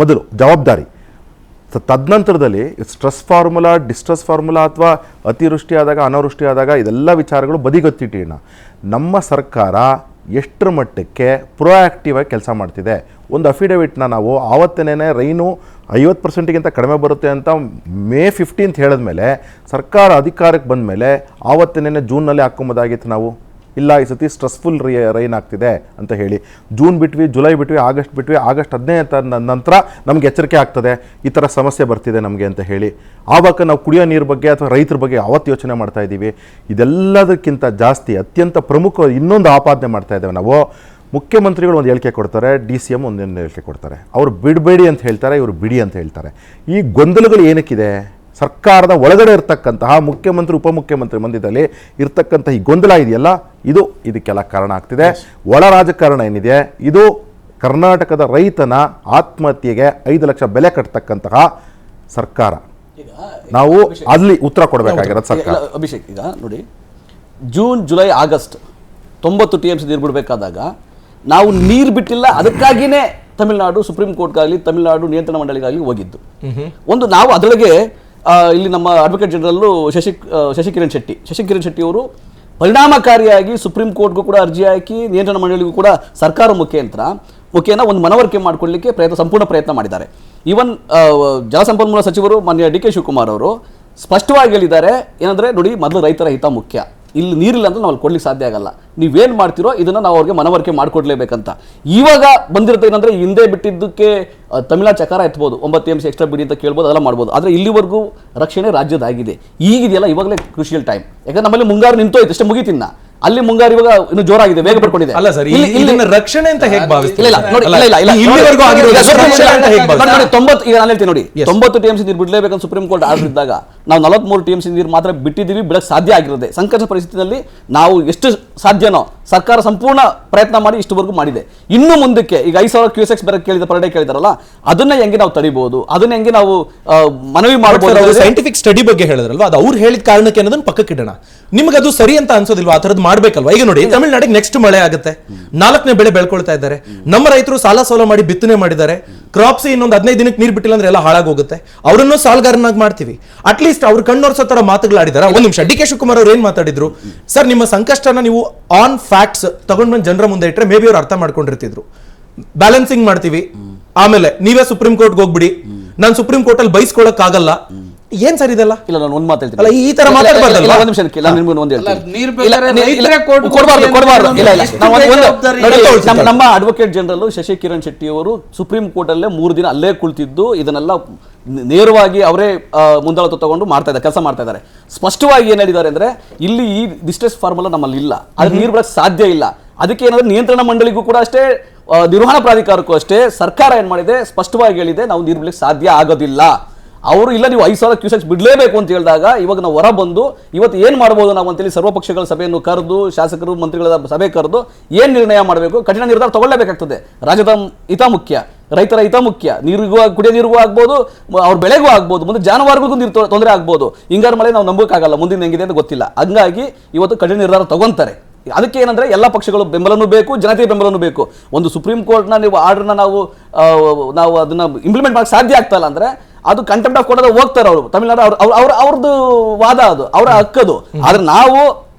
[SPEAKER 5] ಮೊದಲು ಜವಾಬ್ದಾರಿ. ತದನಂತರದಲ್ಲಿ ಸ್ಟ್ರೆಸ್ ಫಾರ್ಮುಲಾ, ಡಿಸ್ಟ್ರೆಸ್ ಫಾರ್ಮುಲಾ ಅಥವಾ ಅತಿವೃಷ್ಟಿ ಆದಾಗ ಅನಾವೃಷ್ಟಿ ಆದಾಗ ಇದೆಲ್ಲ ವಿಚಾರಗಳು ಬದಿಗೊತ್ತಿಟ್ಟಿನ ನಮ್ಮ ಸರ್ಕಾರ ಎಷ್ಟರ ಮಟ್ಟಕ್ಕೆ ಪ್ರೊಆಕ್ಟಿವ್ ಆಗಿ ಕೆಲಸ ಮಾಡ್ತಿದೆ. ಒಂದು ಅಫಿಡವಿಟ್ನ ನಾವು ಆವತ್ತೇನೆ ರೈನು 50%ಗಿಂತ ಕಡಿಮೆ ಬರುತ್ತೆ ಅಂತ May 15 ಹೇಳಿದ್ಮೇಲೆ ಸರ್ಕಾರ ಅಧಿಕಾರಕ್ಕೆ ಬಂದ ಮೇಲೆ ಆವತ್ತೇನೆ ಜೂನ್ನಲ್ಲಿ ಹಾಕ್ಕೊಂಬೋದಾಗಿತ್ತು ನಾವು. ಇಲ್ಲ, ಈ ಸತಿ ಸ್ಟ್ರೆಸ್ಫುಲ್ ರೈನ್ ಆಗ್ತಿದೆ ಅಂತ ಹೇಳಿ ಜೂನ್ ಬಿಟ್ವಿ, ಜುಲೈ ಬಿಟ್ವಿ, ಆಗಸ್ಟ್ ಬಿಟ್ವಿ. ಆಗಸ್ಟ್ 15 ನಂತರ ನಮ್ಗೆ ಎಚ್ಚರಿಕೆ ಆಗ್ತದೆ ಈ ಥರ ಸಮಸ್ಯೆ ಬರ್ತಿದೆ ನಮಗೆ ಅಂತ ಹೇಳಿ. ಆವಾಗ ನಾವು ಕುಡಿಯೋ ನೀರು ಬಗ್ಗೆ ಅಥವಾ ರೈತರ ಬಗ್ಗೆ ಯಾವತ್ತು ಯೋಚನೆ ಮಾಡ್ತಾ ಇದ್ದೀವಿ? ಇದೆಲ್ಲದಕ್ಕಿಂತ ಜಾಸ್ತಿ ಅತ್ಯಂತ ಪ್ರಮುಖ ಇನ್ನೊಂದು ಆಪಾದನೆ ಮಾಡ್ತಾ ಇದ್ದೇವೆ ನಾವು. ಮುಖ್ಯಮಂತ್ರಿಗಳು ಒಂದು ಹೇಳಿಕೆ ಕೊಡ್ತಾರೆ, DCM ಒಂದೊಂದು ಹೇಳಿಕೆ ಕೊಡ್ತಾರೆ. ಅವರು ಬಿಡಬೇಡಿ ಅಂತ ಹೇಳ್ತಾರೆ, ಇವರು ಬಿಡಿ ಅಂತ ಹೇಳ್ತಾರೆ. ಈ ಗೊಂದಲಗಳು ಏನಕ್ಕಿದೆ? ಸರ್ಕಾರದ ಒಳಗಡೆ ಇರ್ತಕ್ಕಂತಹ ಮುಖ್ಯಮಂತ್ರಿ ಉಪಮುಖ್ಯಮಂತ್ರಿ ಮಧ್ಯದಲ್ಲಿ ಇರ್ತಕ್ಕಂಥ ಈ ಗೊಂದಲ ಇದೆಯಲ್ಲ, ಇದಕ್ಕೆಲ್ಲ ಕಾರಣ ಆಗ್ತಿದೆ. ಒಳ ರಾಜಕಾರಣ ಏನಿದೆ ಇದು ಕರ್ನಾಟಕದ ರೈತನ ಆತ್ಮಹತ್ಯೆಗೆ 5 ಲಕ್ಷ ಬೆಲೆ ಕಟ್ಟತಕ್ಕಂತಹ ಸರ್ಕಾರ. ನಾವು ಅಲ್ಲಿ ಉತ್ತರ ಕೊಡಬೇಕಾಗಿರೋದು ಸರ್ಕಾರ.
[SPEAKER 4] ಅಭಿಷೇಕ್, ಈಗ ನೋಡಿ, ಜೂನ್, ಜುಲೈ, ಆಗಸ್ಟ್ 90 TMC ನೀರು ಬಿಡಬೇಕಾದಾಗ ನಾವು ನೀರು ಬಿಟ್ಟಿಲ್ಲ, ಅದಕ್ಕಾಗಿಯೇ ತಮಿಳುನಾಡು ಸುಪ್ರೀಂ ಕೋರ್ಟ್ಗಾಗಲಿ ತಮಿಳುನಾಡು ನಿಯಂತ್ರಣ ಮಂಡಳಿಗಾಗಲಿ ಹೋಗಿದ್ದು. ಒಂದು ನಾವು ಅದರೊಳಗೆ ಇಲ್ಲಿ ನಮ್ಮ ಅಡ್ವೊಕೇಟ್ ಜನರಲ್ಲು ಶಶಿಕಿರಣ್ ಶೆಟ್ಟಿ ಅವರು ಪರಿಣಾಮಕಾರಿಯಾಗಿ ಸುಪ್ರೀಂ ಕೋರ್ಟ್ಗೂ ಕೂಡ ಅರ್ಜಿ ಹಾಕಿ ನಿಯಂತ್ರಣ ಮಂಡಳಿಗೂ ಕೂಡ ಸರ್ಕಾರ ಮುಖೇನ ಒಂದು ಮನವರಿಕೆ ಮಾಡಿಕೊಳ್ಳಲಿಕ್ಕೆ ಸಂಪೂರ್ಣ ಪ್ರಯತ್ನ ಮಾಡಿದ್ದಾರೆ. ಈವನ್ ಜಲಸಂಪನ್ಮೂಲ ಸಚಿವರು ಮಾನ್ಯ DK ಶಿವಕುಮಾರ್ ಅವರು ಸ್ಪಷ್ಟವಾಗಿ ಹೇಳಿದ್ದಾರೆ, ಏನಂದ್ರೆ ನೋಡಿ, ಮೊದಲು ರೈತರ ಹಿತ ಮುಖ್ಯ, ಇಲ್ಲಿ ನೀರಿಲ್ಲ ಅಂದ್ರೆ ನಾವು ಅಲ್ಲಿ ಕೊಡ್ಲಿಕ್ಕೆ ಸಾಧ್ಯ ಆಗಲ್ಲ, ನೀವೇನು ಮಾಡ್ತಿರೋ ಇದನ್ನು ನಾವು ಅವ್ರಿಗೆ ಮನವರಿಕೆ ಮಾಡಿಕೊಡ್ಲೇಬೇಕಂತ. ಇವಾಗ ಬಂದಿರುತ್ತೆ ಏನಂದ್ರೆ, ಹಿಂದೆ ಬಿಟ್ಟಿದ್ದಕ್ಕೆ ತಮಿಳ್ನಾಡು ಚಕಾರ ಎತ್ಬೋದು, 9 TMC ಎಕ್ಸ್ಟ್ರಾ ಬಿಡಿ ಅಂತ ಕೇಳ್ಬೋದು, ಅದೆಲ್ಲ ಮಾಡ್ಬೋದು. ಆದರೆ ಇಲ್ಲಿವರೆಗೂ ರಕ್ಷಣೆ ರಾಜ್ಯದಾಗಿದೆ. ಈಗಿದೆಯಲ್ಲ, ಇವಾಗಲೇ ಕ್ರೂಷಿಯಲ್ ಟೈಮ್. ಯಾಕಂದ್ರೆ ನಮ್ಮಲ್ಲಿ ಮುಂಗಾರು ನಿಂತೋಯ್ತು, ಅಷ್ಟೇ ಮುಗಿತಿನ್ನ. ಅಲ್ಲಿ ಮುಂಗಾರು ಇವಾಗ ಇನ್ನು ಜೋರಾಗಿದೆ, ವೇಗ ಪಡ್ಕೊಂಡಿದೆ.
[SPEAKER 1] ಅಲ್ಲ ಸರ್, ಇದನ್ನ ರಕ್ಷಣೆ ಅಂತ ಹೇಗೆ ಭಾವಿಸ್ತೀರಾ?
[SPEAKER 4] ಈಗ ನಾನು ಹೇಳ್ತೀನಿ ನೋಡಿ, 90 TMC ನೀರು ಬಿಡಲೇಬೇಕಂತ ಸುಪ್ರೀಂ ಕೋರ್ಟ್ ಆರ್ಡರ್ ಇದ್ದಾಗ ನಾವು 43 TMC ನೀರು ಮಾತ್ರ ಬಿಟ್ಟಿದ್ದೀವಿ, ಬಿಡಕ್ಕೆ ಸಾಧ್ಯ ಆಗಿರೋದೆ. ಸಂಕಷ್ಟ ಪರಿಸ್ಥಿತಿಯಲ್ಲಿ ನಾವು ಎಷ್ಟು ಸಾಧ್ಯನೋ ಸರ್ಕಾರ ಸಂಪೂರ್ಣ ಪ್ರಯತ್ನ ಮಾಡಿ ಇಷ್ಟುವರೆಗೂ ಮಾಡಿದೆ. ಇನ್ನು ಮುಂದಕ್ಕೆ ಈಗ 5,000 ಕ್ಯೂಸೆಕ್ಸ್ ಬರಕ್ಕೆ ಪರ್ ಡೇ ಕೇಳಿದಾರಲ್ಲ, ಅದನ್ನ ಹೆಂಗೆ ನಾವು ತಡಿಬಹುದು, ಅದನ್ನ ಹೆಂಗೆ ನಾವು ಮನವಿ ಮಾಡಬಹುದು?
[SPEAKER 1] ಸೈಂಟಿಫಿಕ್ ಸ್ಟಡಿ ಬಗ್ಗೆ ಹೇಳಿದ್ರಲ್ವಾ, ಅದು ಅವ್ರು ಹೇಳಿದ ಕಾರಣಕ್ಕೆ ಅನ್ನೋದನ್ನ ಪಕ್ಕಕ್ಕಿಡೋಣ. ನಿಮ್ಗೆ ಅದು ಸರಿ ಅಂತ ಅನ್ಸೋದಿಲ್ವಾ? ಆ ಥರದ್ದು ಮಾಡ್ಬೇಕಲ್ವಾ? ಈಗ ನೋಡಿ, ತಮಿಳ್ನಾಡಿಗೆ ನೆಕ್ಸ್ಟ್ ಮಳೆ ಆಗುತ್ತೆ, 4ನೇ ಬೆಳೆ ಬೆಳ್ಕೊಳ್ತಾ ಇದ್ದಾರೆ. ನಮ್ಮ ರೈತರು ಸಾಲ ಮಾಡಿ ಬಿತ್ತನೆ ಮಾಡಿದ್ದಾರೆ. ಕ್ರಾಪ್ಸ್ ಇನ್ನೊಂದು 15 ದಿನಕ್ಕೆ ನೀರು ಬಿಟ್ಟಿಲ್ಲ ಅಂದ್ರೆ ಎಲ್ಲ ಹಾಳಾಗೋಗುತ್ತೆ. ಅವರನ್ನು ಸಾಲಗಾರನಾಗಿ ಮಾಡ್ತೀವಿ. ಅಟ್ಲೀಸ್ಟ್ ಅವ್ರು ಕಣ್ಣೋರ್ಸೋ ತರ ಮಾತುಗಳಾಡಿದಾರ? ಒಂದು ನಿಮಿಷ, DK ಶಿವಕುಮಾರ್ ಅವ್ರು ಏನ್ ಮಾತಾಡಿದ್ರು? ಸರ್, ನಿಮ್ಮ ಸಂಕಷ್ಟನ ನೀವು ಆನ್ ಫ್ಯಾಕ್ಟ್ಸ್ ತಗೊಂಡ್ಬಂದು ಜನರ ಮುಂದೆ ಇಟ್ಟರೆ ಮೇ ಬಿ ಅವ್ರು ಅರ್ಥ ಮಾಡ್ಕೊಂಡಿರ್ತಿದ್ರು. ಬ್ಯಾಲೆನ್ಸಿಂಗ್ ಮಾಡ್ತೀವಿ, ಆಮೇಲೆ ನೀವೇ ಸುಪ್ರೀಂ ಕೋರ್ಟ್ಗೆ ಹೋಗ್ಬಿಡಿ, ನಾನು ಸುಪ್ರೀಂ ಕೋರ್ಟ್ ಅಲ್ಲಿ ಬೈಸ್ಕೊಳಕ್ ಆಗಲ್ಲ. ಏನ್ ಸರ್ ಇದೆಲ್ಲ?
[SPEAKER 4] ಇಲ್ಲ, ನಾನು ಒಂದು ಮಾತಾಡ್ತೀನಿ.
[SPEAKER 1] ಅಲ್ಲ, ಈ ತರ ಮಾತಾಡಬಾರ್ದಲ್ಲ.
[SPEAKER 4] ಒಂದು ನಿಮಿಷ, ನಾನು ನಿಮ್ಗೆ ಒಂದು ಹೇಳ್ತೀನಿ. ನಮ್ಮ ಅಡ್ವೊಕೇಟ್ ಜನರಲ್ ಶಶಿಕಿರಣ್ ಶೆಟ್ಟಿ ಅವರು ಸುಪ್ರೀಂ ಕೋರ್ಟ್ ಅಲ್ಲೇ 3 ದಿನ ಅಲ್ಲೇ ಕುಳಿತಿದ್ದು ಇದನ್ನೆಲ್ಲ ನೇರವಾಗಿ ಅವರೇ ಮುಂದಾಳತ್ವ ತಗೊಂಡು ಕೆಲಸ ಮಾಡ್ತಾ ಇದ್ದಾರೆ. ಸ್ಪಷ್ಟವಾಗಿ ಏನ್ ಹೇಳಿದ್ದಾರೆ ಅಂದ್ರೆ, ಇಲ್ಲಿ ಈ ಡಿಸ್ಟ್ರೆಸ್ ಫಾರ್ಮುಲಾ ನಮ್ಮಲ್ಲಿ ಇಲ್ಲ, ಅದು ನೀರು ಬಿಡಕ್ಕೆ ಸಾಧ್ಯ ಇಲ್ಲ. ಅದಕ್ಕೆ ಏನಾದ್ರೆ ನಿಯಂತ್ರಣ ಮಂಡಳಿಗೂ ಕೂಡ ಅಷ್ಟೇ, ನಿರ್ವಹಣಾ ಪ್ರಾಧಿಕಾರಕ್ಕೂ ಅಷ್ಟೇ ಸರ್ಕಾರ ಏನ್ ಮಾಡಿದೆ, ಸ್ಪಷ್ಟವಾಗಿ ಹೇಳಿದೆ, ನಾವು ನೀರು ಬಿಡಲಿಕ್ಕೆ ಸಾಧ್ಯ ಆಗೋದಿಲ್ಲ. ಅವರು ಇಲ್ಲ, ನೀವು 5,000 ಕ್ಯೂಸೆಕ್ಸ್ ಬಿಡಲೇಬೇಕು ಅಂತ ಹೇಳಿದಾಗ ಇವಾಗ ನಾವು ಹೊರ ಬಂದು ಇವತ್ತು ಏನು ಮಾಡ್ಬೋದು ನಾವು ಅಂತೇಳಿ ಸರ್ವಪಕ್ಷಗಳ ಸಭೆಯನ್ನು ಕರೆದು, ಶಾಸಕರು ಮಂತ್ರಿಗಳ ಸಭೆ ಕರೆದು ಏನು ನಿರ್ಣಯ ಮಾಡಬೇಕು, ಕಠಿಣ ನಿರ್ಧಾರ ತಗೊಳ್ಳೇಬೇಕಾಗ್ತದೆ. ರಾಜ್ಯದ ಹಿತ ಮುಖ್ಯ, ರೈತರ ಹಿತ ಮುಖ್ಯ. ನೀರಿಗೂ, ಕುಡಿಯೋ ನೀರಿಗೂ ಆಗ್ಬೋದು, ಅವ್ರ ಬೆಳೆಗೂ ಆಗ್ಬೋದು, ಮುಂದೆ ಜಾನುವಾರುಗಳಿಗೂ ನೀರು ತೊಂದರೆ ಆಗ್ಬೋದು. ಹಿಂಗಾರು ಮಳೆ ನಾವು ನಂಬೋಕ್ಕಾಗಲ್ಲ, ಮುಂದಿನ ಹೆಂಗಿದೆ ಅಂತ ಗೊತ್ತಿಲ್ಲ. ಹಂಗಾಗಿ ಇವತ್ತು ಕಠಿಣ ನಿರ್ಧಾರ ತಗೊಂತಾರೆ. ಅದಕ್ಕೆ ಏನಂದ್ರೆ ಎಲ್ಲ ಪಕ್ಷಗಳು ಬೆಂಬಲನೂ ಬೇಕು, ಜನತೆಯ ಬೆಂಬಲನೂ ಬೇಕು. ಒಂದು ಸುಪ್ರೀಂ ಕೋರ್ಟ್ನ ನೀವು ಆರ್ಡರ್ನ ನಾವು ಅದನ್ನ ಇಂಪ್ಲಿಮೆಂಟ್ ಮಾಡಕ್ಕೆ ಸಾಧ್ಯ ಆಗ್ತಾ ಇಲ್ಲ ಅಂದ್ರೆ ಅದು ಕಂಟೆಂಪ್ಟ್ ಆಫ್ ಕೋರ್ಟ್ ಹೋಗ್ತಾರೆ ಅವರು. ತಮಿಳುನಾಡು ಅವ್ರದ್ದು ವಾದ, ಅದು ಅವರ ಹಕ್ಕದು. ಆದ್ರೆ ನಾವು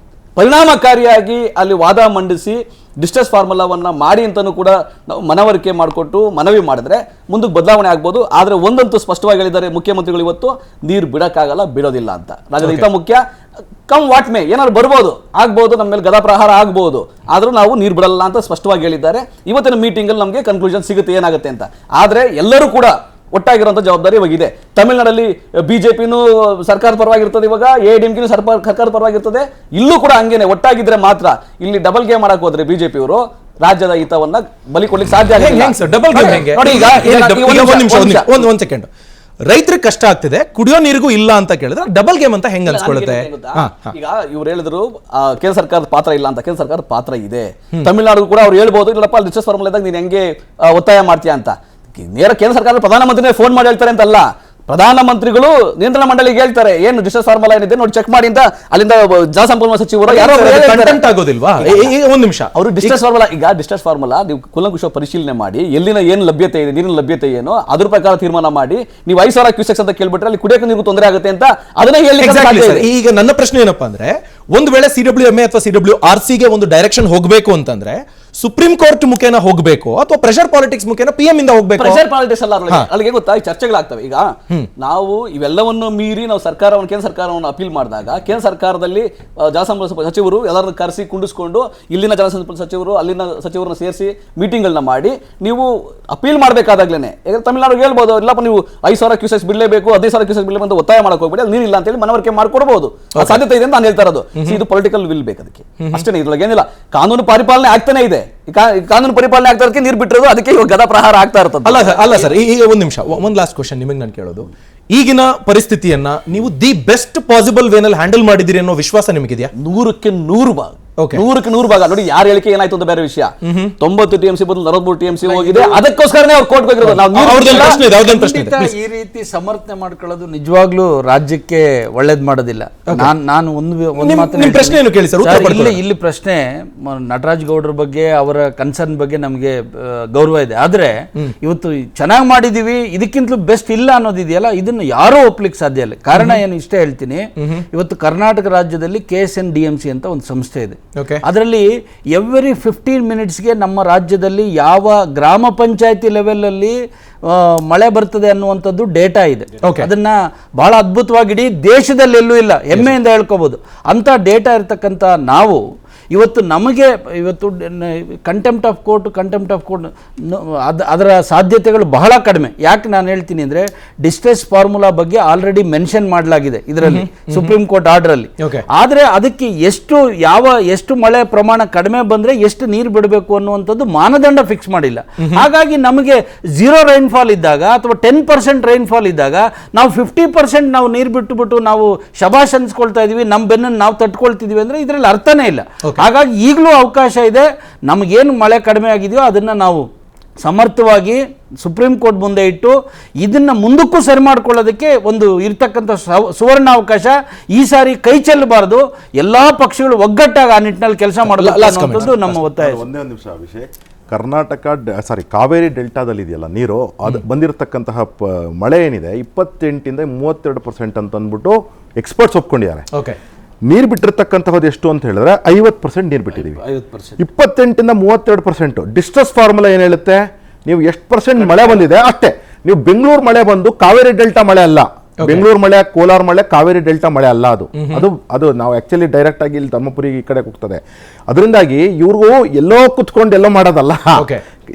[SPEAKER 4] ಪರಿಣಾಮಕಾರಿಯಾಗಿ ಅಲ್ಲಿ ವಾದ ಮಂಡಿಸಿ ಡಿಸ್ಟ್ರೆಸ್ ಫಾರ್ಮುಲಾವನ್ನ ಮಾಡಿ ಅಂತಲೂ ಕೂಡ ನಾವು ಮನವರಿಕೆ ಮಾಡಿಕೊಟ್ಟು ಮನವಿ ಮಾಡಿದ್ರೆ ಮುಂದಕ್ಕೆ ಬದಲಾವಣೆ ಆಗ್ಬೋದು. ಆದ್ರೆ ಒಂದಂತೂ ಸ್ಪಷ್ಟವಾಗಿ ಹೇಳಿದ್ದಾರೆ ಮುಖ್ಯಮಂತ್ರಿಗಳು, ಇವತ್ತು ನೀರು ಬಿಡಕ್ಕಾಗಲ್ಲ, ಬಿಡೋದಿಲ್ಲ ಅಂತ. ರಾಜ್ಯದ ಹಿತ ಮುಖ್ಯ, ಕಮ್ ವಾಟ್ ಮೇ, ಏನಾದ್ರು ಬರ್ಬೋದು, ಆಗ್ಬೋದು, ನಮ್ಮ ಮೇಲೆ ಗದಾಪ್ರಹಾರ ಆಗ್ಬೋದು, ಆದ್ರೂ ನಾವು ನೀರು ಬಿಡಲ್ಲ ಅಂತ ಸ್ಪಷ್ಟವಾಗಿ ಹೇಳಿದ್ದಾರೆ. ಇವತ್ತಿನ ಮೀಟಿಂಗ್ ಅಲ್ಲಿ ನಮಗೆ ಕನ್ಕ್ಲೂಷನ್ ಸಿಗುತ್ತೆ ಏನಾಗುತ್ತೆ ಅಂತ. ಆದ್ರೆ ಎಲ್ಲರೂ ಕೂಡ ಒಟ್ಟಾಗಿರುವಂತ ಜವಾಬ್ದಾರಿ ಇವಾಗಿದೆ. ತಮಿಳುನಾಡಲ್ಲಿ ಬಿಜೆಪಿನೂ ಸರ್ಕಾರ ಪರವಾಗಿರ್ತದೆ, ಇವಾಗ ಎಐಡಿಎಂಕೆನೂ ಸರ್ಕಾರ ಪರವಾಗಿರ್ತದೆ. ಇಲ್ಲೂ ಕೂಡ ಹಂಗೇನೆ ಒಟ್ಟಾಗಿದ್ರೆ ಮಾತ್ರ. ಇಲ್ಲಿ ಡಬಲ್ ಗೇಮ್ ಮಾಡಕ್ ಹೋದ್ರೆ ಬಿಜೆಪಿ ಅವರು ರಾಜ್ಯದ ಹಿತವನ್ನ ಬಲಿ ಕೊಡ್ಲಿಕ್ಕೆ ಸಾಧ್ಯ ಆಗಿದೆ.
[SPEAKER 1] ನೋಡಿ ಈಗ ಒಂದ್ ಸೆಕೆಂಡ್, ರೈತರಿಗೆ ಕಷ್ಟ ಆಗ್ತಿದೆ, ಕುಡಿಯೋ ನೀರಿಗೂ ಇಲ್ಲ ಅಂತ ಕೇಳಿದ್ರೆ ಡಬಲ್ ಗೇಮ್ ಅಂತ ಹೆಂಗ್ ಅನ್ಸ್ಕೊಳ್ಳುತ್ತೆ?
[SPEAKER 4] ಈಗ ಇವ್ರು ಹೇಳಿದ್ರು ಕೇಂದ್ರ ಸರ್ಕಾರದ ಪಾತ್ರ ಇಲ್ಲ ಅಂತ. ಕೇಂದ್ರ ಸರ್ಕಾರದ ಪಾತ್ರ ಇದೆ. ತಮಿಳುನಾಡು ಕೂಡ ಅವ್ರು ಹೇಳ್ಬೋದು, ಇಲ್ಲಪ್ಪ ಡಿಸ್ಟ್ರೆಸ್ ಫಾರ್ಮುಲಾ ಇದ್ದಾಗ ನೀನ್ ಹೆಂಗೆ ಒತ್ತಾಯ ಮಾಡ್ತೀಯ ಅಂತ. ನೇರ ಕೇಂದ್ರ ಸರ್ಕಾರ ಪ್ರಧಾನಮಂತ್ರಿನೇ ಫೋನ್ ಮಾಡಿ ಹೇಳ್ತಾರೆ ಅಂತಲ್ಲ, ಪ್ರಧಾನಮಂತ್ರಿಗಳು ನಿಯಂತ್ರಣ ಮಂಡಳಿಗೆ ಹೇಳ್ತಾರೆ ಏನು ಡಿಸ್ಟ್ರೆಸ್ ಫಾರ್ಮುಲಾ ಏನಿದೆ ನೋಡಿ ಚೆಕ್ ಮಾಡಿ ಅಂತ. ಅಲ್ಲಿಂದ ಜಲಸಂಪನ್ಮೂಲ ಸಚಿವರು
[SPEAKER 1] ಆಗೋದಿಲ್ವಾ? ಒಂದ್ ನಿಮಿಷ,
[SPEAKER 4] ಅವರು ಡಿಸ್ಟ್ರೆಸ್ ಫಾರ್ಮುಲಾ, ಈಗ ಡಿಸ್ಟ್ರೆಸ್ ಫಾರ್ಮುಲಾ ನೀವು ಕೂಲಂಕುಷ ಪರಿಶೀಲನೆ ಮಾಡಿ, ಎಲ್ಲಿನ ಏನು ಲಭ್ಯತೆ ಇದೆ, ನೀರಿನ ಲಭ್ಯತೆ ಏನು, ಅದ್ರ ಪ್ರಕಾರ ತೀರ್ಮಾನ ಮಾಡಿ. ನೀವು 5,000 ಕ್ಯೂಸೆಕ್ಸ್ ಅಂತ ಕೇಳ್ಬಿಟ್ರೆ ಅಲ್ಲಿ ಕುಡಿಯೋಕೆ ನೀರು ತೊಂದರೆ ಆಗುತ್ತೆ ಅಂತ ಅದನ್ನ ಹೇಳಿ.
[SPEAKER 1] ಈಗ ನನ್ನ ಪ್ರಶ್ನೆ ಏನಪ್ಪಾ ಅಂದ್ರೆ, ಒಂದು ವೇಳೆ CWMA ಅಥವಾ CWRC ಗೆ ಒಂದು ಡೈರೆಕ್ಷನ್ ಹೋಗಬೇಕು ಅಂತಂದ್ರೆ ಸುಪ್ರೀಂ ಕೋರ್ಟ್ ಮುಖೇನ ಹೋಗಬೇಕು ಅಥವಾ ಪ್ರೆಷರ್ ಪಾಲಿಟಿಕ್ಸ್ ಮುಖೇನ PM ಇಂದ ಹೋಗಬೇಕು?
[SPEAKER 4] ಪ್ರೆಷರ್ ಪಾಲಿಟಿಕ್ಸ್ ಅಲ್ಲ, ಅಲ್ಲಿಗೆ ಗೊತ್ತಾ ಚರ್ಚೆಗಳಾಗ್ತವೆ. ಈಗ ನಾವು ಇವೆಲ್ಲವನ್ನು ಮೀರಿ ನಾವು ಸರ್ಕಾರವನ್ನು, ಕೇಂದ್ರ ಸರ್ಕಾರವನ್ನು ಅಪೀಲ್ ಮಾಡಿದಾಗ ಕೇಂದ್ರ ಸರ್ಕಾರದಲ್ಲಿ ಜಲಸಂಪನ್ಮೂಲ ಸಚಿವರು ಎಲ್ಲರನ್ನು ಕರೆಸಿ ಕುಂಡಿಸ್ಕೊಂಡು ಇಲ್ಲಿನ ಜಲಸಂಪನ್ಮೂಲ ಸಚಿವರು ಅಲ್ಲಿನ ಸಚಿವರನ್ನ ಸೇರಿಸಿ ಮೀಟಿಂಗ್ಗಳನ್ನ ಮಾಡಿ ನೀವು ಅಪೀಲ್ ಮಾಡಬೇಕಾದಾಗ್ಲೇನೆ. ಯಾಕಂದ್ರೆ ತಮಿಳುನಾಡು ಹೇಳ್ಬೋದು, ಇಲ್ಲಪ್ಪ ನೀವು 5,000 ಕ್ಯೂಸೆಕ್ಸ್ ಬಿಡಲೇಬೇಕು, 15,000 ಕ್ಯೂಸೆಕ್ಸ್ ಬಿಡಲೇಬೇಕು ಅಂತ ಒತ್ತಾಯ ಮಾಡಕ್ ಹೋಗ್ಬೇಡಿ, ಅದು ನೀರಿಲ್ಲ ಅಂತ ಹೇಳಿ ಮನವರಿಕೆ ಮಾಡ್ಕೊಡ್ಬಹುದು. ಸಾಧ್ಯತೆ ಇದೆ ಅಂತ ನಾನು ಹೇಳ್ತಾ ಇರೋದು. ಇದು ಪೊಲಿಟಿಕಲ್ ವಿಲ್ ಬೇಕು ಅದಕ್ಕೆ ಅಷ್ಟೇ, ಇದ್ರೊಳಗೆ ಏನಿಲ್ಲ. ಕಾನೂನು ಪರಿಪಾಲನೆ ಆಗ್ತಾನೆ ಇದೆ, ಕಾನೂನು ಪರಿಪಾಲನೆ ಆಗ್ತಾ ಇರೋದಕ್ಕೆ ನೀರು ಬಿಟ್ಟಿರೋದು, ಅದಕ್ಕೆ ಇವಾಗ ಗದಾ ಪ್ರಹಾರ ಆಗ್ತಾ ಇರ್ತದೆ.
[SPEAKER 1] ಅಲ್ಲ ಸರ್, ಈಗ ಒಂದ್ ನಿಮಿಷ, ಒಂದ್ ಲಾಸ್ಟ್ ಕ್ವಶನ್ ನಿಮಗೆ ನಾನು ಕೇಳೋದು, ಈಗಿನ ಪರಿಸ್ಥಿತಿಯನ್ನ ನೀವು ದಿ ಬೆಸ್ಟ್ ಪಾಸಿಬಲ್ ವೇನಲ್ಲಿ ಹ್ಯಾಂಡಲ್ ಮಾಡಿದಿರಿ ಅನ್ನೋ ವಿಶ್ವಾಸ ನಿಮಗಿದೆಯಾ?
[SPEAKER 4] 100ಕ್ಕೆ 100 ಭಾಗ. 100ಕ್ಕೆ 100 ಭಾಗ. ನೋಡಿ ಯಾರ ಹೇಳಿಕೆ ಏನಾಯ್ತು ಅಂತ ಬೇರೆ ವಿಷಯ. 90 TMC ಬದಲು 43 TMC ಹೋಗಿದೆ, ಅದಕ್ಕೋಸ್ಕರನೇ ಅವ್ರು ಕೋರ್ಟ್ ಹೋಗಿರೋದು.
[SPEAKER 2] ಈ ರೀತಿ ಸಮರ್ಥನೆ ಮಾಡ್ಕೊಳ್ಳೋದು ನಿಜವಾಗ್ಲೂ ರಾಜ್ಯಕ್ಕೆ ಒಳ್ಳೇದ್ ಮಾಡೋದಿಲ್ಲ. ನಾನು ಒಂದು
[SPEAKER 1] ಪ್ರಶ್ನೆ ಏನು ಕೇಳಿ ಸರ್.
[SPEAKER 2] ಇಲ್ಲಿ ಪ್ರಶ್ನೆ ನಟರಾಜ್ ಗೌಡ್ರ ಬಗ್ಗೆ, ಅವರ ಕನ್ಸರ್ನ್ ಬಗ್ಗೆ ನಮಗೆ ಗೌರವ ಇದೆ. ಆದ್ರೆ ಇವತ್ತು ಚೆನ್ನಾಗಿ ಮಾಡಿದೀವಿ, ಇದಕ್ಕಿಂತಲೂ ಬೆಸ್ಟ್ ಇಲ್ಲ ಅನ್ನೋದಿದೆಯಲ್ಲ, ಇದನ್ನ ಯಾರೂ ಒಪ್ಲಿಕ್ಕೆ ಸಾಧ್ಯ ಇಲ್ಲ. ಕಾರಣ ಏನು ಇಷ್ಟೇ ಹೇಳ್ತೀನಿ. ಇವತ್ತು ಕರ್ನಾಟಕ ರಾಜ್ಯದಲ್ಲಿ KSNDMC ಅಂತ ಒಂದು ಸಂಸ್ಥೆ ಇದೆ. ಅದರಲ್ಲಿ ಎವ್ರಿ 15 ಮಿನಿಟ್ಸ್ಗೆ ನಮ್ಮ ರಾಜ್ಯದಲ್ಲಿ ಯಾವ ಗ್ರಾಮ ಪಂಚಾಯತಿ ಲೆವೆಲ್ ಅಲ್ಲಿ ಮಳೆ ಬರ್ತದೆ ಅನ್ನುವಂಥದ್ದು ಡೇಟಾ ಇದೆ. ಅದನ್ನ ಬಹಳ ಅದ್ಭುತವಾಗಿ ಇಡೀ ದೇಶದಲ್ಲಿ ಎಲ್ಲೂ ಇಲ್ಲ, ಹೆಮ್ಮೆಯಿಂದ ಹೇಳ್ಕೋಬಹುದು. ಅಂತ ಡೇಟಾ ಇರ್ತಕ್ಕಂಥ ನಾವು ಇವತ್ತು ನಮಗೆ ಇವತ್ತು ಕಂಟೆಂಪ್ಟ್ ಆಫ್ ಕೋರ್ಟ್ ಅದರ ಸಾಧ್ಯತೆಗಳು ಬಹಳ ಕಡಿಮೆ. ಯಾಕೆ ನಾನು ಹೇಳ್ತೀನಿ ಅಂದರೆ, ಡಿಸ್ಟ್ರೆಸ್ ಫಾರ್ಮುಲಾ ಬಗ್ಗೆ ಆಲ್ರೆಡಿ ಮೆನ್ಷನ್ ಮಾಡಲಾಗಿದೆ ಇದರಲ್ಲಿ, ಸುಪ್ರೀಂ ಕೋರ್ಟ್ ಆರ್ಡರ್ ಅಲ್ಲಿ. ಆದರೆ ಅದಕ್ಕೆ ಎಷ್ಟು ಮಳೆ ಪ್ರಮಾಣ ಕಡಿಮೆ ಬಂದರೆ ಎಷ್ಟು ನೀರು ಬಿಡಬೇಕು ಅನ್ನುವಂಥದ್ದು ಮಾನದಂಡ ಫಿಕ್ಸ್ ಮಾಡಿಲ್ಲ. ಹಾಗಾಗಿ ನಮಗೆ 0 ರೈನ್ಫಾಲ್ ಇದ್ದಾಗ ಅಥವಾ 10% ರೈನ್ಫಾಲ್ ಇದ್ದಾಗ ನಾವು 50% ನಾವು ನೀರು ಬಿಟ್ಟು ನಾವು ಶಬಾಷ್ ಅನ್ಸ್ಕೊಳ್ತಾ ಇದೀವಿ, ನಮ್ಮ ಬೆನ್ನನ್ನು ನಾವು ತಟ್ಕೊಳ್ತಿದೀವಿ ಅಂದರೆ ಇದರಲ್ಲಿ ಅರ್ಥನೇ ಇಲ್ಲ. ಹಾಗಾಗಿ ಈಗಲೂ ಅವಕಾಶ ಇದೆ. ನಮಗೇನು ಮಳೆ ಕಡಿಮೆ ಆಗಿದೆಯೋ ಅದನ್ನು ನಾವು ಸಮರ್ಥವಾಗಿ ಸುಪ್ರೀಂ ಕೋರ್ಟ್ ಮುಂದೆ ಇಟ್ಟು ಇದನ್ನ ಮುಂದಕ್ಕೂ ಸರಿ ಮಾಡ್ಕೊಳ್ಳೋದಕ್ಕೆ ಒಂದು ಇರ್ತಕ್ಕಂಥ ಸುವರ್ಣ ಅವಕಾಶ. ಈ ಸಾರಿ ಕೈ ಚೆಲ್ಲಬಾರದು, ಎಲ್ಲಾ ಪಕ್ಷಗಳು ಒಗ್ಗಟ್ಟಾಗಿ ಆ ನಿಟ್ಟಿನಲ್ಲಿ ಕೆಲಸ ಮಾಡಬೇಕು ನಮ್ಮ ಒತ್ತಾಯ.
[SPEAKER 5] ಒಂದೇ ಒಂದು ನಿಮಿಷ ಅಭಿಷೇಕ್, ಕಾವೇರಿ ಡೆಲ್ಟಾದಲ್ಲಿ ಇದೆಯಲ್ಲ ನೀರು, ಅದು ಬಂದಿರತಕ್ಕಂತಹ ಮಳೆ ಏನಿದೆ 28ಇಂದ 32% ಅಂತ ಅಂದ್ಬಿಟ್ಟು ಎಕ್ಸ್ಪರ್ಟ್ಸ್ ಒಪ್ಕೊಂಡಿದ್ದಾರೆ. ನೀರು ಬಿಟ್ಟಿರ್ತಕ್ಕಂಥದ್ದು ಎಷ್ಟು ಅಂತ ಹೇಳಿದ್ರೆ 50% ನೀರು ಬಿಟ್ಟಿದ್ದೀವಿ. 28ಇಂದ 32%. ಡಿಸ್ಟ್ರೆಸ್ ಫಾರ್ಮುಲಾ ಏನು ಹೇಳುತ್ತೆ, ನೀವು ಎಷ್ಟು % ಮಳೆ ಬಂದಿದೆ ಅಷ್ಟೇ. ನೀವು ಬೆಂಗಳೂರು ಮಳೆ ಬಂದು ಕಾವೇರಿ ಡೆಲ್ಟಾ ಮಳೆ ಅಲ್ಲ. ಬೆಂಗಳೂರು ಮಳೆ, ಕೋಲಾರ ಮಳೆ ಕಾವೇರಿ ಡೆಲ್ಟಾ ಮಳೆ ಅಲ್ಲ. ಅದು ನಾವು ಆಕ್ಚುಲಿ ಡೈರೆಕ್ಟ್ ಆಗಿ ಇಲ್ಲಿ ಧರ್ಮಪುರಿ ಈ ಕಡೆ ಹೋಗ್ತದೆ. ಅದರಿಂದಾಗಿ ಇವ್ರಿಗೂ ಎಲ್ಲೋ ಕುತ್ಕೊಂಡು ಎಲ್ಲೋ ಮಾಡೋದಲ್ಲ.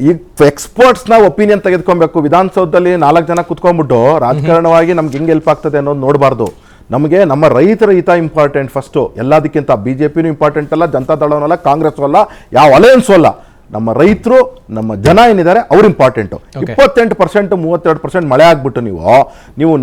[SPEAKER 5] ಈ ಎಕ್ಸ್ಪರ್ಟ್ಸ್ ನ ಒಪಿನಿಯನ್ ತೆಗೆದುಕೊಬೇಕು. ವಿಧಾನಸೌಧದಲ್ಲಿ 4 ಜನ ಕುತ್ಕೊಂಡ್ಬಿಟ್ಟು ರಾಜಕಾರಣವಾಗಿ ನಮ್ಗೆ ಹೆಂಗೆ ಹೆಲ್ಪ್ ಆಗ್ತದೆ ಅನ್ನೋದು ನೋಡಬಾರ್ದು. ನಮಗೆ ನಮ್ಮ ರೈತರ ಹಿತ ಇಂಪಾರ್ಟೆಂಟ್ ಫಸ್ಟು, ಎಲ್ಲದಕ್ಕಿಂತ. BJPನೂ ಇಂಪಾರ್ಟೆಂಟ್ ಅಲ್ಲ, ಜನತಾ ದಳನೂ ಅಲ್ಲ, ಕಾಂಗ್ರೆಸ್ ಅಲ್ಲ, ಯಾವ ಅಲಯನ್ಸು ಅಲ್ಲ. ನಮ್ಮ ರೈತರು, ನಮ್ಮ ಜನ ಏನಿದ್ದಾರೆ ಅವ್ರು ಇಂಪಾರ್ಟೆಂಟು. 28%, 32% ಮಳೆ ಆಗ್ಬಿಟ್ಟು ನೀವು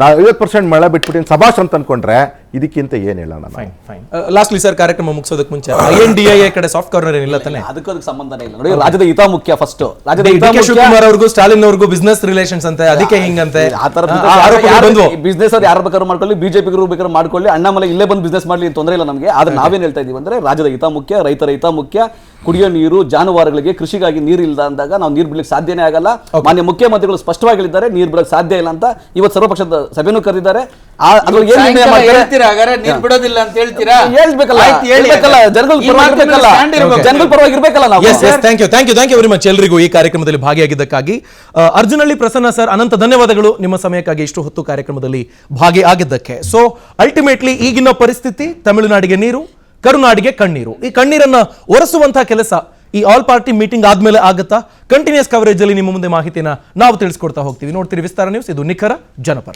[SPEAKER 5] 50% ಮಳೆ ಬಿಟ್ಬಿಟ್ಟು ಸಭಾಷ್ ಅಂತ ಅನ್ಕೊಂಡ್ರೆ ಇದಕ್ಕಿಂತ ಏನು ಹೇಳೋಣ ನಾವು?
[SPEAKER 1] ಫೈನ್ ಫೈನ್ ಲಾಸ್ಟ್ಲಿ ಸರ್, ಕಾರ್ಯಕ್ರಮ ಮುಗಿಸೋದಕ್ಕೆ ಮುಂಚೆ INDIA ಕಡೆ ಸಾಫ್ಟ್ ಕಾರ್ನರ್ ಏನಿಲ್ಲ ತಾನೆ?
[SPEAKER 4] ಅದಕ್ಕೆ ಸಂಬಂಧನೇ ಇಲ್ಲ ನೋಡಿ. ರಾಜ್ಯದ ಹಿತ ಮುಖ್ಯ ಫಸ್ಟ್. ರಾಜ್ಯದ ಹಿತ
[SPEAKER 1] DK
[SPEAKER 4] ಮುಖ್ಯ.
[SPEAKER 1] ಶಿವಕುಮಾರ್ ಅವ್ರಿಗೂ ಸ್ಟಾಲಿನ್ ಅವ್ರಿಗೂ ಬಿಸ್ನೆಸ್ ರಿಲೇಷನ್ಸ್ ಅಂತೆ, ಅದಕ್ಕೆ ಹಿಂಗಂತೆ
[SPEAKER 4] ಆ ತರ
[SPEAKER 1] ಆರೋಪಗಳು ಬಂದ್ವು.
[SPEAKER 4] ಬಿಸ್ನೆಸ್ ಅದು ಯಾರು ಬೇಕಾದ್ರೂ ಮಾಡ್ಕೊಳ್ಳಿ, ಬಿಜೆಪಿಗರು ಬೇಕಾದ್ರೂ ಮಾಡ್ಕೊಳ್ಳಿ, ಅಣ್ಣಾಮಲೈ ಇಲ್ಲೇ ಬಂದು ಬಿಸ್ನೆಸ್ ಮಾಡ್ಲಿ, ತೊಂದರೆ ಇಲ್ಲ ನಮಗೆ. ಆದ್ರೆ ನಾವೇನ್ ಹೇಳ್ತಾ ಇದೀವಿ ಅಂದ್ರೆ ರಾಜ್ಯದ ಹಿತ ಮುಖ್ಯ, ರೈತರ ಹಿತ ಮುಖ್ಯ. ಕುಡಿಯೋ ನೀರು, ಜಾನುವಾರುಗಳಿಗೆ, ಕೃಷಿಗಾಗಿ ನೀರು ಇಲ್ಲ ಅಂದಾಗ ನಾವು ನೀರು ಬಿಡ್ಲಿಕ್ಕೆ ಸಾಧ್ಯನೇ ಆಗಲ್ಲ. ಮಾನ್ಯ ಮುಖ್ಯಮಂತ್ರಿಗಳು ಸ್ಪಷ್ಟವಾಗಿ ಹೇಳಿದ್ದಾರೆ, ನೀರು ಬಿಡಕ್ಕೆ ಸಾಧ್ಯ ಇಲ್ಲ ಅಂತ. ಇವತ್ತು ಸರ್ವಪಕ್ಷದ ಸಭೆನೂ ಕರೆದಿದ್ದಾರೆ. ಅದ್ರಲ್ಲಿ ಏನ್ ನಿರ್ಣಯ ಮಾಡ್ತಾರೆ?
[SPEAKER 2] ನೀರು ಬಿಡೋದಿಲ್ಲ ಅಂತ ಹೇಳ್ತೀರಾ?
[SPEAKER 4] ಹೇಳ್ಬೇಕಲ್ಲ, ಜನಗಳ ಪರವಾಗಿ ಇರ್ಬೇಕಲ್ಲ ನಾವು.
[SPEAKER 1] ಥ್ಯಾಂಕ್ ಯು ವೆರಿ ಮಚ್ ಎಲ್ರಿಗೂ ಈ ಕಾರ್ಯಕ್ರಮದಲ್ಲಿ ಭಾಗಿಯಾಗಿದ್ದಕ್ಕಾಗಿ. ಅರ್ಜುನಹಳ್ಳಿ ಪ್ರಸನ್ನ ಸರ್, ಅನಂತ ಧನ್ಯವಾದಗಳು ನಿಮ್ಮ ಸಮಯಕ್ಕಾಗಿ ಇಷ್ಟು ಹೊತ್ತು ಕಾರ್ಯಕ್ರಮದಲ್ಲಿ ಭಾಗಿಯಾಗಿದ್ದಕ್ಕೆ. ಸೊ ಅಲ್ಟಿಮೇಟ್ಲಿ ಈಗಿನ ಪರಿಸ್ಥಿತಿ, ತಮಿಳುನಾಡಿಗೆ ನೀರು, ಕರುನಾಡಿಗೆ ಕಣ್ಣೀರು. ಈ ಕಣ್ಣೀರನ್ನ ಒರೆಸುವಂತಹ ಕೆಲಸ ಈ ಆಲ್ ಪಾರ್ಟಿ ಮೀಟಿಂಗ್ ಆದ್ಮೇಲೆ ಆಗುತ್ತಾ? ಕಂಟಿನ್ಯೂಸ್ ಕವರೇಜ್ ಅಲ್ಲಿ ನಿಮ್ಮ ಮುಂದೆ ಮಾಹಿತಿನ ನಾವು ತಿಳಿಸ್ಕೊಡ್ತಾ ಹೋಗ್ತೀವಿ. ನೋಡ್ತೀರಿ ವಿಸ್ತಾರ ನ್ಯೂಸ್, ಇದು ನಿಖರ ಜನಪರ.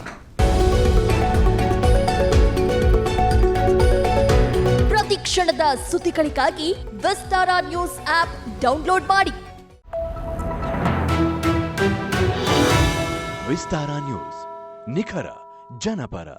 [SPEAKER 7] ಪ್ರತಿ ಕ್ಷಣದ ಸುದ್ದಿಗಳಿಗಾಗಿ ವಿಸ್ತಾರ ನ್ಯೂಸ್ ಆಪ್ ಡೌನ್ಲೋಡ್ ಮಾಡಿ.
[SPEAKER 8] ವಿಸ್ತಾರ ನ್ಯೂಸ್, ನಿಖರ ಜನಪರ.